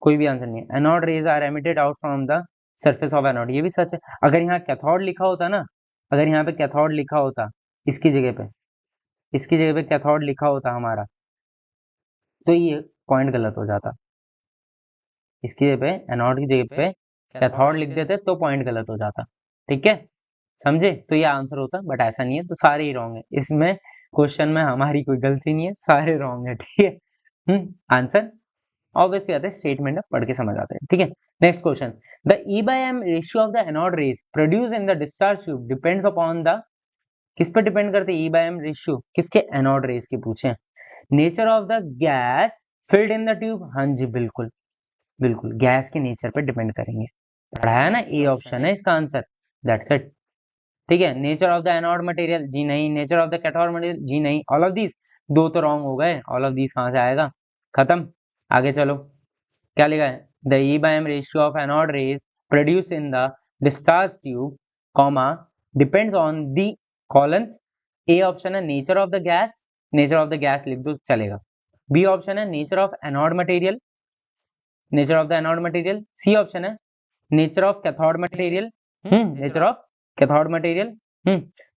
कोई भी आंसर नहीं है। Anode rays are emitted out from the surface of anode, ये भी सच है। अगर यहाँ कैथोड लिखा होता ना, अगर यहाँ पे कैथोड लिखा होता, इसकी जगह पे, इसकी जगह पे कैथोड लिखा होता हमारा, तो ये पॉइंट गलत हो जाता, इसकी जगह पे, एनोड की जगह पे कैथोड लिख देते तो पॉइंट गलत हो जाता, ठीक है, समझे, तो ये आंसर होता, बट ऐसा नहीं है, तो सारे ही रॉन्ग है इसमें, क्वेश्चन में हमारी कोई गलती नहीं है, सारे रॉन्ग है, ठीक है। आंसर ऑब्वियसली आता है, स्टेटमेंट है, पढ़ के समझ आता है, ठीक है। Next question, the E by M ratio of the anode rays produce in the discharge tube depends upon the, किस पे डिपेंड करते हैं ई बाय एम रेशियो, किसके, एनोड रेज के पूछे। Nature of the gas filled in the tube, हाँ जी बिल्कुल बिल्कुल, गैस के नेचर पे डिपेंड करेंगे, पढ़ाया ना, ए ऑप्शन है इसका आंसर, दैट्स इट, ठीक है। Nature of the anode material, जी नहीं। Nature of the cathode material, जी नहीं। ऑल ऑफ दीज, दो तो रॉन्ग हो गए, ऑल ऑफ दीज कहां से आएगा, खत्म, आगे चलो। क्या लिखा है, the E by M ratio of anode rays produce in the discharge tube comma depends on the colon, A option है nature of the gas, nature of the gas लिख दो चलेगा। बी ऑप्शन है nature of anode material, nature of the anode material. C option है nature of cathode material, nature of cathode material.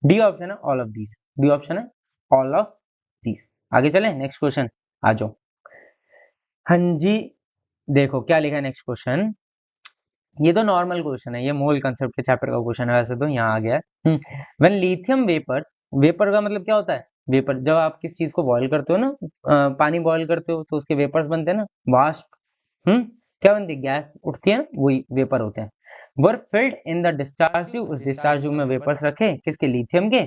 D option है all of these, D option है ऑल ऑफ दीज। आगे चलें, नेक्स्ट क्वेश्चन आ जाओ। हाँ जी, देखो क्या लिखा है नेक्स्ट क्वेश्चन, ये तो नॉर्मल क्वेश्चन है, ये मोल कंसेप्ट के चैप्टर का क्वेश्चन है, वैसे तो यहाँ आ गया है। व्हेन लिथियम वेपर, वेपर का मतलब क्या होता है, वेपर, जब आप किस चीज को बॉईल करते हो ना, पानी बॉईल करते हो तो उसके वेपर्स बनते हैं ना, वाष्प, क्या बनती है, गैस उठती है, वही वेपर होते हैं। Were filled in the discharge tube, उस डिस्चार्ज ट्यूब में वेपर्स रखे, किसके, लिथियम के,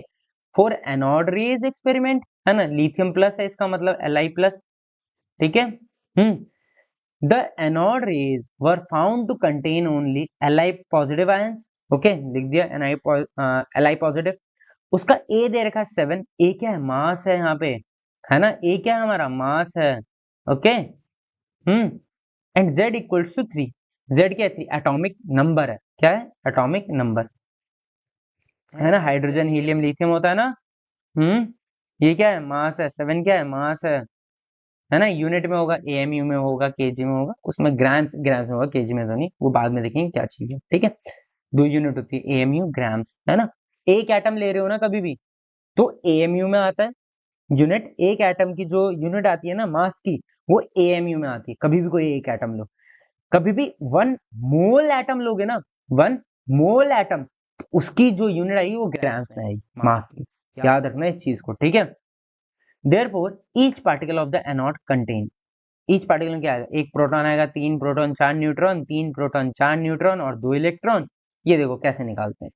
फॉर एनोड रेज एक्सपेरिमेंट, है ना, लिथियम प्लस है इसका मतलब Li प्लस, ठीक है। The anode rays were found to contain only Li positive ions, okay, लिख दिया Li पॉजिटिव। उसका ए दे रखा है 7, ए क्या है, मास है यहाँ पे, है ना, ए क्या है हमारा, मास है, okay. And Z equals to 3, Z क्या है, 3 एटॉमिक नंबर है, क्या है, एटॉमिक नंबर, है ना, हाइड्रोजन हीलियम लिथियम होता है ना, ये क्या है, मास है, 7 क्या है, मास है ना, यूनिट में होगा, AMU में होगा, KG में होगा, उसमें ग्राम्स, ग्राम्स में होगा, KG में तो नहीं, वो बाद में देखेंगे क्या चीज है, ठीक है। 2 यूनिट होती है, AMU ग्राम्स, है ना। एक एटम ले रहे हो ना कभी भी, तो AMU में आता है यूनिट, एक एटम की जो यूनिट आती है ना मास की, वो AMU में आती है, कभी भी कोई एक एटम लो, कभी भी 1 मोल एटम लोगे ना, 1 मोल एटम, उसकी जो यूनिट आएगी वो ग्राम्स में आएगी, मास की, याद रखना इस चीज को, ठीक है। Therefore each particle of the anode contain, each particle में क्या आएगा, एक प्रोटॉन आएगा, 3 प्रोटॉन 4 न्यूट्रॉन, 3 प्रोटॉन 4 न्यूट्रॉन और 2 इलेक्ट्रॉन। ये देखो कैसे निकालते हैं।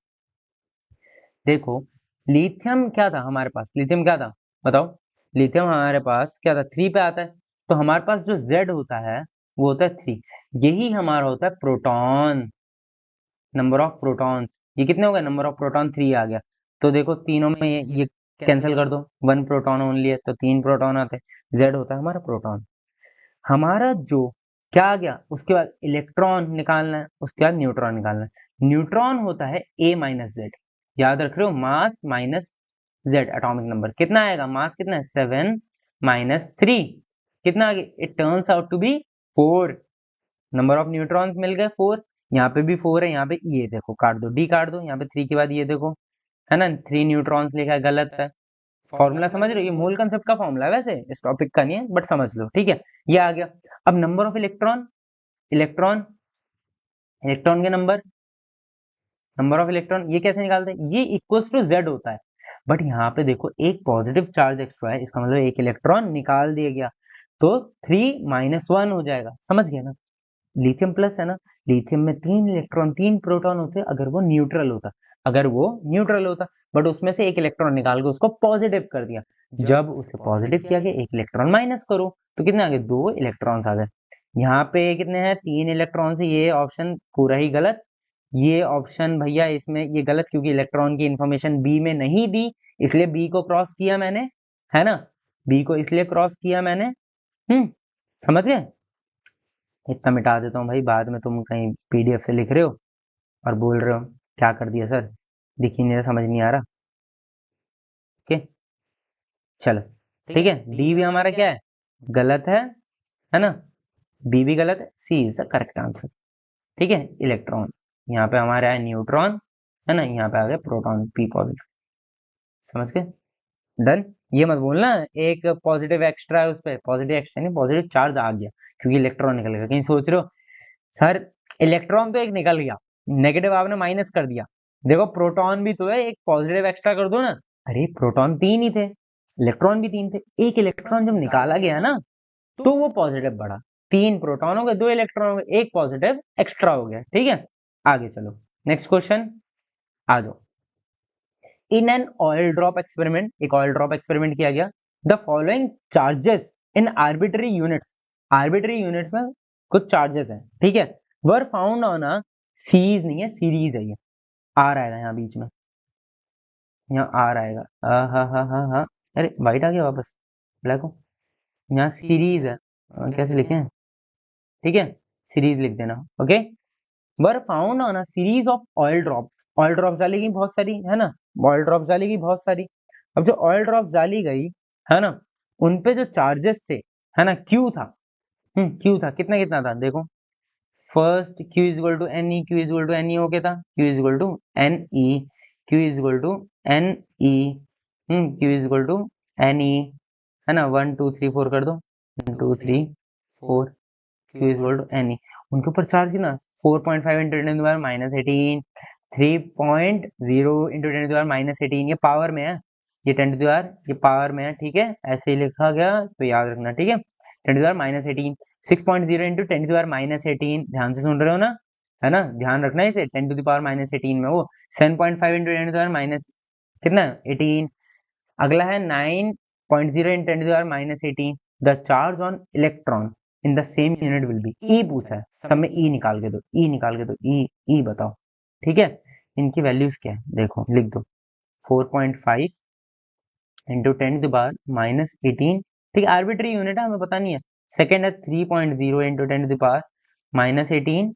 देखो लिथियम क्या था हमारे पास, लिथियम क्या था बताओ, लिथियम हमारे पास क्या था, 3 पे आता है। तो हमारे पास जो Z होता है वो होता है 3, यही हमारा होता है प्रोटॉन, नंबर ऑफ प्रोटॉन। ये कितने हो गए, नंबर ऑफ प्रोटॉन 3 आ गया। तो देखो तीनों में ये कैंसिल कर दो, 1 प्रोटॉन ओनली है तो 3 प्रोटॉन आते हैं, Z होता है हमारा प्रोटॉन। हमारा जो क्या आ गया, उसके बाद इलेक्ट्रॉन निकालना है, उसके बाद न्यूट्रॉन निकालना है। न्यूट्रॉन होता है A माइनस जेड, याद रख रहे हो, मास माइनस जेड एटॉमिक नंबर। कितना आएगा, मास कितना है 7 माइनस 3, कितना आ गया, it turns out to be 4। Number of neutrons मिल गए 4, यहाँ पे भी 4 है, यहाँ पे ये देखो काट दो, डी काट दो, यहाँ पे 3 के बाद ये देखो, है ना, 3 न्यूट्रॉन्स लिखा है, गलत है। फॉर्मूला समझ रहे हो, ये मूल कंसेप्ट का फॉर्मूला है, वैसे इस टॉपिक का नहीं है बट समझ लो, ठीक है। ये आ गया। अब number of electron, electron, electron के नंबर, नंबर ऑफ इलेक्ट्रॉन, ये कैसे निकालते हैं, ये इक्वल्स टू जेड होता है। बट यहाँ पे देखो एक पॉजिटिव चार्ज एक्स्ट्रा है, इसका मतलब एक इलेक्ट्रॉन निकाल दिया गया, तो 3 माइनस 1 हो जाएगा, समझ गए ना। लिथियम प्लस है ना, लिथियम में 3 इलेक्ट्रॉन 3 प्रोटॉन होते अगर वो न्यूट्रल होता, अगर वो न्यूट्रल होता, बट उसमें से एक इलेक्ट्रॉन निकाल के उसको पॉजिटिव कर दिया। जब उसे पॉजिटिव किया गया, एक इलेक्ट्रॉन माइनस करो तो कितने आ गए, 2 इलेक्ट्रॉन्स आ गए। यहाँ पे कितने हैं, 3 इलेक्ट्रॉन से, ये ऑप्शन पूरा ही गलत। ये ऑप्शन भैया इसमें ये गलत, क्योंकि इलेक्ट्रॉन की इंफॉर्मेशन बी में नहीं दी, इसलिए बी को क्रॉस किया मैंने, है ना, बी को इसलिए क्रॉस किया मैंने। समझ गए। इतना मिटा देता हूँ भाई, बाद में तुम कहीं PDF से लिख रहे हो और बोल रहे हो क्या कर दिया सर, दिख ही नहीं रहा, समझ नहीं आ रहा। ओके चलो, ठीक है, डी भी हमारा क्या है, गलत है ना, बी भी गलत है, C is the correct answer. ठीक है, इलेक्ट्रॉन, यहाँ पे हमारा है न्यूट्रॉन, है ना, यहाँ पे आ गया प्रोटॉन, पी पॉजिटिव। समझ गए, डन। ये मत बोलना एक पॉजिटिव एक्स्ट्रा है, उस पर पॉजिटिव एक्स्ट्रा नहीं, पॉजिटिव चार्ज आ गया क्योंकि इलेक्ट्रॉन निकल गया। कहीं सोच रहे हो सर इलेक्ट्रॉन तो एक निकल गया, नेगेटिव आपने माइनस कर दिया, देखो प्रोटॉन भी तो है, एक पॉजिटिव एक्स्ट्रा कर दो ना। अरे प्रोटॉन 3 ही थे, इलेक्ट्रॉन भी 3 थे, एक इलेक्ट्रॉन जब निकाला गया ना तो वो पॉजिटिव बढ़ा, 3 प्रोटॉन हो गए, 2 इलेक्ट्रॉन हो गए, एक पॉजिटिव एक्स्ट्रा हो गया। ठीक है, आगे चलो, नेक्स्ट क्वेश्चन आ जाओ। In an oil drop experiment, एक ऑयल ड्रॉप एक्सपेरिमेंट किया गया, the following charges in arbitrary units, arbitrary units में कुछ चार्जेस हैं, ठीक है, were found on a series, नहीं है सीरीज है, ये आ रहेगा यहाँ बीच में, यहाँ आ रहेगा, हा हा हा हा, अरे व्हाइट आ गया वापस, ब्लैक हो, यहाँ सीरीज है, कैसे लिखे, ठीक है, सीरीज लिख देना, okay. Were found on a series of oil drops, oil drops डालेगी बहुत सारी, है ना, ऑयल ड्रॉप्स डालेगी बहुत सारी। अब जो ऑयल ड्रॉप्स डाली गई, है ना, उन पे जो चार्जेस थे, है ना, क्यू था, क्यू था, कितना कितना था देखो, first Q is equal to N E, Q is equal to N E, okay था, Q is equal to N E, Q is equal to N E, Q is equal to N E, है ना, 1 2 3 4 कर दो, 1 2 3 4, q is equal to N e, उनके ऊपर चार्ज कितना, 4.5 into 10 to power -18, 3.0 into 10 to power -18, ये पावर में है, ये 10 टू पावर, ये पावर में है, ठीक है, ऐसे ही लिखा गया तो याद रखना, ठीक है, 10 to power -18, 6.0 into 10 to power -18, ध्यान से सुन रहे हो ना, है ना, ध्यान रखना इसे, 10 टू पावर -18 में वो 7.5 इंटू 10 टू पावर माइनस कितना 18, अगला है 9.0 into 10 to power -18, the charge on electron in the same unit will be, E पूछा है, सब में ई निकाल के दो, ई निकाल के दो, ई बताओ, ठीक है, इनकी वैल्यूज क्या है देखो, लिख दो, 4.5 इंटू 10 टू पावर -18, ठीक है, आर्बिट्री यूनिट है, हमें पता नहीं है। सेकेंड है 3.0 इंटू 10 टू पावर -18,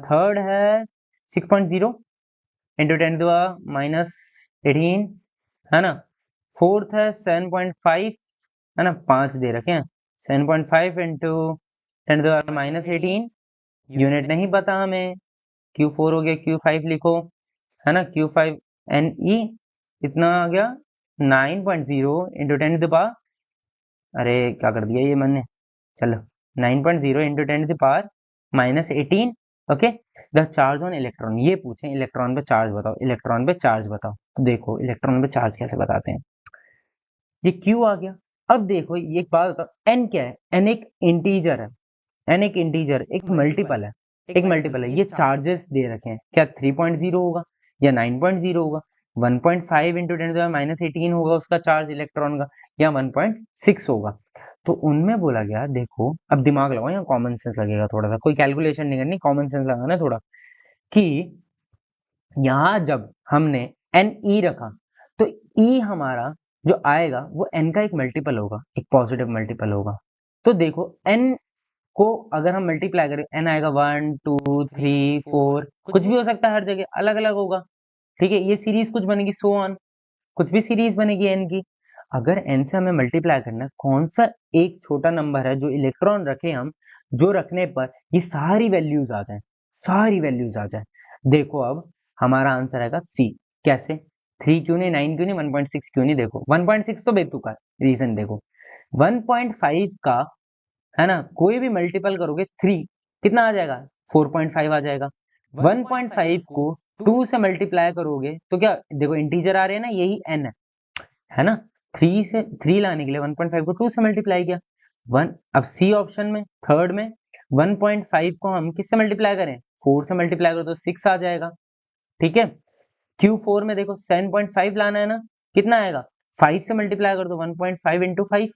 थर्ड है 6.0 इंटू 10 टू पावर -18, है ना, फोर्थ है 7.5, है ना, 5 दे रखे हैं, 7.5 इंटू 10 टू पावर -18, यूनिट नहीं पता हमें, Q4 हो गया, Q5 लिखो, है ना, Q5 NE इतना आ गया 9.0 इंटू 10 टू पावर, अरे क्या कर दिया ये मैंने, चलो 9.0 into 10 to power -18, okay, the charge on electron, ये पूछे इलेक्ट्रॉन पे चार्ज बताओ, इलेक्ट्रॉन पे चार्ज बताओ, तो देखो इलेक्ट्रॉन पे चार्ज कैसे बताते हैं, ये क्यू आ गया। अब देखो ये एक बात बताओ, एन क्या है, एन एक इंटीजर है, एन एक इंटीजर, एक मल्टीपल है, एक मल्टीपल है, ये चार्जेस दे रखे हैं, क्या 3.0 होगा या 9.0 होगा, 1.5 इंटू 10⁻18 होगा उसका चार्ज इलेक्ट्रॉन का, या 1.6 होगा। तो उनमें बोला गया, देखो अब दिमाग लगाओ, यहाँ कॉमन सेंस लगेगा थोड़ा सा, कोई कैलकुलेशन नहीं करनी, कॉमन सेंस लगाना थोड़ा, कि यहाँ जब हमने एन ई रखा, तो ई हमारा जो आएगा वो एन का एक मल्टीपल होगा, एक पॉजिटिव मल्टीपल होगा। तो देखो एन को अगर हम मल्टीप्लाई करें, एन आएगा 1 2 3 4, कुछ भी हो सकता है, हर जगह अलग अलग होगा, ठीक है, ये सीरीज कुछ बनेगी, सो ऑन, कुछ भी सीरीज बनेगी एन की। अगर एन से हमें मल्टीप्लाई करना है, कौन सा एक छोटा नंबर है जो इलेक्ट्रॉन रखे हम, जो रखने पर ये सारी वैल्यूज आ जाए, सारी वैल्यूज आ जाए। देखो अब हमारा आंसर आएगा सी। कैसे? 3 क्यों नहीं, 9 क्यों नहीं, 1.6 क्यों नहीं? देखो 1.6 तो बेतुका है, रीजन देखो, 1.5 का है ना, कोई भी मल्टीपल करोगे 3, कितना आ जाएगा, 4.5 आ जाएगा। 1.5 को 2 से मल्टीप्लाई करोगे तो क्या, देखो इंटीजर आ रहे हैं ना, यही n है ना, 3 से 3 लाने के लिए 1.5 को 2 से मल्टीप्लाई किया, 1। अब सी ऑप्शन में थर्ड में 1.5 को हम किससे मल्टीप्लाई करें, 4 से मल्टीप्लाई करो तो 6 आ जाएगा, ठीक है। Q4 में देखो 7.5 लाना है ना, कितना आएगा, 5 से मल्टीप्लाई कर दो, 1.5 इंटू 5,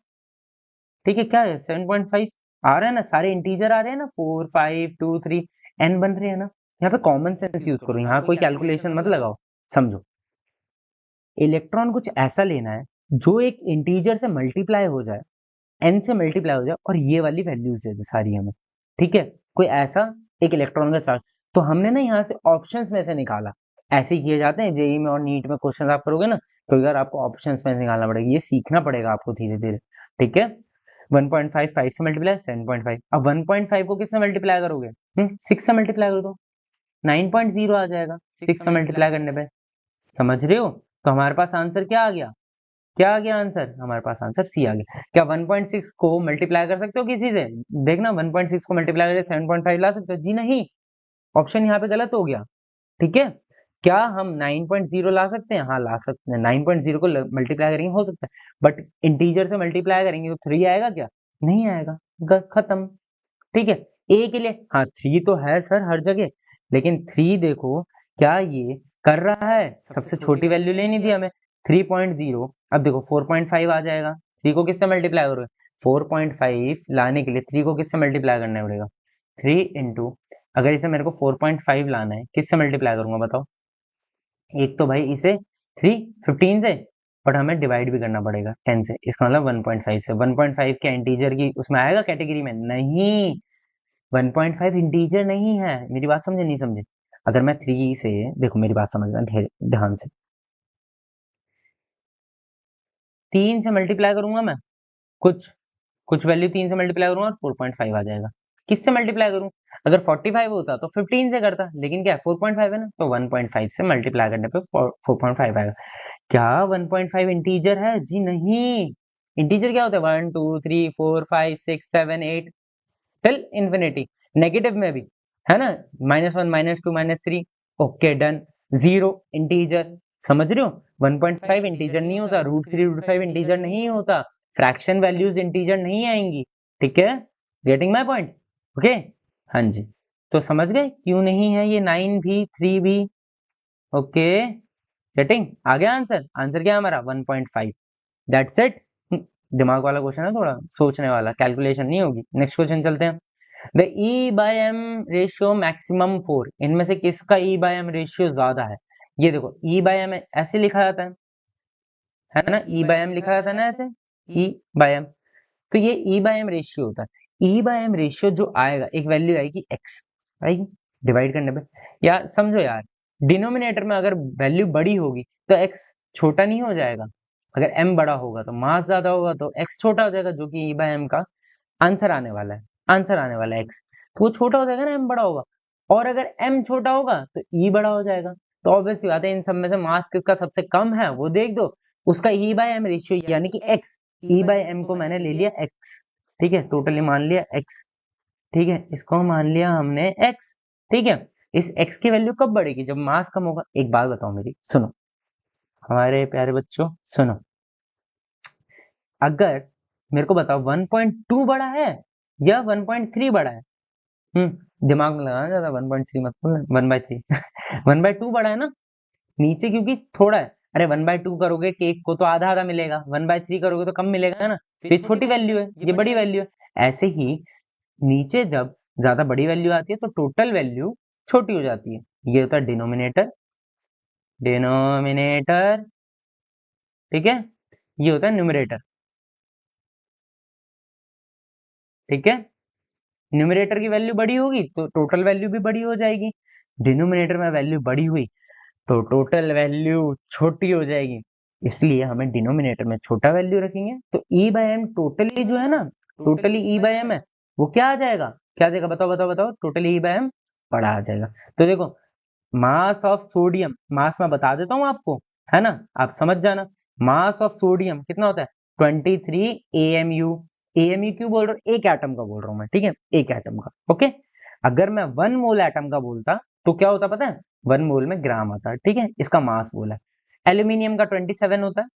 ठीक है, क्या है 7.5 आ रहा है ना, सारे इंटीजर आ रहे हैं ना, 4 5 2 3 n बन रहे हैं ना। यहाँ पे कॉमन सेंस यूज करो, यहाँ कोई कैलकुलेशन मत लगाओ, समझो। इलेक्ट्रॉन कुछ ऐसा लेना है जो एक इंटीजर से मल्टीप्लाई हो जाए, n से मल्टीप्लाई हो जाए, और ये वाली वैल्यूज दे दे सारी हमें, ठीक है, कोई ऐसा एक इलेक्ट्रॉन का चार्ज। तो हमने ना यहाँ से ऑप्शंस में से निकाला, ऐसे ही किए जाते हैं जेई में और नीट में, क्वेश्चन आप करोगे ना, तो यार आपको ऑप्शंस में से निकालना पड़ेगा, ये सीखना पड़ेगा आपको धीरे धीरे, ठीक है। 1.5 5 से मल्टीप्लाई 7.5, अब 1.5 को किससे मल्टीप्लाई करोगे, 6 से मल्टीप्लाई कर दो, 9.0 आ जाएगा 6 से मल्टीप्लाई करने पे, समझ रहे हो। तो हमारे पास आंसर क्या आ गया, क्या आ गया आंसर, हमारे पास आंसर सी आ गया। क्या 1.6 को मल्टीप्लाई कर सकते हो किसी से, देखना 1.6 को मल्टीप्लाई करके 7.5 ला सकते हो, जी नहीं, ऑप्शन यहाँ पे गलत हो गया, ठीक है। क्या हम 9.0 ला सकते हैं, हाँ ला सकते हैं, 9.0 को मल्टीप्लाई करेंगे हो सकता है, बट इंटीजर से मल्टीप्लाई करेंगे तो 3 आएगा क्या, नहीं आएगा, खत्म, ठीक है। ए के लिए हाँ 3 तो है सर हर जगह, लेकिन 3 देखो क्या ये कर रहा है, सबसे छोटी वैल्यू लेनी थी हमें 3.0, अब देखो 4.5 आ जाएगा, 3 को किससे मल्टीप्लाई करोगे, 4.5 लाने के लिए 3 को किससे मल्टीप्लाई करना पड़ेगा, 3 इंटू, अगर इसे मेरे को 4.5 लाना है, किससे मल्टीप्लाई करूंगा बताओ, एक तो भाई इसे 3 15 से, बट हमें डिवाइड भी करना पड़ेगा 10 से, इसका मतलब 1.5 से, 1.5 क्या इंटीजर की उसमें आएगा कैटेगरी में, नहीं, 1.5 इंटीजर नहीं है, मेरी बात समझे नहीं समझे। अगर मैं 3 से, देखो मेरी बात समझना ध्यान से, 3 से मल्टीप्लाई करूंगा मैं, कुछ कुछ वैल्यू 3 से मल्टीप्लाई करूंगा और 4.5 आ जाएगा, किससे मल्टीप्लाई करूं, अगर 45 होता तो 15 से करता, लेकिन क्या 4.5 है ना, तो 1.5 से मल्टीप्लाई करने पे 4.5 आएगा। क्या 1.5 इंटीजर है, जी नहीं, इंटीजर क्या होता है, 1 2 3 4 5 6 7 8 टिल इंफिनिटी, नेगेटिव में भी, है ना, -1 -2 -3, ओके डन, जीरो इंटीजर, समझ रहे हो, 1.5 इंटीजर नहीं होता, √3 √5 इंटीजर नहीं होता, फ्रैक्शन वैल्यूज इंटीजर नहीं आएंगी, ठीक है, गेटिंग माय पॉइंट, ओके, हाँ जी। तो समझ गए क्यों नहीं है ये 9 भी 3 भी, ओके, गेटिंग, आ गया आंसर, आंसर क्या है हमारा 1.5, दैट्स इट। दिमाग वाला क्वेश्चन है, थोड़ा सोचने वाला, कैलकुलेशन नहीं होगी। नेक्स्ट क्वेश्चन चलते हैं। The E by M ratio maximum 4, इनमें से किसका ई बाय एम रेशियो ज्यादा है, ये देखो ई बाय एम ऐसे लिखा जाता है ना, ई बाय एम लिखा जाता है ना ऐसे, ई बाय एम, तो ये ई बाय एम रेशियो होता है। ई बाय एम रेशियो जो आएगा, एक वैल्यू आएगी एक्स, आएगी डिवाइड करने पे, या समझो यार, डिनोमिनेटर में अगर वैल्यू बड़ी होगी तो एक्स छोटा नहीं हो जाएगा, अगर एम बड़ा होगा तो मास ज्यादा होगा तो एक्स छोटा हो जाएगा, जो कि ई बाय एम का आंसर आने वाला है, आंसर आने वाला है एक्स, तो वो छोटा हो जाएगा ना, एम बड़ा होगा, और अगर एम छोटा होगा तो ई बड़ा हो जाएगा, तो ऑब्वियसली बात है इन सब में से मास किसका सबसे कम है वो देख दो, उसका ई बाय एम रेशियो यानी कि एक्स, ई बाय एम को मैंने ले लिया एक्स, ठीक है, टोटली मान लिया एक्स, ठीक है, इसको मान लिया हमने एक्स, ठीक है, इस x की वैल्यू कब बढ़ेगी? जब मास कम होगा। एक बात बताओ मेरी, सुनो हमारे प्यारे बच्चों, सुनो, अगर मेरे को बताओ 1.2 बड़ा है या 1.3 बड़ा है? दिमाग में लगाना ज्यादा, 1.3 मत बोलना, 1/3 1/2 बड़ा है ना नीचे, क्योंकि थोड़ा है। अरे 1/2 करोगे केक को तो आधा आधा मिलेगा, 1/3 करोगे तो कम मिलेगा ना, तो ये छोटी वैल्यू है, ये बड़ी वैल्यू है। ऐसे ही नीचे जब ज्यादा बड़ी वैल्यू आती है तो टोटल वैल्यू छोटी हो जाती है। ये होता है डिनोमिनेटर, डिनोमिनेटर, ठीक है। ये होता है न्यूमरेटर, ठीक है। न्यूमरेटर की वैल्यू बड़ी होगी तो टोटल वैल्यू भी बड़ी हो जाएगी। डिनोमिनेटर में वैल्यू बड़ी हुई तो टोटल वैल्यू छोटी हो जाएगी, इसलिए हमें डिनोमिनेटर में छोटा वैल्यू रखेंगे। तो ई बाय एम टोटली जो है ना, टोटली ई बाय एम है, वो क्या आ जाएगा? क्या आ जाएगा? बताओ बताओ बताओ, टोटली ई बाय एम बड़ा आ जाएगा। तो देखो, मास ऑफ सोडियम, मास मैं बता देता हूँ आपको, है ना, आप समझ जाना। मास ऑफ सोडियम कितना होता है? 23 AMU। AMU क्यों बोल रहा हूँ? एक एटम का बोल रहा हूँ मैं, ठीक है, एक एटम का। ओके, अगर मैं 1 मोल एटम का बोलता तो क्या होता पता है? 1 मोल में ग्राम आता है, ठीक है, इसका मास बोला है। एल्यूमिनियम का 27 होता है,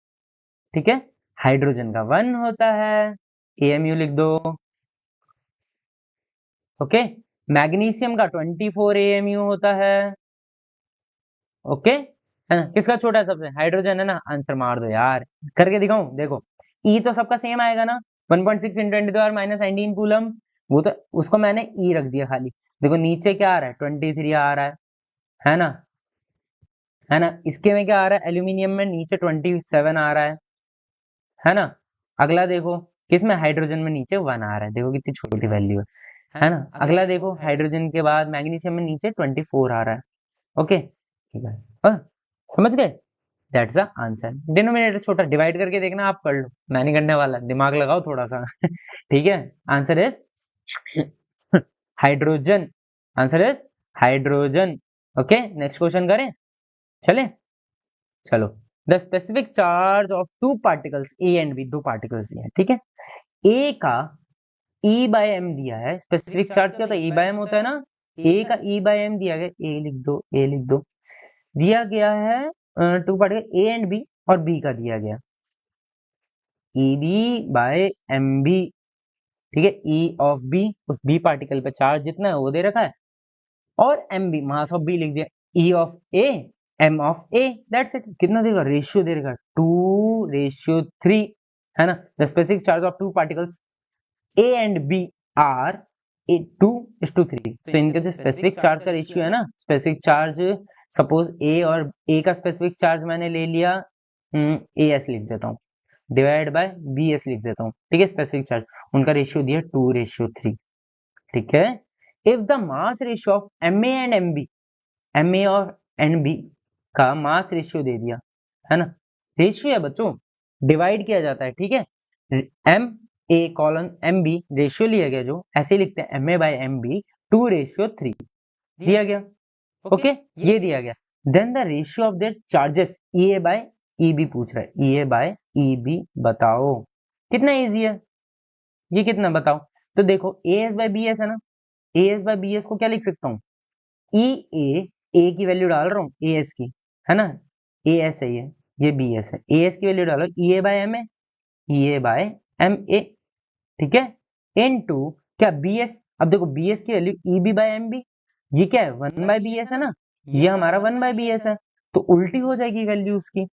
ठीक है। हाइड्रोजन का 1 होता है, AMU लिख दो। ओके, मैग्नीशियम का 24 AMU होता है। ओके, है ना, किसका छोटा है सबसे? हाइड्रोजन, है ना। आंसर मार दो यार, करके दिखाऊं? देखो, ई तो सबका सेम आएगा ना, 1.6 × 10⁻19 कूलम, वो तो उसको मैंने ई रख दिया खाली। देखो नीचे क्या आ रहा है? 23 आ रहा है ना, है ना। इसके में क्या आ रहा है? एल्यूमिनियम में नीचे 27 आ रहा है ना। अगला देखो, किसमें? हाइड्रोजन में नीचे 1 आ रहा है, देखो कितनी छोटी वैल्यू है ना। अगला देखो, हाइड्रोजन के बाद मैग्नीशियम में नीचे 24 आ रहा है। ओके, ठीक है, समझ गए? That's the answer. डिनोमिनेटर छोटा, डिवाइड करके देखना, आप कर लो, मैं नहीं करने वाला, दिमाग लगाओ थोड़ा सा ठीक है, answer is hydrogen, answer is hydrogen. Okay, next question करें, चले, चलो। The specific charge of two particles A and B, दो पार्टिकल्स दिए हैं, ठीक है। ए का ई बाय एम दिया है, स्पेसिफिक चार्ज क्या होता है? ई बाय एम होता है ना। ए का ई बाय एम दिया गया, ए लिख दो, ए लिख दो। दिया गया है two particle A and B, और बी का दिया गया e B by M B, ठीक है। ई ऑफ बी, उस बी पार्टिकल पे चार्ज जितना है वो दे रखा है, और m B, mass of B लिख दिया। E of A, m of A, that's it. कितना देगा? रेशियो दे रखा है 2:3, है ना। The specific charge of two particles A and B are 2:3। तो इनके जो स्पेसिफिक चार्ज का रेशियो है ना, स्पेसिफिक चार्ज, सपोज ए और ए का स्पेसिफिक चार्ज मैंने ले लिया, ए एस लिख देता हूँ, डिवाइड बाय बी एस लिख देता हूँ, ठीक है। स्पेसिफिक चार्ज, उनका रेशियो दिया 2:3, ठीक है। If the mass ratio of M A and m B, M A और एन बी का मास रेशियो दे दिया, है ना। रेशियो है बच्चों, डिवाइड किया जाता है, ठीक है। M A colon m B, ratio लिया गया जो, ऐसे लिखते हैं m A by M B 2:3 दिया गया। ओके, ये दिया गया। Then the ratio of their charges e A by e B पूछ रहा है, E A by e B बताओ। कितना इजी है ये, कितना बताओ। तो देखो, A S by B S है ना, A S by B S को क्या लिख सकता हूँ? ई ए की वैल्यू डाल रहा हूँ ए एस की, है ना। ए एस है ये बी एस है, ए एस की वैल्यू डालो, E A by M A, E A by M A, ठीक है। इन टू क्या? B S. अब देखो बी एस की value E B by M B, ये क्या है? 1 बाय बी एस है ना, ये हमारा 1 बाय बी एस है, तो उल्टी हो जाएगी वैल्यू उसकी।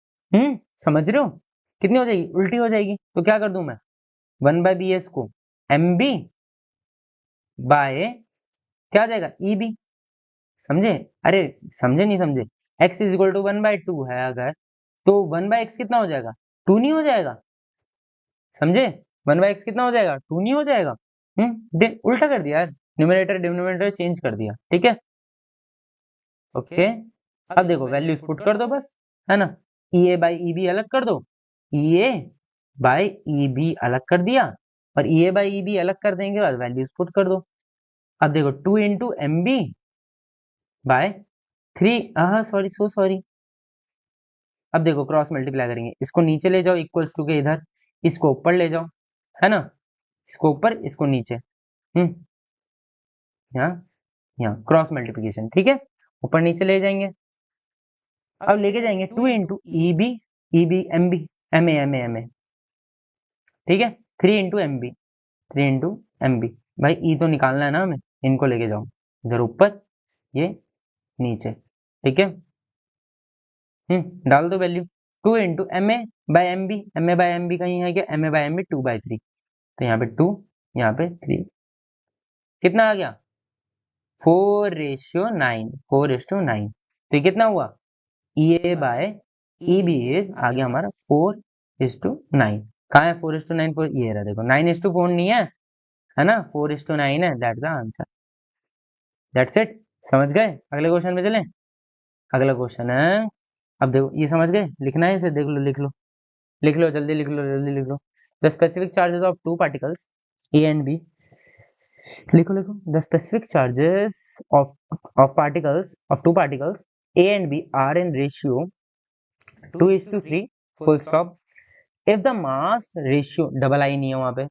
समझ रहे हो? कितनी हो जाएगी? उल्टी हो जाएगी। तो क्या कर दूं मैं? 1 बाय बी एस को एम बी बाय, क्या आ जाएगा? E B. समझे? अरे समझे नहीं समझे? x इज इक्वल टू 1/2 है अगर, तो 1/x कितना हो जाएगा? 2 नहीं हो जाएगा? समझे? 1/x कितना हो जाएगा? 2 नहीं हो जाएगा? उल्टा कर दिया यार, न्यूमरेटर डिनोमिनेटर चेंज कर दिया, ठीक है। ओके, अब देखो वैल्यूज पुट कर दो बस, है ना। ई ए बाई ई बी अलग कर दो, ई ए बाई ई बी अलग कर दिया, और ई ए बाई ई बी अलग कर देंगे बाद वैल्यूज पुट कर दो। अब देखो 2 into M B by 3, sorry, so sorry. अब देखो क्रॉस मल्टीप्लाई करेंगे, इसको नीचे ले जाओ इक्वल्स टू के इधर, इसको ऊपर ले जाओ, है ना। इसको ऊपर, इसको नीचे, यहाँ यहाँ क्रॉस मल्टीप्लिकेशन, ठीक है। ऊपर नीचे ले जाएंगे। अब लेके जाएंगे 2 into E B M B M A, ठीक है, 3 into M B, 3 into M B. भाई ई तो निकालना है ना हमें, इनको लेके जाओ इधर ऊपर, ये नीचे, ठीक है। डाल दो value. 2 into M A by M B, M A by M B कहीं है क्या, M A by M B 2/3, तो यहाँ पे 2, यहाँ पे 3, कितना आ गया 4:9, 4:9। तो ये कितना हुआ, ई ए बाय ई बी आ गया हमारा 4:9। कहाँ है 4:9, 4 ये रहा, देखो 9:4 नहीं है ना, 4:9 है, that's the answer, that's it. समझ गए, अगले क्वेश्चन में चलें। अगला क्वेश्चन है, अब देखो ये समझ गए, लिखना है इसे, देख लो, लिख लो जल्दी, लिख लो जल्दी, लिख लो। The specific charges of two particles A and B, लिखो the specific charges of particles of two particles A and B are in ratio 2:3, full stop. If the mass ratio, double I नहीं है वहां पे,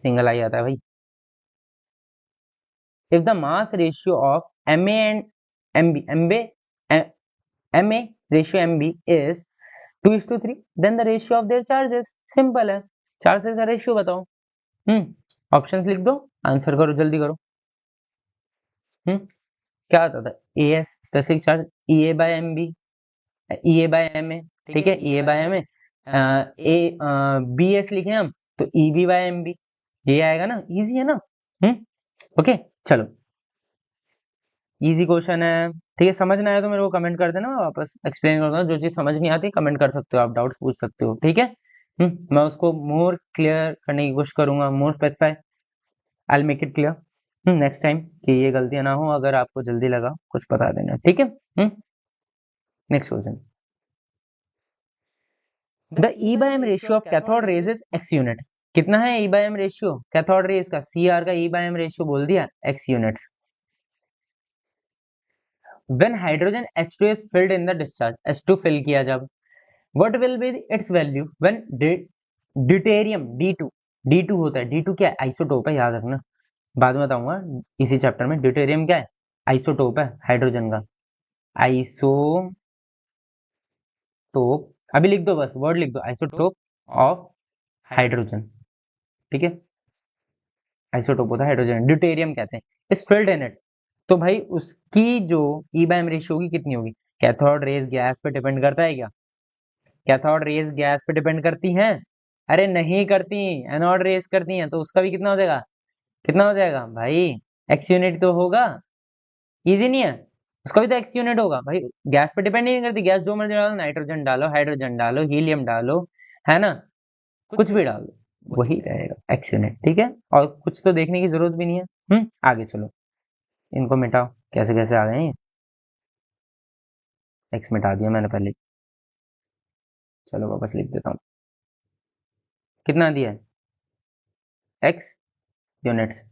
सिंगल आई आता है भाई। If the mass ratio of M A and M A ratio M B is 2:3, then the ratio of their charges, simple है, चार्जेस का रेशियो बताओ। ऑप्शंस लिख दो, आंसर करो, जल्दी करो। क्या आता था, A S specific charge, E A by M B, E A by M A, ठीक है, E A by M A, B S लिखे हम तो E B by M B, ये आएगा ना, इजी है ना। ओके चलो, इजी क्वेश्चन है, ठीक है। समझ ना आया तो मेरे को कमेंट कर देना, मैं वापस एक्सप्लेन कर दूंगा। जो चीज समझ नहीं आती कमेंट कर सकते हो आप, डाउट्स पूछ सकते हो, ठीक है। मैं उसको मोर क्लियर करने की कोशिश करूंगा, more specify, I will make it clear next time, कि ये गलतियां ना हो। अगर आपको जल्दी लगा कुछ बता देना, ठीक है। Next question, the E by M ratio of cathode rays is X unit. कितना है E by M ratio cathode rays का, सी आर का ई बाय एम रेशियो बोल दिया, x units. When hydrogen H2 is filled in the discharge, H2 fill किया जब, what will be its value when deuterium D2, D2 होता है, D2 क्या है, आइसोटोप है, याद रखना, बाद में बताऊंगा इसी चैप्टर में। ड्यूटेरियम क्या है, आइसोटोप है हाइड्रोजन का, आइसोटोप, अभी लिख दो, बस वर्ड लिख दो, आइसोटोप ऑफ हाइड्रोजन, ठीक है, आइसोटोप होता है हाइड्रोजन, ड्यूटेरियम कहते हैं। इस फिल्ड इन इट, तो भाई उसकी जो ई बाय एम रेशियो होगी कितनी होगी। कैथोड रेज गैस पे डिपेंड करता है क्या, कैथोड रेज गैस पे डिपेंड करती हैं, अरे नहीं करती, एनोड रेज करती हैं, तो उसका भी कितना हो जाएगा, कितना हो जाएगा भाई, एक्स यूनिट तो होगा, इजी नहीं है, उसका भी तो एक्स यूनिट होगा भाई। गैस पे डिपेंड नहीं करती, गैस जो मर्जी डालो, नाइट्रोजन डालो, हाइड्रोजन डालो, हीलियम डालो, है ना, कुछ भी डालो, वही रहेगा एक्स यूनिट, ठीक है। और कुछ तो देखने की जरूरत भी नहीं है। आगे चलो, इनको मिटाओ, कैसे कैसे आ गए हैं, एक्स मिटा दिया मैंने पहले, चलो वापस लिख देता हूँ, कितना दिया है, एक्स यूनिट्स,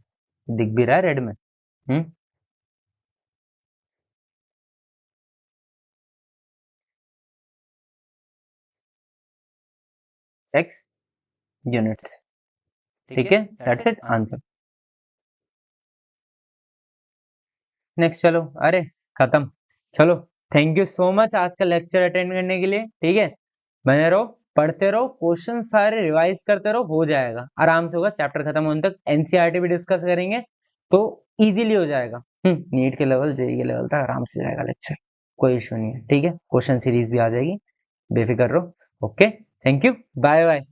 दिख भी रहा है रेड में। एक्स यूनिट्स, ठीक है, दैट्स इट आंसर। नेक्स्ट चलो, अरे खत्म, चलो, थैंक यू सो मच आज का लेक्चर अटेंड करने के लिए, ठीक है। बने रहो, पढ़ते रहो, क्वेश्चन सारे रिवाइज करते रहो, हो जाएगा आराम से, होगा चैप्टर खत्म होने तक। एनसीईआरटी भी डिस्कस करेंगे तो इजीली हो जाएगा। नीट के लेवल, जेई के लेवल तक आराम से जाएगा लेक्चर, कोई इशू नहीं है, ठीक है। क्वेश्चन सीरीज भी आ जाएगी, बेफिक्र रहो। Okay, thank you, bye bye.